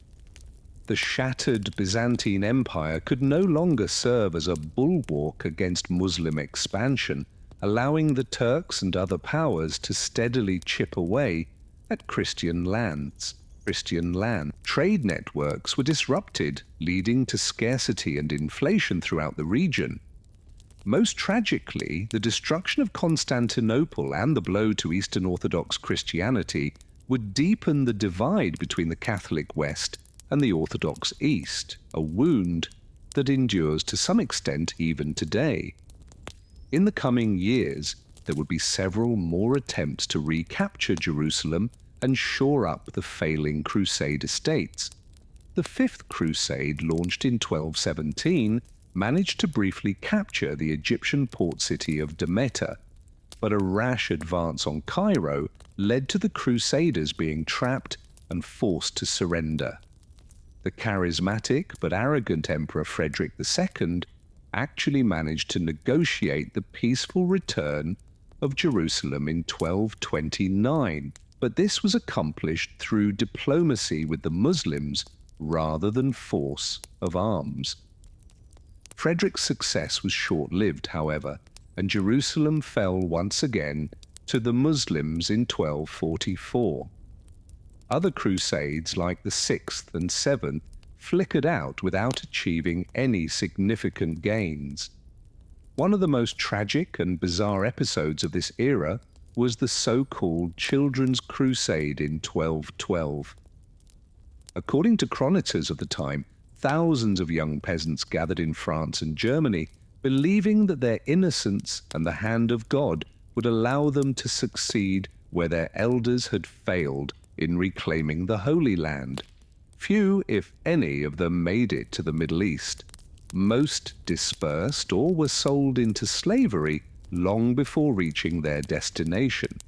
The shattered Byzantine Empire could no longer serve as a bulwark against Muslim expansion, allowing the Turks and other powers to steadily chip away at Christian lands. Trade networks were disrupted, leading to scarcity and inflation throughout the region. Most tragically, the destruction of Constantinople and the blow to Eastern Orthodox Christianity would deepen the divide between the Catholic West and the Orthodox East, a wound that endures to some extent even today. In the coming years, there would be several more attempts to recapture Jerusalem and shore up the failing Crusade estates. The Fifth Crusade, launched in 1217, managed to briefly capture the Egyptian port city of Damietta, but a rash advance on Cairo led to the Crusaders being trapped and forced to surrender. The charismatic but arrogant Emperor Frederick II actually managed to negotiate the peaceful return of Jerusalem in 1229, but this was accomplished through diplomacy with the Muslims rather than force of arms. Frederick's success was short-lived, however, and Jerusalem fell once again to the Muslims in 1244. Other crusades, like the Sixth and Seventh, flickered out without achieving any significant gains. One of the most tragic and bizarre episodes of this era was the so-called Children's Crusade in 1212. According to chroniclers of the time, thousands of young peasants gathered in France and Germany, believing that their innocence and the hand of God would allow them to succeed where their elders had failed in reclaiming the Holy Land. Few, if any, of them made it to the Middle East. Most dispersed or were sold into slavery long before reaching their destination.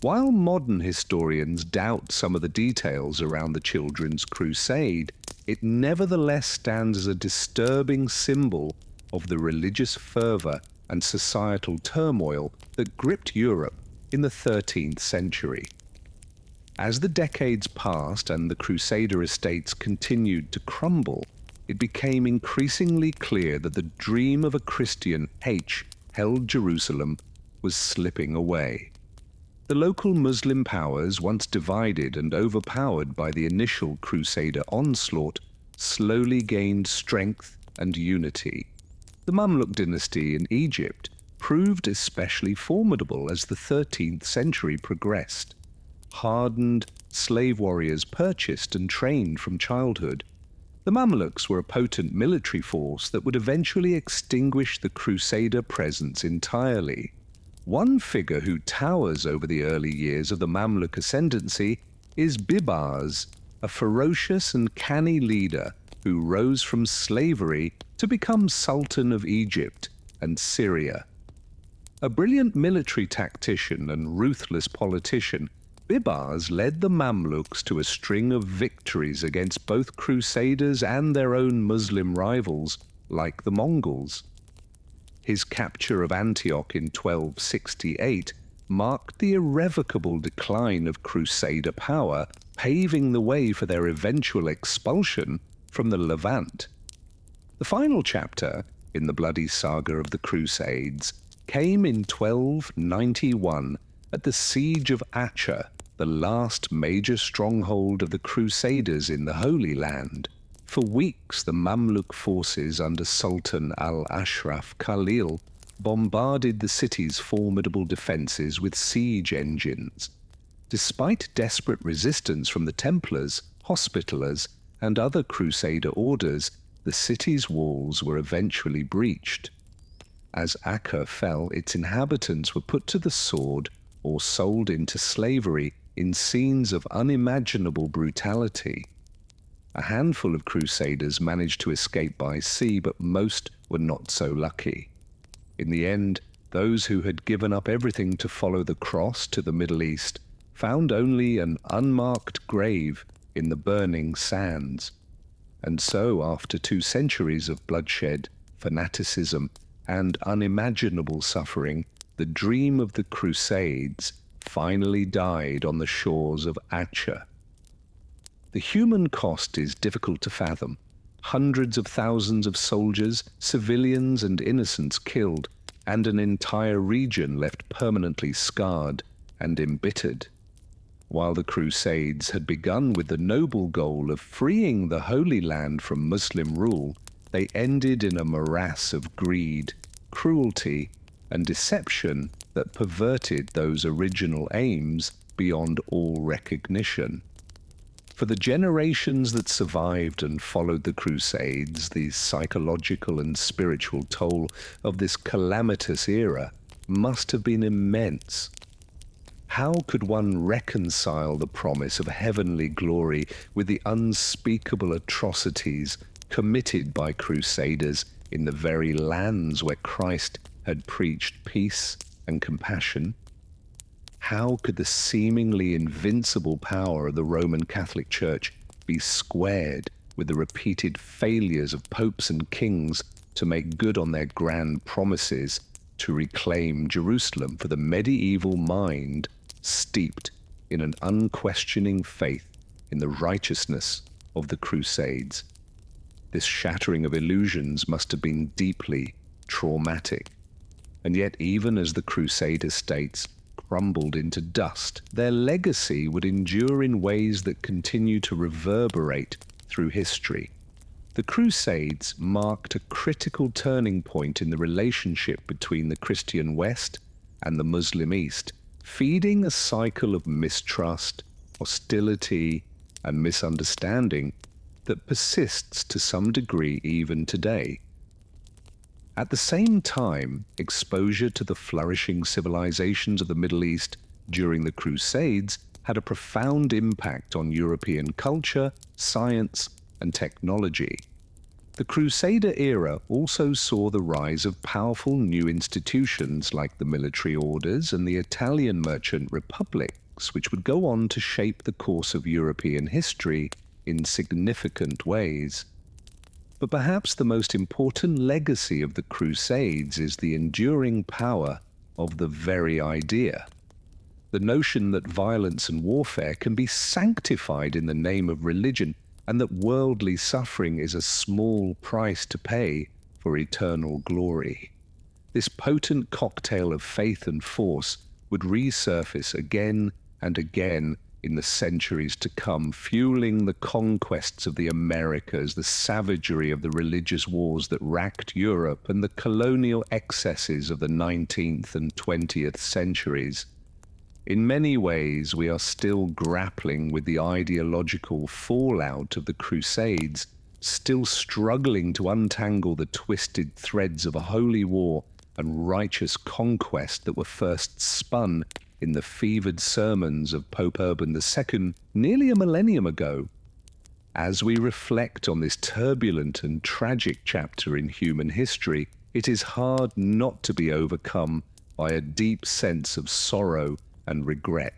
While modern historians doubt some of the details around the Children's Crusade, it nevertheless stands as a disturbing symbol of the religious fervor and societal turmoil that gripped Europe in the 13th century. As the decades passed and the Crusader estates continued to crumble, it became increasingly clear that the dream of a Christian held Jerusalem was slipping away. The local Muslim powers, once divided and overpowered by the initial Crusader onslaught, slowly gained strength and unity. The Mamluk dynasty in Egypt proved especially formidable as the 13th century progressed. Hardened slave warriors purchased and trained from childhood. The Mamluks were a potent military force that would eventually extinguish the Crusader presence entirely. One figure who towers over the early years of the Mamluk ascendancy is Bibars, a ferocious and canny leader who rose from slavery to become Sultan of Egypt and Syria. A brilliant military tactician and ruthless politician, Bibars led the Mamluks to a string of victories against both Crusaders and their own Muslim rivals, like the Mongols. His capture of Antioch in 1268 marked the irrevocable decline of Crusader power, paving the way for their eventual expulsion from the Levant. The final chapter in the bloody saga of the Crusades came in 1291 at the Siege of Acre, the last major stronghold of the Crusaders in the Holy Land. For weeks, the Mamluk forces under Sultan al-Ashraf Khalil bombarded the city's formidable defences with siege engines. Despite desperate resistance from the Templars, Hospitallers, and other Crusader orders, the city's walls were eventually breached. As Acre fell, its inhabitants were put to the sword or sold into slavery in scenes of unimaginable brutality. A handful of Crusaders managed to escape by sea, but most were not so lucky. In the end, those who had given up everything to follow the cross to the Middle East found only an unmarked grave in the burning sands. And so, after 2 centuries of bloodshed, fanaticism, and unimaginable suffering, the dream of the Crusades finally died on the shores of Acre. The human cost is difficult to fathom. Hundreds of thousands of soldiers, civilians and innocents killed, and an entire region left permanently scarred and embittered. While the Crusades had begun with the noble goal of freeing the Holy Land from Muslim rule, they ended in a morass of greed, cruelty, and deception that perverted those original aims beyond all recognition. For the generations that survived and followed the Crusades, the psychological and spiritual toll of this calamitous era must have been immense. How could one reconcile the promise of heavenly glory with the unspeakable atrocities committed by Crusaders in the very lands where Christ had preached peace and compassion? How could the seemingly invincible power of the Roman Catholic Church be squared with the repeated failures of popes and kings to make good on their grand promises to reclaim Jerusalem for the medieval mind steeped in an unquestioning faith in the righteousness of the Crusades? This shattering of illusions must have been deeply traumatic. And yet, even as the Crusader states crumbled into dust, their legacy would endure in ways that continue to reverberate through history. The Crusades marked a critical turning point in the relationship between the Christian West and the Muslim East, feeding a cycle of mistrust, hostility, and misunderstanding that persists to some degree even today. At the same time, exposure to the flourishing civilizations of the Middle East during the Crusades had a profound impact on European culture, science, and technology. The Crusader era also saw the rise of powerful new institutions like the military orders and the Italian merchant republics, which would go on to shape the course of European history in significant ways. But perhaps the most important legacy of the Crusades is the enduring power of the very idea. The notion that violence and warfare can be sanctified in the name of religion, and that worldly suffering is a small price to pay for eternal glory. This potent cocktail of faith and force would resurface again and again in the centuries to come, fueling the conquests of the Americas, the savagery of the religious wars that racked Europe, and the colonial excesses of the 19th and 20th centuries. In many ways, we are still grappling with the ideological fallout of the Crusades, still struggling to untangle the twisted threads of a holy war and righteous conquest that were first spun in the fevered sermons of Pope Urban II nearly a millennium ago. As we reflect on this turbulent and tragic chapter in human history, it is hard not to be overcome by a deep sense of sorrow and regret.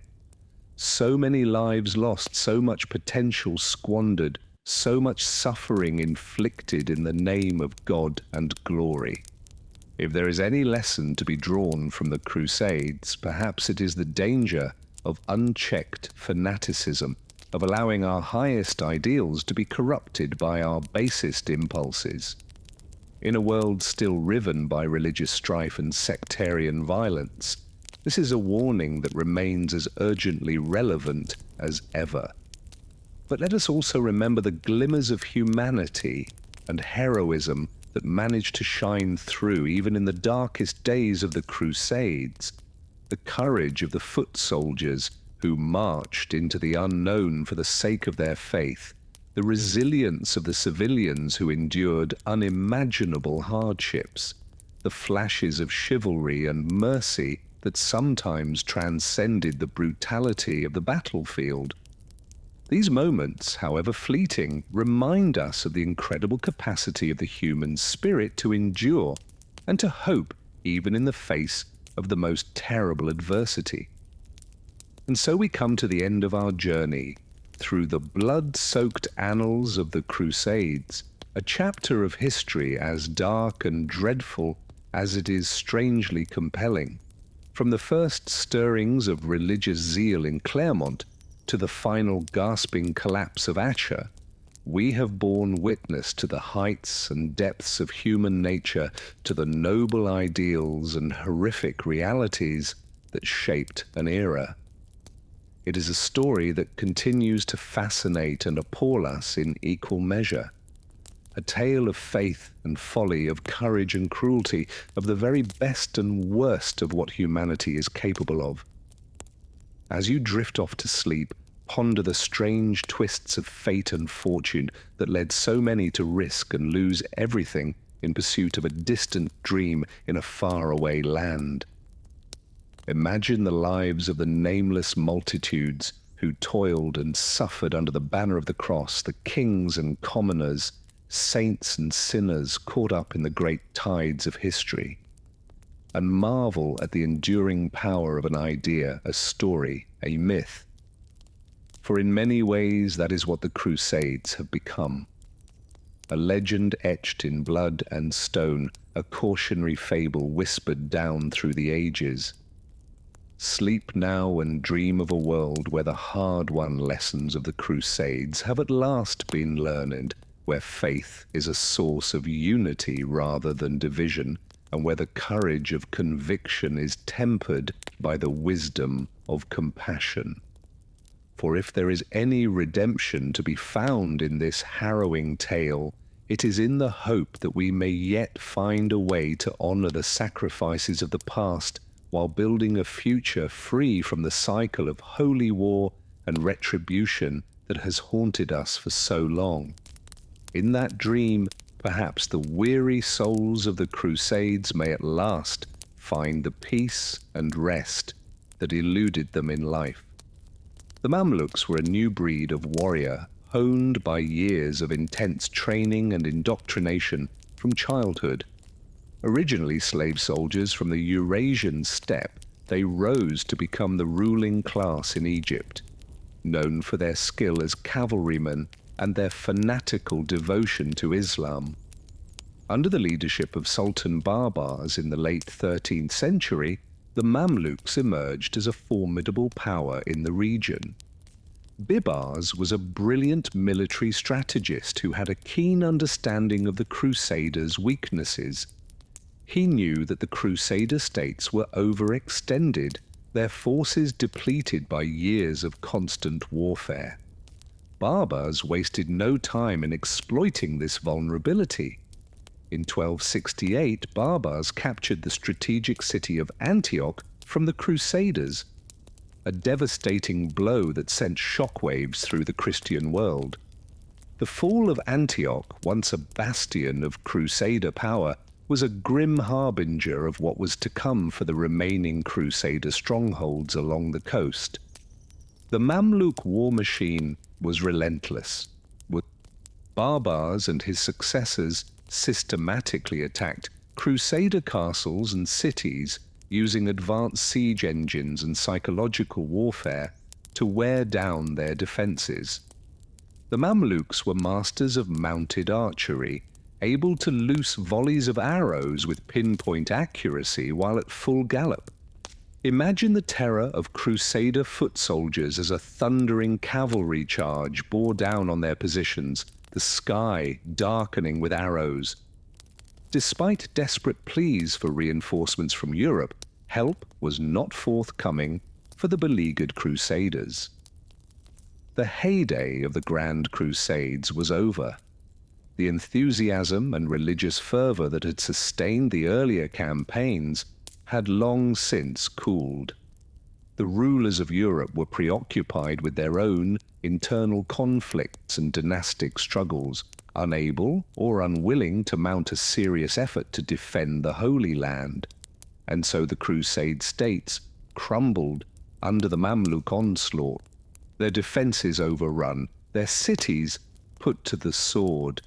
So many lives lost, so much potential squandered, so much suffering inflicted in the name of God and glory. If there is any lesson to be drawn from the Crusades, perhaps it is the danger of unchecked fanaticism, of allowing our highest ideals to be corrupted by our basest impulses. In a world still riven by religious strife and sectarian violence, this is a warning that remains as urgently relevant as ever. But let us also remember the glimmers of humanity and heroism that managed to shine through even in the darkest days of the Crusades, the courage of the foot soldiers who marched into the unknown for the sake of their faith, the resilience of the civilians who endured unimaginable hardships, the flashes of chivalry and mercy that sometimes transcended the brutality of the battlefield. These moments, however fleeting, remind us of the incredible capacity of the human spirit to endure and to hope even in the face of the most terrible adversity. And so we come to the end of our journey through the blood-soaked annals of the Crusades, a chapter of history as dark and dreadful as it is strangely compelling. From the first stirrings of religious zeal in Claremont to the final gasping collapse of Acre, we have borne witness to the heights and depths of human nature, to the noble ideals and horrific realities that shaped an era. It is a story that continues to fascinate and appall us in equal measure. A tale of faith and folly, of courage and cruelty, of the very best and worst of what humanity is capable of. As you drift off to sleep, ponder the strange twists of fate and fortune that led so many to risk and lose everything in pursuit of a distant dream in a faraway land. Imagine the lives of the nameless multitudes who toiled and suffered under the banner of the cross, the kings and commoners, saints and sinners caught up in the great tides of history, and marvel at the enduring power of an idea, a story, a myth. For in many ways that is what the Crusades have become. A legend etched in blood and stone, a cautionary fable whispered down through the ages. Sleep now and dream of a world where the hard-won lessons of the Crusades have at last been learned, where faith is a source of unity rather than division, and where the courage of conviction is tempered by the wisdom of compassion. For if there is any redemption to be found in this harrowing tale, it is in the hope that we may yet find a way to honor the sacrifices of the past while building a future free from the cycle of holy war and retribution that has haunted us for so long. In that dream, perhaps the weary souls of the Crusades may at last find the peace and rest that eluded them in life. The Mamluks were a new breed of warrior, honed by years of intense training and indoctrination from childhood. Originally slave soldiers from the Eurasian steppe, they rose to become the ruling class in Egypt, known for their skill as cavalrymen and their fanatical devotion to Islam. Under the leadership of Sultan Barbars in the late 13th century, the Mamluks emerged as a formidable power in the region. Bibars was a brilliant military strategist who had a keen understanding of the Crusaders' weaknesses. He knew that the Crusader states were overextended, their forces depleted by years of constant warfare. Barbars wasted no time in exploiting this vulnerability. In 1268, Barbars captured the strategic city of Antioch from the Crusaders, a devastating blow that sent shockwaves through the Christian world. The fall of Antioch, once a bastion of Crusader power, was a grim harbinger of what was to come for the remaining Crusader strongholds along the coast. The Mamluk war machine was relentless, with Barbars and his successors systematically attacked crusader castles and cities using advanced siege engines and psychological warfare to wear down their defenses. The Mamluks were masters of mounted archery, able to loose volleys of arrows with pinpoint accuracy while at full gallop. Imagine the terror of crusader foot soldiers as a thundering cavalry charge bore down on their positions, the sky darkening with arrows. Despite desperate pleas for reinforcements from Europe, help was not forthcoming for the beleaguered crusaders. The heyday of the Grand Crusades was over. The enthusiasm and religious fervor that had sustained the earlier campaigns had long since cooled. The rulers of Europe were preoccupied with their own internal conflicts and dynastic struggles, unable or unwilling to mount a serious effort to defend the Holy Land. And so the Crusade states crumbled under the Mamluk onslaught, their defenses overrun, their cities put to the sword.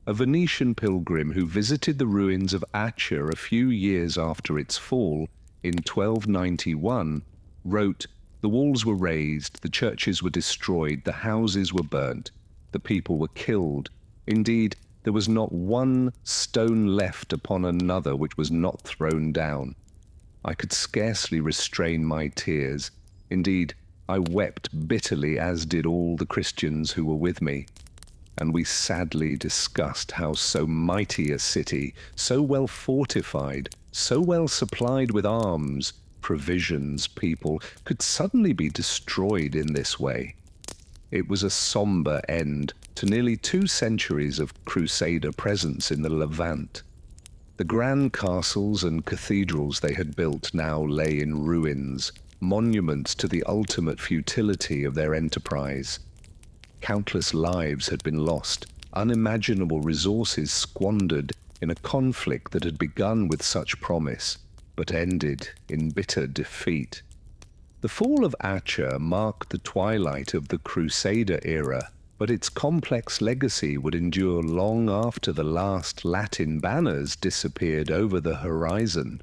A Venetian pilgrim who visited the ruins of Accia a few years after its fall in 1291 wrote, "The walls were razed, the churches were destroyed, the houses were burnt, the people were killed. Indeed, there was not one stone left upon another which was not thrown down. I could scarcely restrain my tears. Indeed, I wept bitterly, as did all the Christians who were with me. And we sadly discussed how so mighty a city, so well fortified, so well supplied with arms, provisions, people, could suddenly be destroyed in this way. It was a somber end to nearly 2 centuries of crusader presence in the Levant. The grand castles and cathedrals they had built now lay in ruins, monuments to the ultimate futility of their enterprise. Countless lives had been lost, unimaginable resources squandered in a conflict that had begun with such promise, but ended in bitter defeat. The fall of Accia marked the twilight of the Crusader era, but its complex legacy would endure long after the last Latin banners disappeared over the horizon.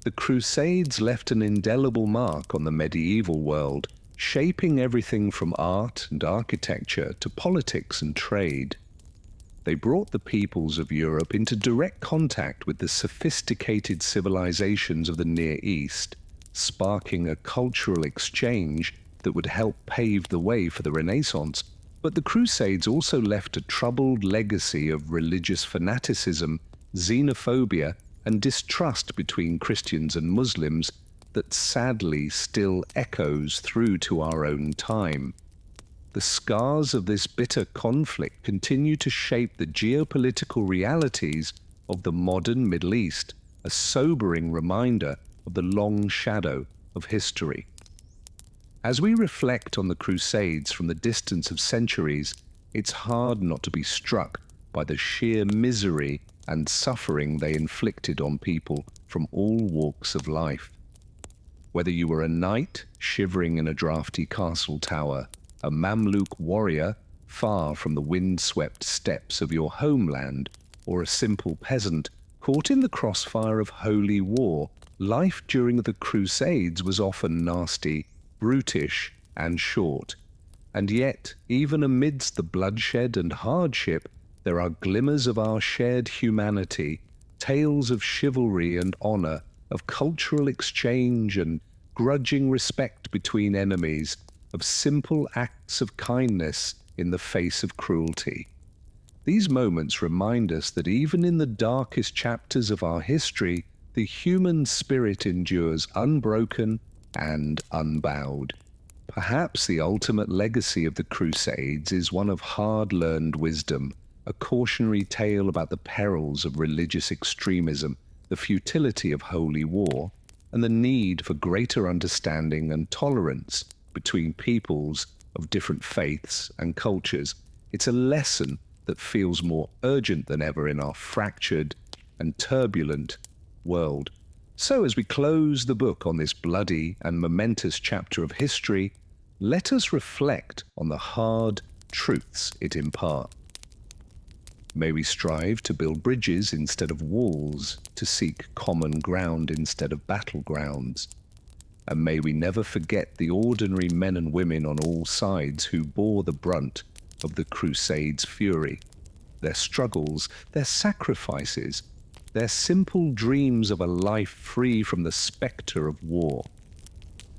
The Crusades left an indelible mark on the medieval world, shaping everything from art and architecture to politics and trade. They brought the peoples of Europe into direct contact with the sophisticated civilizations of the Near East, sparking a cultural exchange that would help pave the way for the Renaissance. But the Crusades also left a troubled legacy of religious fanaticism, xenophobia, and distrust between Christians and Muslims that sadly still echoes through to our own time. The scars of this bitter conflict continue to shape the geopolitical realities of the modern Middle East, a sobering reminder of the long shadow of history. As we reflect on the Crusades from the distance of centuries, it's hard not to be struck by the sheer misery and suffering they inflicted on people from all walks of life. Whether you were a knight shivering in a drafty castle tower, a Mamluk warrior far from the wind-swept steppes of your homeland, or a simple peasant caught in the crossfire of holy war, life during the Crusades was often nasty, brutish, and short. And yet, even amidst the bloodshed and hardship, there are glimmers of our shared humanity, tales of chivalry and honor, of cultural exchange and grudging respect between enemies, of simple acts of kindness in the face of cruelty. These moments remind us that even in the darkest chapters of our history, the human spirit endures unbroken and unbowed. Perhaps the ultimate legacy of the Crusades is one of hard-learned wisdom, a cautionary tale about the perils of religious extremism, the futility of holy war, and the need for greater understanding and tolerance between peoples of different faiths and cultures. It's a lesson that feels more urgent than ever in our fractured and turbulent world. So as we close the book on this bloody and momentous chapter of history, let us reflect on the hard truths it imparts. May we strive to build bridges instead of walls, to seek common ground instead of battlegrounds. And may we never forget the ordinary men and women on all sides who bore the brunt of the Crusades' fury, their struggles, their sacrifices, their simple dreams of a life free from the spectre of war.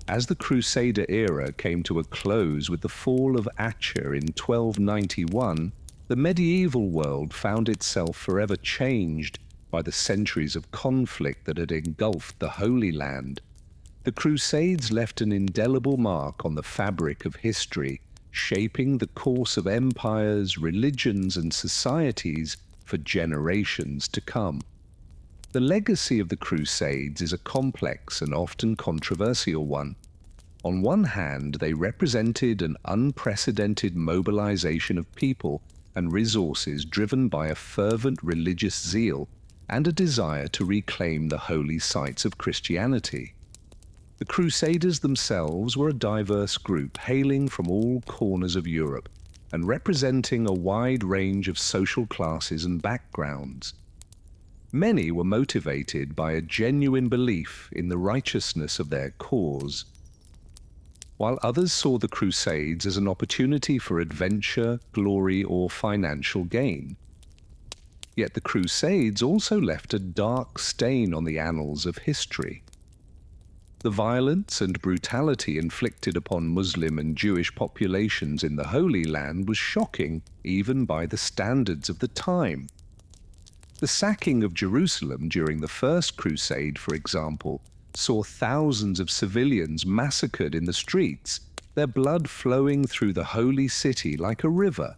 As the Crusader era came to a close with the fall of Acre in 1291, the medieval world found itself forever changed by the centuries of conflict that had engulfed the Holy Land. The Crusades left an indelible mark on the fabric of history, shaping the course of empires, religions, and societies for generations to come. The legacy of the Crusades is a complex and often controversial one. On one hand, they represented an unprecedented mobilization of people and resources driven by a fervent religious zeal and a desire to reclaim the holy sites of Christianity. The Crusaders themselves were a diverse group hailing from all corners of Europe and representing a wide range of social classes and backgrounds. Many were motivated by a genuine belief in the righteousness of their cause, while others saw the Crusades as an opportunity for adventure, glory, or financial gain. Yet the Crusades also left a dark stain on the annals of history. The violence and brutality inflicted upon Muslim and Jewish populations in the Holy Land was shocking even by the standards of the time. The sacking of Jerusalem during the First Crusade, for example, saw thousands of civilians massacred in the streets, their blood flowing through the holy city like a river.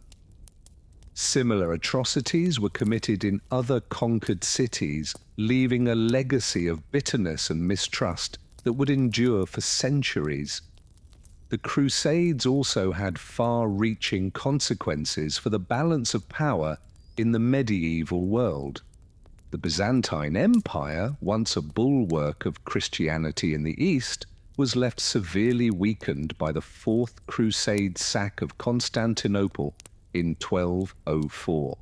Similar atrocities were committed in other conquered cities, leaving a legacy of bitterness and mistrust that would endure for centuries. The Crusades also had far-reaching consequences for the balance of power in the medieval world. The Byzantine Empire, once a bulwark of Christianity in the East, was left severely weakened by the Fourth Crusade sack of Constantinople in 1204.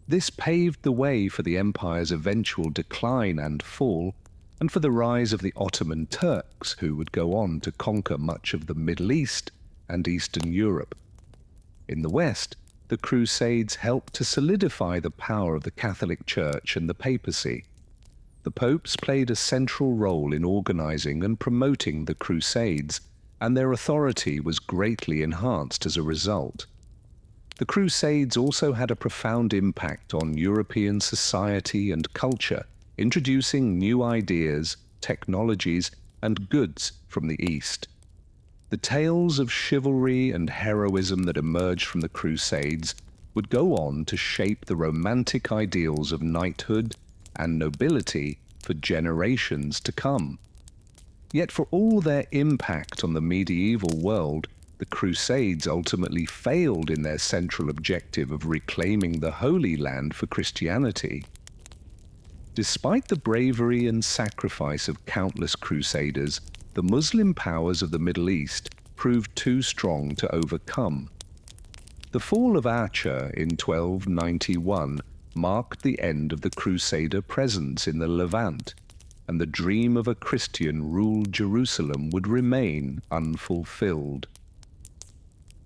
This paved the way for the empire's eventual decline and fall, and for the rise of the Ottoman Turks, who would go on to conquer much of the Middle East and Eastern Europe. In the West, the Crusades helped to solidify the power of the Catholic Church and the papacy. The popes played a central role in organizing and promoting the Crusades, and their authority was greatly enhanced as a result. The Crusades also had a profound impact on European society and culture, introducing new ideas, technologies, and goods from the East. The tales of chivalry and heroism that emerged from the Crusades would go on to shape the romantic ideals of knighthood and nobility for generations to come. Yet for all their impact on the medieval world, the Crusades ultimately failed in their central objective of reclaiming the Holy Land for Christianity. Despite the bravery and sacrifice of countless crusaders, the Muslim powers of the Middle East proved too strong to overcome. The fall of Acre in 1291 marked the end of the Crusader presence in the Levant, and the dream of a Christian-ruled Jerusalem would remain unfulfilled.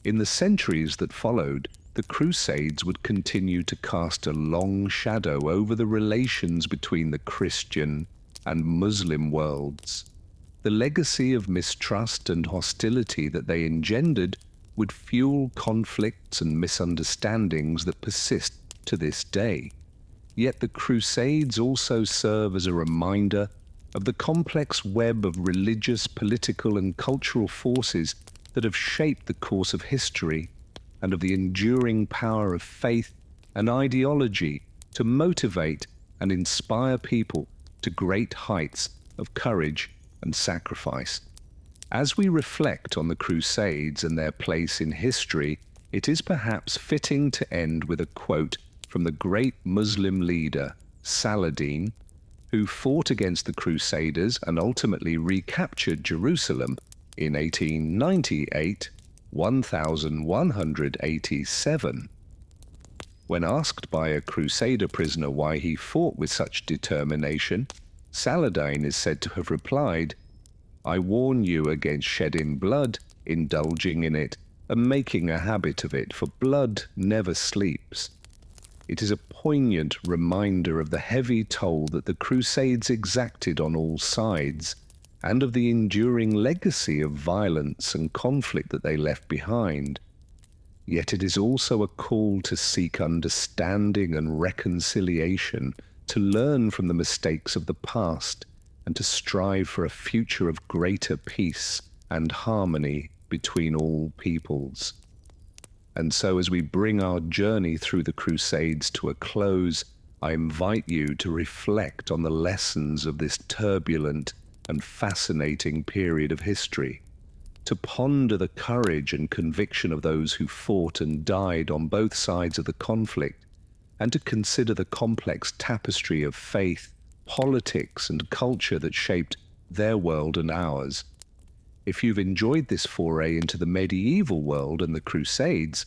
In the centuries that followed, the Crusades would continue to cast a long shadow over the relations between the Christian and Muslim worlds. The legacy of mistrust and hostility that they engendered would fuel conflicts and misunderstandings that persist to this day. Yet the Crusades also serve as a reminder of the complex web of religious, political, and cultural forces that have shaped the course of history, and of the enduring power of faith and ideology to motivate and inspire people to great heights of courage and sacrifice. As we reflect on the Crusades and their place in history, it is perhaps fitting to end with a quote from the great Muslim leader, Saladin, who fought against the Crusaders and ultimately recaptured Jerusalem in 1898, 1187. When asked by a Crusader prisoner why he fought with such determination, Saladin is said to have replied, "I warn you against shedding blood, indulging in it, and making a habit of it, for blood never sleeps." It is a poignant reminder of the heavy toll that the Crusades exacted on all sides, and of the enduring legacy of violence and conflict that they left behind. Yet it is also a call to seek understanding and reconciliation, to learn from the mistakes of the past, and to strive for a future of greater peace and harmony between all peoples. And so as we bring our journey through the Crusades to a close, I invite you to reflect on the lessons of this turbulent and fascinating period of history, to ponder the courage and conviction of those who fought and died on both sides of the conflict, and to consider the complex tapestry of faith, politics, and culture that shaped their world and ours. If you've enjoyed this foray into the medieval world and the Crusades,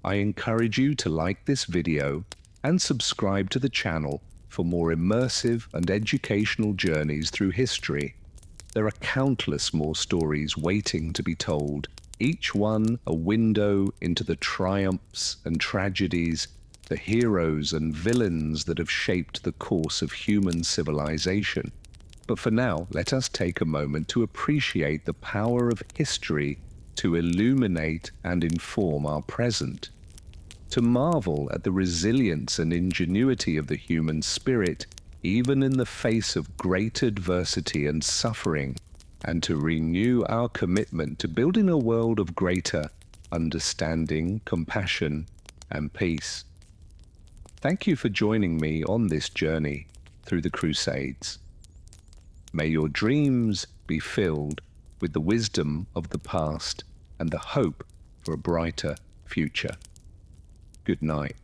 I encourage you to like this video and subscribe to the channel for more immersive and educational journeys through history. There are countless more stories waiting to be told, each one a window into the triumphs and tragedies, the heroes and villains that have shaped the course of human civilization. But for now, let us take a moment to appreciate the power of history to illuminate and inform our present, to marvel at the resilience and ingenuity of the human spirit, even in the face of great adversity and suffering, and to renew our commitment to building a world of greater understanding, compassion, and peace. Thank you for joining me on this journey through the Crusades. May your dreams be filled with the wisdom of the past and the hope for a brighter future. Good night.